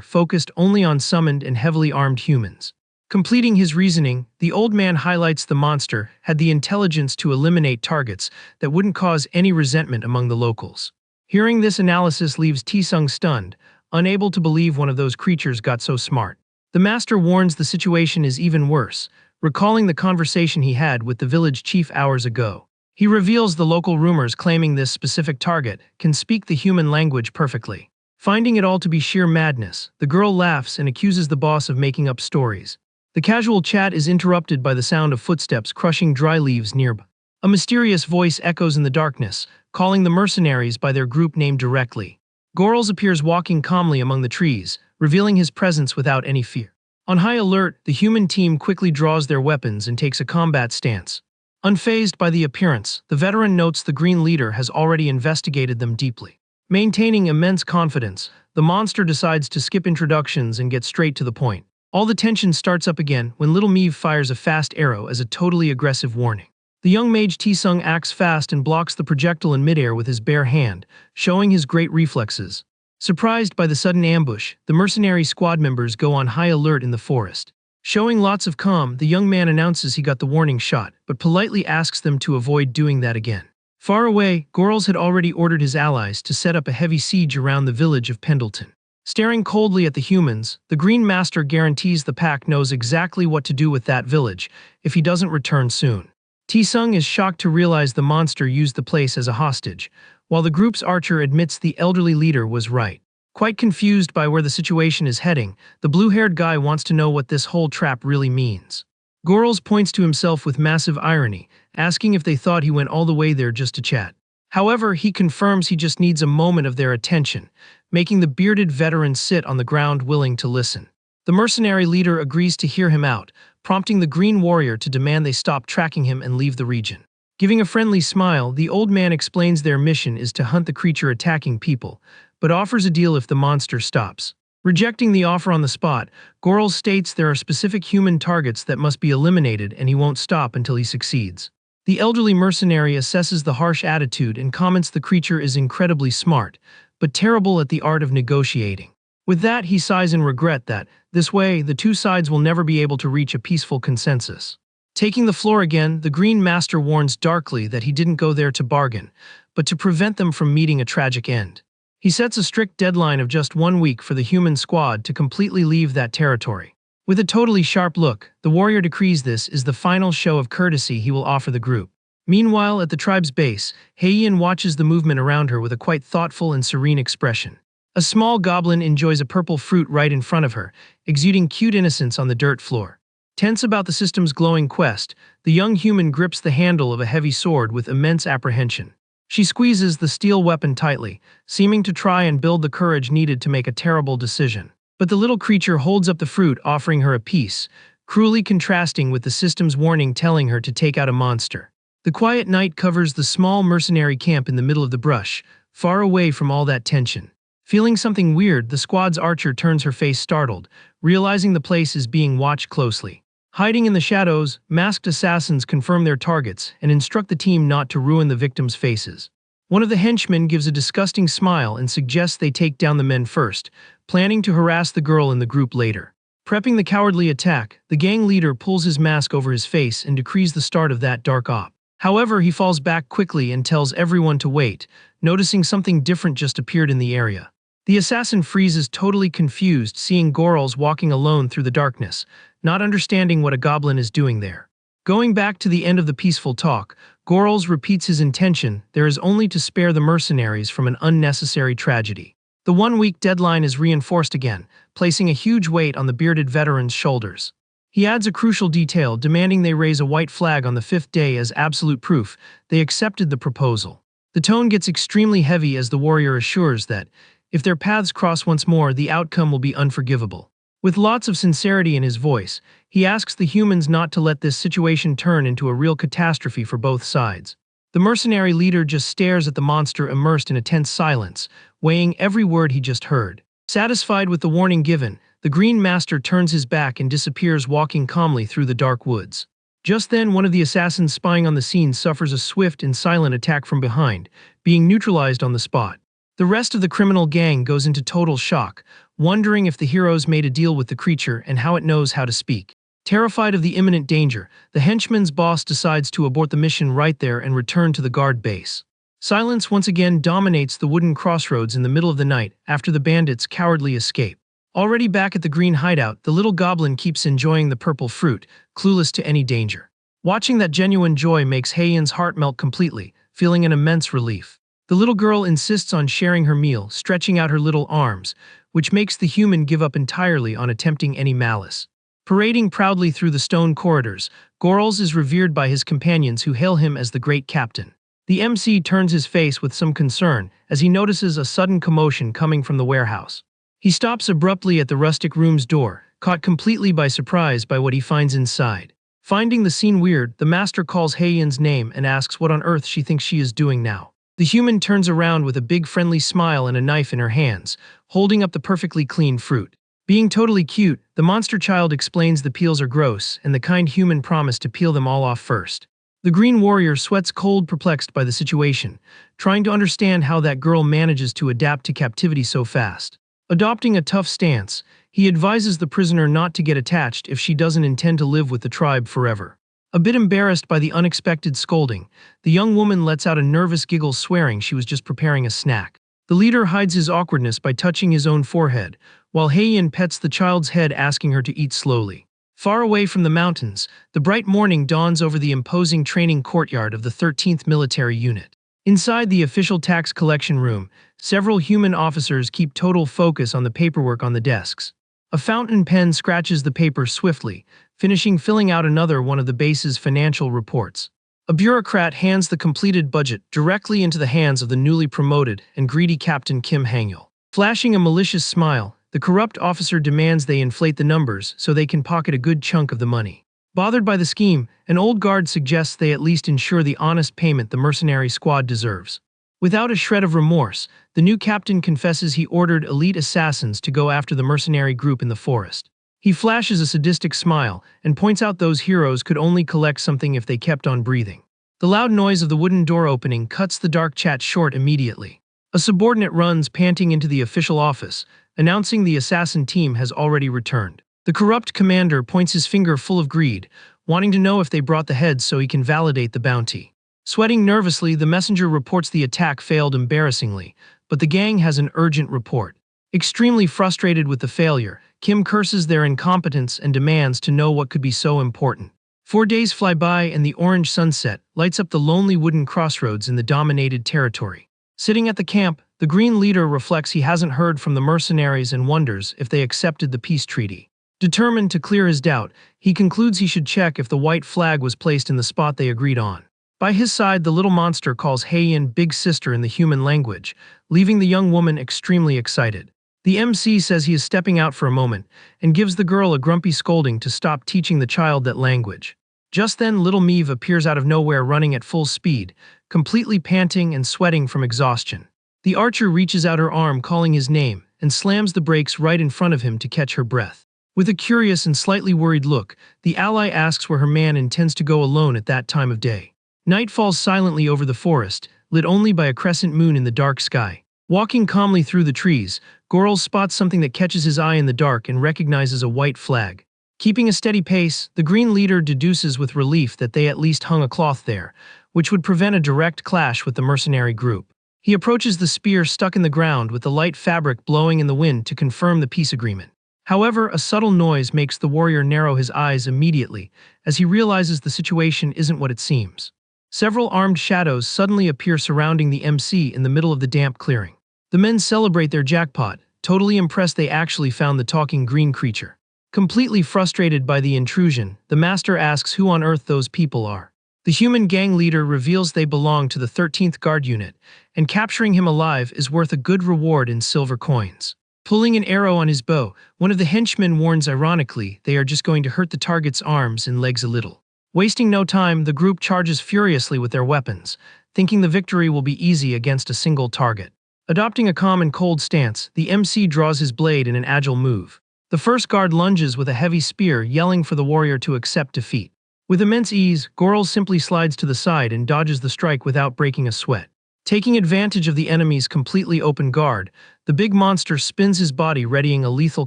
focused only on summoned and heavily armed humans. Completing his reasoning, the old man highlights the monster had the intelligence to eliminate targets that wouldn't cause any resentment among the locals. Hearing this analysis leaves T-Sung stunned, unable to believe one of those creatures got so smart. The master warns the situation is even worse, recalling the conversation he had with the village chief hours ago. He reveals the local rumors claiming this specific target can speak the human language perfectly. Finding it all to be sheer madness, the girl laughs and accuses the boss of making up stories. The casual chat is interrupted by the sound of footsteps crushing dry leaves nearby. A mysterious voice echoes in the darkness, calling the mercenaries by their group name directly. Gorls appears walking calmly among the trees, revealing his presence without any fear. On high alert, the human team quickly draws their weapons and takes a combat stance. Unfazed by the appearance, the veteran notes the green leader has already investigated them deeply. Maintaining immense confidence, the monster decides to skip introductions and get straight to the point. All the tension starts up again when little Meave fires a fast arrow as a totally aggressive warning. The young mage T-Sung acts fast and blocks the projectile in midair with his bare hand, showing his great reflexes. Surprised by the sudden ambush, the mercenary squad members go on high alert in the forest. Showing lots of calm, the young man announces he got the warning shot, but politely asks them to avoid doing that again. Far away, Gorls had already ordered his allies to set up a heavy siege around the village of Pendleton. Staring coldly at the humans, the Green Master guarantees the pack knows exactly what to do with that village if he doesn't return soon. T-Sung is shocked to realize the monster used the place as a hostage, while the group's archer admits the elderly leader was right. Quite confused by where the situation is heading, the blue-haired guy wants to know what this whole trap really means. Gorls points to himself with massive irony, asking if they thought he went all the way there just to chat. However, he confirms he just needs a moment of their attention, making the bearded veteran sit on the ground willing to listen. The mercenary leader agrees to hear him out, prompting the Green Warrior to demand they stop tracking him and leave the region. Giving a friendly smile, the old man explains their mission is to hunt the creature attacking people, but offers a deal if the monster stops. Rejecting the offer on the spot, Goral states there are specific human targets that must be eliminated and he won't stop until he succeeds. The elderly mercenary assesses the harsh attitude and comments the creature is incredibly smart, but terrible at the art of negotiating. With that, he sighs in regret that, this way, the two sides will never be able to reach a peaceful consensus. Taking the floor again, the Green Master warns darkly that he didn't go there to bargain, but to prevent them from meeting a tragic end. He sets a strict deadline of just 1 week for the human squad to completely leave that territory. With a totally sharp look, the warrior decrees this is the final show of courtesy he will offer the group. Meanwhile, at the tribe's base, Heian watches the movement around her with a quite thoughtful and serene expression. A small goblin enjoys a purple fruit right in front of her, exuding cute innocence on the dirt floor. Tense about the system's glowing quest, the young human grips the handle of a heavy sword with immense apprehension. She squeezes the steel weapon tightly, seeming to try and build the courage needed to make a terrible decision. But the little creature holds up the fruit, offering her a piece, cruelly contrasting with the system's warning telling her to take out a monster. The quiet night covers the small mercenary camp in the middle of the brush, far away from all that tension. Feeling something weird, the squad's archer turns her face startled, realizing the place is being watched closely. Hiding in the shadows, masked assassins confirm their targets and instruct the team not to ruin the victims' faces. One of the henchmen gives a disgusting smile and suggests they take down the men first, planning to harass the girl in the group later. Prepping the cowardly attack, the gang leader pulls his mask over his face and decrees the start of that dark op. However, he falls back quickly and tells everyone to wait, noticing something different just appeared in the area. The assassin freezes, totally confused, seeing Gorals walking alone through the darkness, not understanding what a goblin is doing there. Going back to the end of the peaceful talk, Gorals repeats his intention: there is only to spare the mercenaries from an unnecessary tragedy. The 1-week deadline is reinforced again, placing a huge weight on the bearded veteran's shoulders. He adds a crucial detail, demanding they raise a white flag on the 5th day as absolute proof they accepted the proposal. The tone gets extremely heavy as the warrior assures that, if their paths cross once more, the outcome will be unforgivable. With lots of sincerity in his voice, he asks the humans not to let this situation turn into a real catastrophe for both sides. The mercenary leader just stares at the monster, immersed in a tense silence, weighing every word he just heard. Satisfied with the warning given, the Green Master turns his back and disappears, walking calmly through the dark woods. Just then, one of the assassins spying on the scene suffers a swift and silent attack from behind, being neutralized on the spot. The rest of the criminal gang goes into total shock, wondering if the heroes made a deal with the creature and how it knows how to speak. Terrified of the imminent danger, the henchman's boss decides to abort the mission right there and return to the guard base. Silence once again dominates the wooden crossroads in the middle of the night after the bandits' cowardly escape. Already back at the green hideout, the little goblin keeps enjoying the purple fruit, clueless to any danger. Watching that genuine joy makes Heian's heart melt completely, feeling an immense relief. The little girl insists on sharing her meal, stretching out her little arms, which makes the human give up entirely on attempting any malice. Parading proudly through the stone corridors, Gorals is revered by his companions who hail him as the great captain. The MC turns his face with some concern as he notices a sudden commotion coming from the warehouse. He stops abruptly at the rustic room's door, caught completely by surprise by what he finds inside. Finding the scene weird, the master calls Heian's name and asks what on earth she thinks she is doing now. The human turns around with a big friendly smile and a knife in her hands, holding up the perfectly clean fruit. Being totally cute, the monster child explains the peels are gross and the kind human promised to peel them all off first. The green warrior sweats cold, perplexed by the situation, trying to understand how that girl manages to adapt to captivity so fast. Adopting a tough stance, he advises the prisoner not to get attached if she doesn't intend to live with the tribe forever. A bit embarrassed by the unexpected scolding, the young woman lets out a nervous giggle, swearing she was just preparing a snack. The leader hides his awkwardness by touching his own forehead, while Heian pets the child's head, asking her to eat slowly. Far away from the mountains, the bright morning dawns over the imposing training courtyard of the 13th Military Unit. Inside the official tax collection room, several human officers keep total focus on the paperwork on the desks. A fountain pen scratches the paper swiftly, finishing filling out another one of the base's financial reports. A bureaucrat hands the completed budget directly into the hands of the newly promoted and greedy Captain Kim Hangul. Flashing a malicious smile, the corrupt officer demands they inflate the numbers so they can pocket a good chunk of the money. Bothered by the scheme, an old guard suggests they at least ensure the honest payment the mercenary squad deserves. Without a shred of remorse, the new captain confesses he ordered elite assassins to go after the mercenary group in the forest. He flashes a sadistic smile and points out those heroes could only collect something if they kept on breathing. The loud noise of the wooden door opening cuts the dark chat short immediately. A subordinate runs panting into the official office, announcing the assassin team has already returned. The corrupt commander points his finger full of greed, wanting to know if they brought the heads so he can validate the bounty. Sweating nervously, the messenger reports the attack failed embarrassingly, but the gang has an urgent report. Extremely frustrated with the failure, Kim curses their incompetence and demands to know what could be so important. 4 days fly by and the orange sunset lights up the lonely wooden crossroads in the dominated territory. Sitting at the camp, the Green leader reflects he hasn't heard from the mercenaries and wonders if they accepted the peace treaty. Determined to clear his doubt, he concludes he should check if the white flag was placed in the spot they agreed on. By his side, the little monster calls Heian Big Sister in the human language, leaving the young woman extremely excited. The MC says he is stepping out for a moment and gives the girl a grumpy scolding to stop teaching the child that language. Just then, little Meave appears out of nowhere running at full speed, completely panting and sweating from exhaustion. The archer reaches out her arm calling his name and slams the brakes right in front of him to catch her breath. With a curious and slightly worried look, the ally asks where her man intends to go alone at that time of day. Night falls silently over the forest, lit only by a crescent moon in the dark sky. Walking calmly through the trees, Goral spots something that catches his eye in the dark and recognizes a white flag. Keeping a steady pace, the Green leader deduces with relief that they at least hung a cloth there, which would prevent a direct clash with the mercenary group. He approaches the spear stuck in the ground with the light fabric blowing in the wind to confirm the peace agreement. However, a subtle noise makes the warrior narrow his eyes immediately as he realizes the situation isn't what it seems. Several armed shadows suddenly appear surrounding the MC in the middle of the damp clearing. The men celebrate their jackpot, totally impressed they actually found the talking green creature. Completely frustrated by the intrusion, the master asks who on earth those people are. The human gang leader reveals they belong to the 13th Guard Unit, and capturing him alive is worth a good reward in silver coins. Pulling an arrow on his bow, one of the henchmen warns ironically they are just going to hurt the target's arms and legs a little. Wasting no time, the group charges furiously with their weapons, thinking the victory will be easy against a single target. Adopting a calm and cold stance, the MC draws his blade in an agile move. The first guard lunges with a heavy spear, yelling for the warrior to accept defeat. With immense ease, Goral simply slides to the side and dodges the strike without breaking a sweat. Taking advantage of the enemy's completely open guard, the big monster spins his body readying a lethal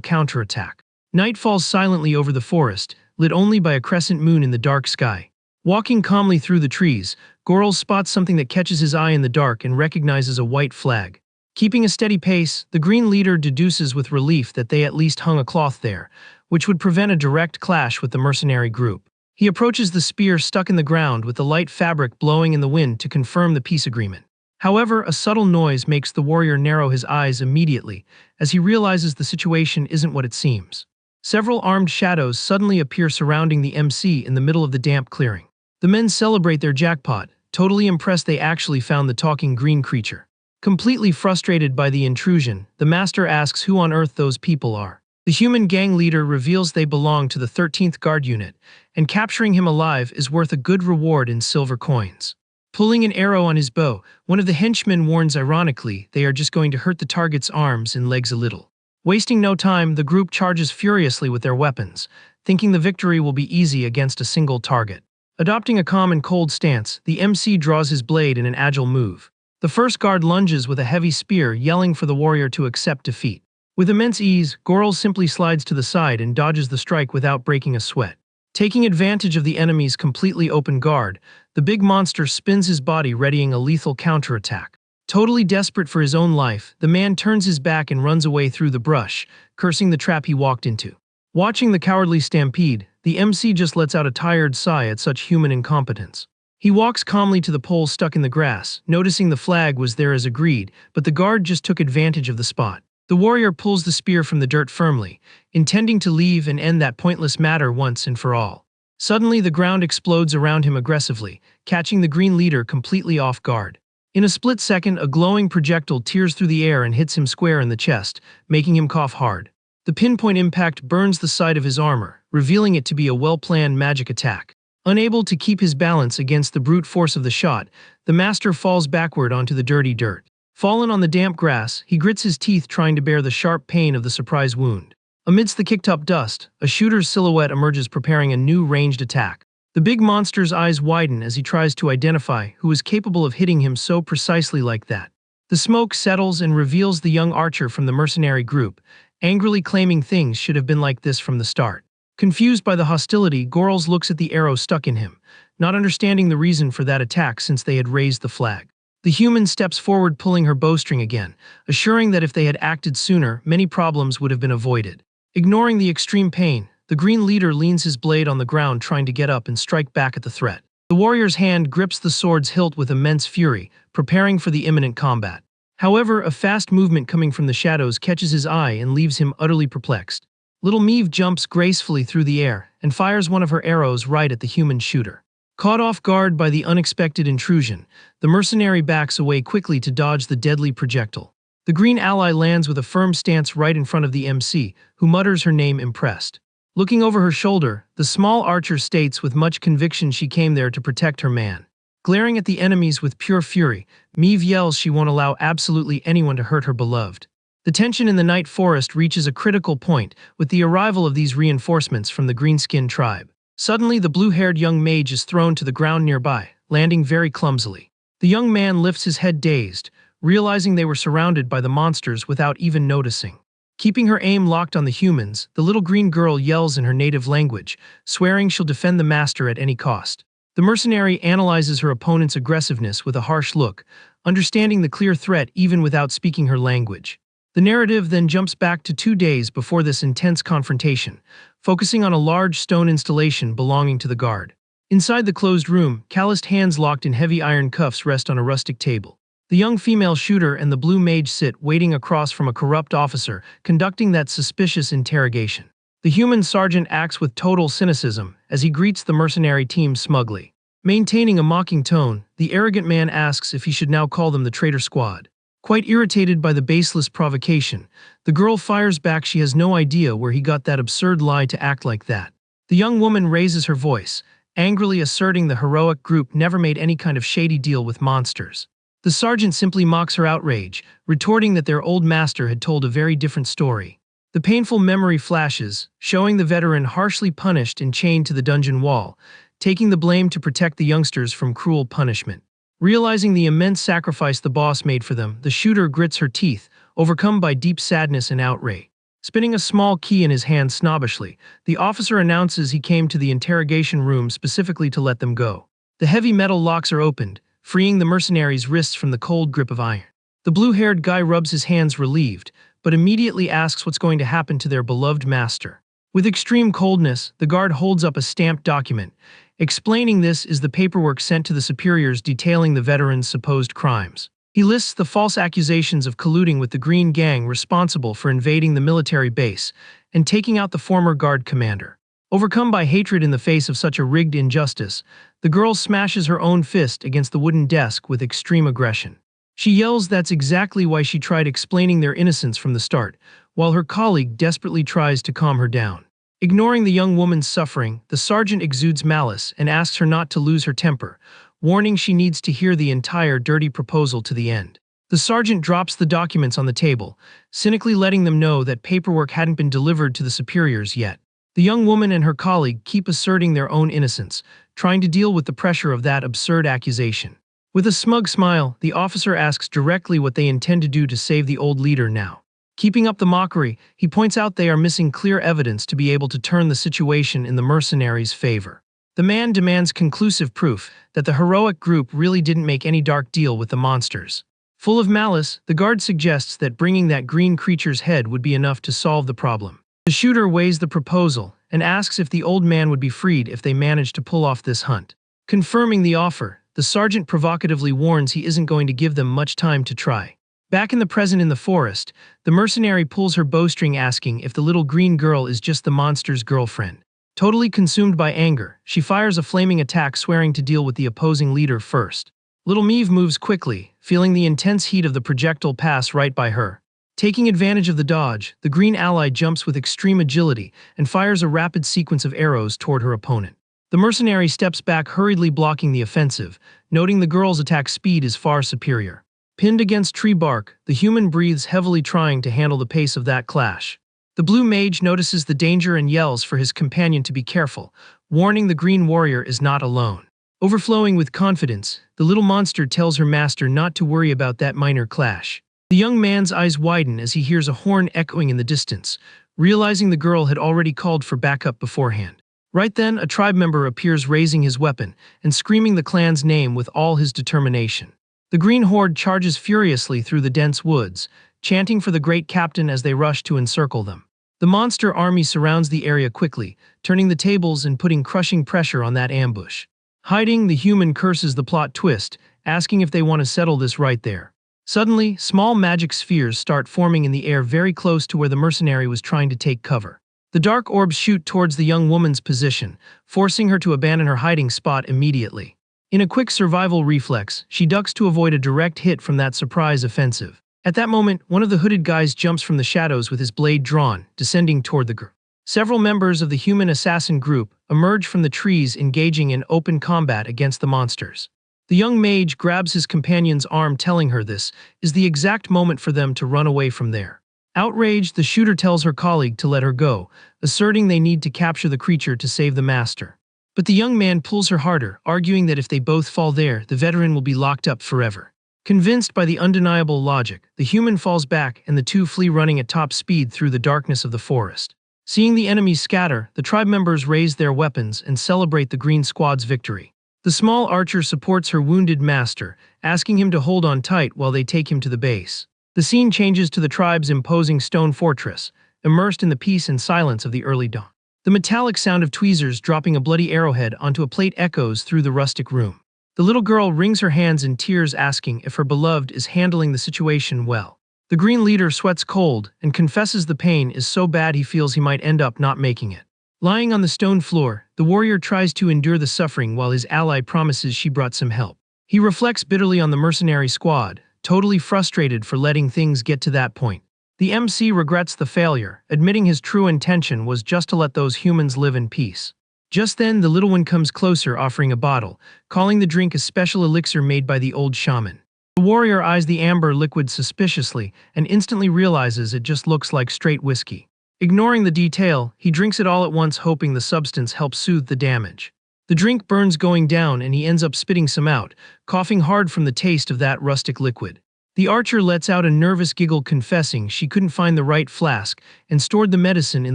counterattack. Night falls silently over the forest, lit only by a crescent moon in the dark sky. Walking calmly through the trees, Goral spots something that catches his eye in the dark and recognizes a white flag. Keeping a steady pace, the Green leader deduces with relief that they at least hung a cloth there, which would prevent a direct clash with the mercenary group. He approaches the spear stuck in the ground with the light fabric blowing in the wind to confirm the peace agreement. However, a subtle noise makes the warrior narrow his eyes immediately as he realizes the situation isn't what it seems. Several armed shadows suddenly appear surrounding the MC in the middle of the damp clearing. The men celebrate their jackpot, totally impressed they actually found the talking green creature. Completely frustrated by the intrusion, the master asks who on earth those people are. The human gang leader reveals they belong to the 13th Guard Unit, and capturing him alive is worth a good reward in silver coins. Pulling an arrow on his bow, one of the henchmen warns ironically they are just going to hurt the target's arms and legs a little. Wasting no time, the group charges furiously with their weapons, thinking the victory will be easy against a single target. Adopting a calm and cold stance, the MC draws his blade in an agile move. The first guard lunges with a heavy spear, yelling for the warrior to accept defeat. With immense ease, Goral simply slides to the side and dodges the strike without breaking a sweat. Taking advantage of the enemy's completely open guard, the big monster spins his body readying a lethal counterattack. Totally desperate for his own life, the man turns his back and runs away through the brush, cursing the trap he walked into. Watching the cowardly stampede, the MC just lets out a tired sigh at such human incompetence. He walks calmly to the pole stuck in the grass, noticing the flag was there as agreed, but the guard just took advantage of the spot. The warrior pulls the spear from the dirt firmly, intending to leave and end that pointless matter once and for all. Suddenly, the ground explodes around him aggressively, catching the green leader completely off guard. In a split second, a glowing projectile tears through the air and hits him square in the chest, making him cough hard. The pinpoint impact burns the side of his armor, revealing it to be a well-planned magic attack. Unable to keep his balance against the brute force of the shot, the master falls backward onto the dirty dirt. Fallen on the damp grass, he grits his teeth trying to bear the sharp pain of the surprise wound. Amidst the kicked-up dust, a shooter's silhouette emerges preparing a new ranged attack. The big monster's eyes widen as he tries to identify who is capable of hitting him so precisely like that. The smoke settles and reveals the young archer from the mercenary group, angrily claiming things should have been like this from the start. Confused by the hostility, Gorls looks at the arrow stuck in him, not understanding the reason for that attack since they had raised the flag. The human steps forward pulling her bowstring again, assuring that if they had acted sooner, many problems would have been avoided. Ignoring the extreme pain, the green leader leans his blade on the ground trying to get up and strike back at the threat. The warrior's hand grips the sword's hilt with immense fury, preparing for the imminent combat. However, a fast movement coming from the shadows catches his eye and leaves him utterly perplexed. Little Meave jumps gracefully through the air and fires one of her arrows right at the human shooter. Caught off guard by the unexpected intrusion, the mercenary backs away quickly to dodge the deadly projectile. The green ally lands with a firm stance right in front of the MC, who mutters her name impressed. Looking over her shoulder, the small archer states with much conviction she came there to protect her man. Glaring at the enemies with pure fury, Meave yells she won't allow absolutely anyone to hurt her beloved. The tension in the night forest reaches a critical point with the arrival of these reinforcements from the green-skinned tribe. Suddenly, the blue-haired young mage is thrown to the ground nearby, landing very clumsily. The young man lifts his head dazed, realizing they were surrounded by the monsters without even noticing. Keeping her aim locked on the humans, the little green girl yells in her native language, swearing she'll defend the master at any cost. The mercenary analyzes her opponent's aggressiveness with a harsh look, understanding the clear threat even without speaking her language. The narrative then jumps back to 2 days before this intense confrontation, focusing on a large stone installation belonging to the guard. Inside the closed room, calloused hands locked in heavy iron cuffs rest on a rustic table. The young female shooter and the blue mage sit waiting across from a corrupt officer conducting that suspicious interrogation. The human sergeant acts with total cynicism as he greets the mercenary team smugly. Maintaining a mocking tone, the arrogant man asks if he should now call them the traitor squad. Quite irritated by the baseless provocation, the girl fires back she has no idea where he got that absurd lie to act like that. The young woman raises her voice, angrily asserting the heroic group never made any kind of shady deal with monsters. The sergeant simply mocks her outrage, retorting that their old master had told a very different story. The painful memory flashes, showing the veteran harshly punished and chained to the dungeon wall, taking the blame to protect the youngsters from cruel punishment. Realizing the immense sacrifice the boss made for them, the shooter grits her teeth, overcome by deep sadness and outrage. Spinning a small key in his hand snobbishly, the officer announces he came to the interrogation room specifically to let them go. The heavy metal locks are opened, freeing the mercenary's wrists from the cold grip of iron. The blue-haired guy rubs his hands relieved, but immediately asks what's going to happen to their beloved master. With extreme coldness, the guard holds up a stamped document, explaining this is the paperwork sent to the superiors detailing the veteran's supposed crimes. He lists the false accusations of colluding with the Green Gang responsible for invading the military base and taking out the former guard commander. Overcome by hatred in the face of such a rigged injustice, the girl smashes her own fist against the wooden desk with extreme aggression. She yells that's exactly why she tried explaining their innocence from the start, while her colleague desperately tries to calm her down. Ignoring the young woman's suffering, the sergeant exudes malice and asks her not to lose her temper, warning she needs to hear the entire dirty proposal to the end. The sergeant drops the documents on the table, cynically letting them know that paperwork hadn't been delivered to the superiors yet. The young woman and her colleague keep asserting their own innocence, trying to deal with the pressure of that absurd accusation. With a smug smile, the officer asks directly what they intend to do to save the old leader now. Keeping up the mockery, he points out they are missing clear evidence to be able to turn the situation in the mercenaries' favor. The man demands conclusive proof that the heroic group really didn't make any dark deal with the monsters. Full of malice, the guard suggests that bringing that green creature's head would be enough to solve the problem. The shooter weighs the proposal and asks if the old man would be freed if they managed to pull off this hunt. Confirming the offer, the sergeant provocatively warns he isn't going to give them much time to try. Back in the present in the forest, the mercenary pulls her bowstring asking if the little green girl is just the monster's girlfriend. Totally consumed by anger, she fires a flaming attack swearing to deal with the opposing leader first. Little Meave moves quickly, feeling the intense heat of the projectile pass right by her. Taking advantage of the dodge, the green ally jumps with extreme agility and fires a rapid sequence of arrows toward her opponent. The mercenary steps back, hurriedly blocking the offensive, noting the girl's attack speed is far superior. Pinned against tree bark, the human breathes heavily, trying to handle the pace of that clash. The blue mage notices the danger and yells for his companion to be careful, warning the green warrior is not alone. Overflowing with confidence, the little monster tells her master not to worry about that minor clash. The young man's eyes widen as he hears a horn echoing in the distance, realizing the girl had already called for backup beforehand. Right then, a tribe member appears, raising his weapon and screaming the clan's name with all his determination. The green horde charges furiously through the dense woods, chanting for the great captain as they rush to encircle them. The monster army surrounds the area quickly, turning the tables and putting crushing pressure on that ambush. Hiding, the human curses the plot twist, asking if they want to settle this right there. Suddenly, small magic spheres start forming in the air very close to where the mercenary was trying to take cover. The dark orbs shoot towards the young woman's position, forcing her to abandon her hiding spot immediately. In a quick survival reflex, she ducks to avoid a direct hit from that surprise offensive. At that moment, one of the hooded guys jumps from the shadows with his blade drawn, descending toward the girl. Several members of the human assassin group emerge from the trees, engaging in open combat against the monsters. The young mage grabs his companion's arm, telling her this is the exact moment for them to run away from there. Outraged, the shooter tells her colleague to let her go, asserting they need to capture the creature to save the master. But the young man pulls her harder, arguing that if they both fall there, the veteran will be locked up forever. Convinced by the undeniable logic, the human falls back and the two flee, running at top speed through the darkness of the forest. Seeing the enemies scatter, the tribe members raise their weapons and celebrate the green squad's victory. The small archer supports her wounded master, asking him to hold on tight while they take him to the base. The scene changes to the tribe's imposing stone fortress, immersed in the peace and silence of the early dawn. The metallic sound of tweezers dropping a bloody arrowhead onto a plate echoes through the rustic room. The little girl wrings her hands in tears, asking if her beloved is handling the situation well. The green leader sweats cold and confesses the pain is so bad he feels he might end up not making it. Lying on the stone floor, the warrior tries to endure the suffering while his ally promises she brought some help. He reflects bitterly on the mercenary squad, totally frustrated for letting things get to that point. The MC regrets the failure, admitting his true intention was just to let those humans live in peace. Just then, the little one comes closer, offering a bottle, calling the drink a special elixir made by the old shaman. The warrior eyes the amber liquid suspiciously and instantly realizes it just looks like straight whiskey. Ignoring the detail, he drinks it all at once, hoping the substance helps soothe the damage. The drink burns going down and he ends up spitting some out, coughing hard from the taste of that rustic liquid. The archer lets out a nervous giggle, confessing she couldn't find the right flask and stored the medicine in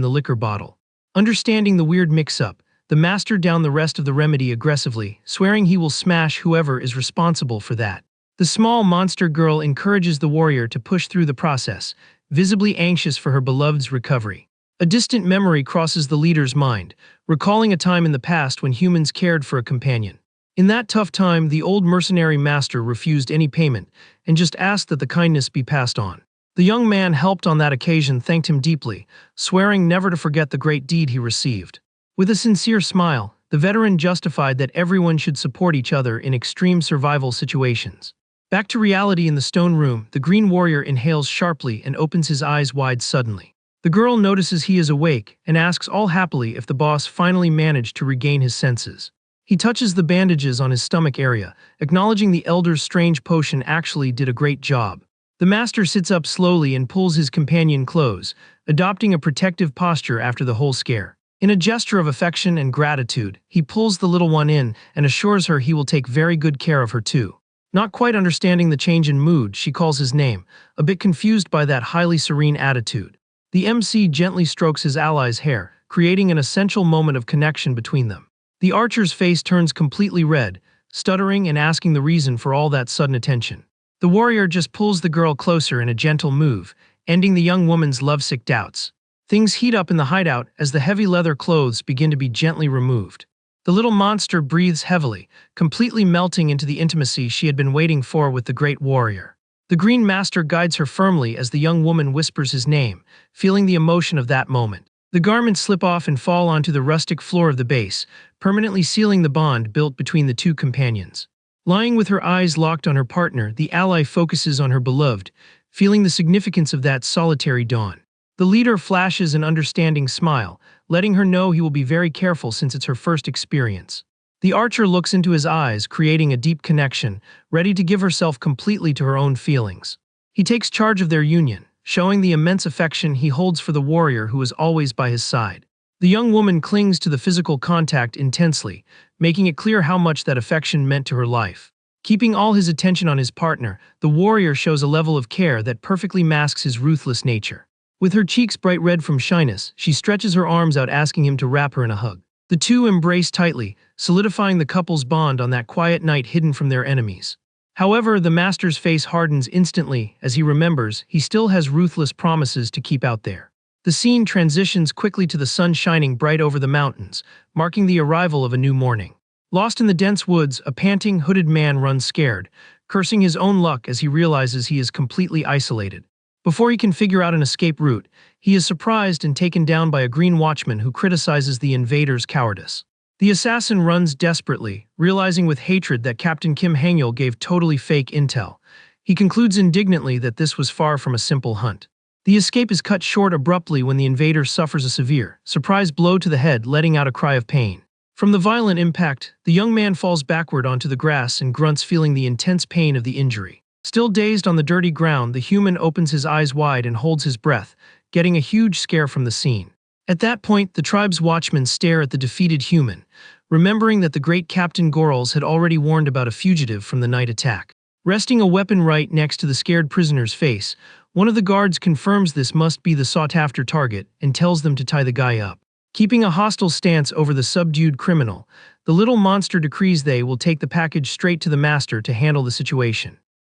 the liquor bottle. Understanding the weird mix-up, the master downed the rest of the remedy aggressively, swearing he will smash whoever is responsible for that. The small monster girl encourages the warrior to push through the process, visibly anxious for her beloved's recovery. A distant memory crosses the leader's mind, recalling a time in the past when humans cared for a companion. In that tough time, the old mercenary master refused any payment and just asked that the kindness be passed on. The young man helped on that occasion thanked him deeply, swearing never to forget the great deed he received. With a sincere smile, the veteran justified that everyone should support each other in extreme survival situations. Back to reality in the stone room, the green warrior inhales sharply and opens his eyes wide suddenly. The girl notices he is awake and asks all happily if the boss finally managed to regain his senses. He touches the bandages on his stomach area, acknowledging the elder's strange potion actually did a great job. The master sits up slowly and pulls his companion close, adopting a protective posture after the whole scare. In a gesture of affection and gratitude, he pulls the little one in and assures her he will take very good care of her too. Not quite understanding the change in mood, she calls his name, a bit confused by that highly serene attitude. The MC gently strokes his ally's hair, creating an essential moment of connection between them. The archer's face turns completely red, stuttering and asking the reason for all that sudden attention. The warrior just pulls the girl closer in a gentle move, ending the young woman's lovesick doubts. Things heat up in the hideout as the heavy leather clothes begin to be gently removed. The little monster breathes heavily, completely melting into the intimacy she had been waiting for with the great warrior. The Green Master guides her firmly as the young woman whispers his name, feeling the emotion of that moment. The garments slip off and fall onto the rustic floor of the base, permanently sealing the bond built between the two companions. Lying with her eyes locked on her partner, the ally focuses on her beloved, feeling the significance of that solitary dawn. The leader flashes an understanding smile, letting her know he will be very careful since it's her first experience. The archer looks into his eyes, creating a deep connection, ready to give herself completely to her own feelings. He takes charge of their union, showing the immense affection he holds for the warrior who is always by his side. The young woman clings to the physical contact intensely, making it clear how much that affection meant to her life. Keeping all his attention on his partner, the warrior shows a level of care that perfectly masks his ruthless nature. With her cheeks bright red from shyness, she stretches her arms out asking him to wrap her in a hug. The two embrace tightly, solidifying the couple's bond on that quiet night hidden from their enemies. However, the master's face hardens instantly as he remembers he still has ruthless promises to keep out there. The scene transitions quickly to the sun shining bright over the mountains, marking the arrival of a new morning. Lost in the dense woods, a panting, hooded man runs scared, cursing his own luck as he realizes he is completely isolated. Before he can figure out an escape route, he is surprised and taken down by a green watchman who criticizes the invaders' cowardice. The assassin runs desperately, realizing with hatred that Captain Kim Hangul gave totally fake intel. He concludes indignantly that this was far from a simple hunt. The escape is cut short abruptly when the invader suffers a severe, surprise blow to the head, letting out a cry of pain. From the violent impact, the young man falls backward onto the grass and grunts, feeling the intense pain of the injury. Still dazed on the dirty ground, the human opens his eyes wide and holds his breath, getting a huge scare from the scene. At that point, the tribe's watchmen stare at the defeated human, remembering that the great Captain Gorals had already warned about a fugitive from the night attack. Resting a weapon right next to the scared prisoner's face, one of the guards confirms this must be the sought-after target and tells them to tie the guy up. Keeping a hostile stance over the subdued criminal, the little monster decrees they will take the package straight to the master to handle the situation.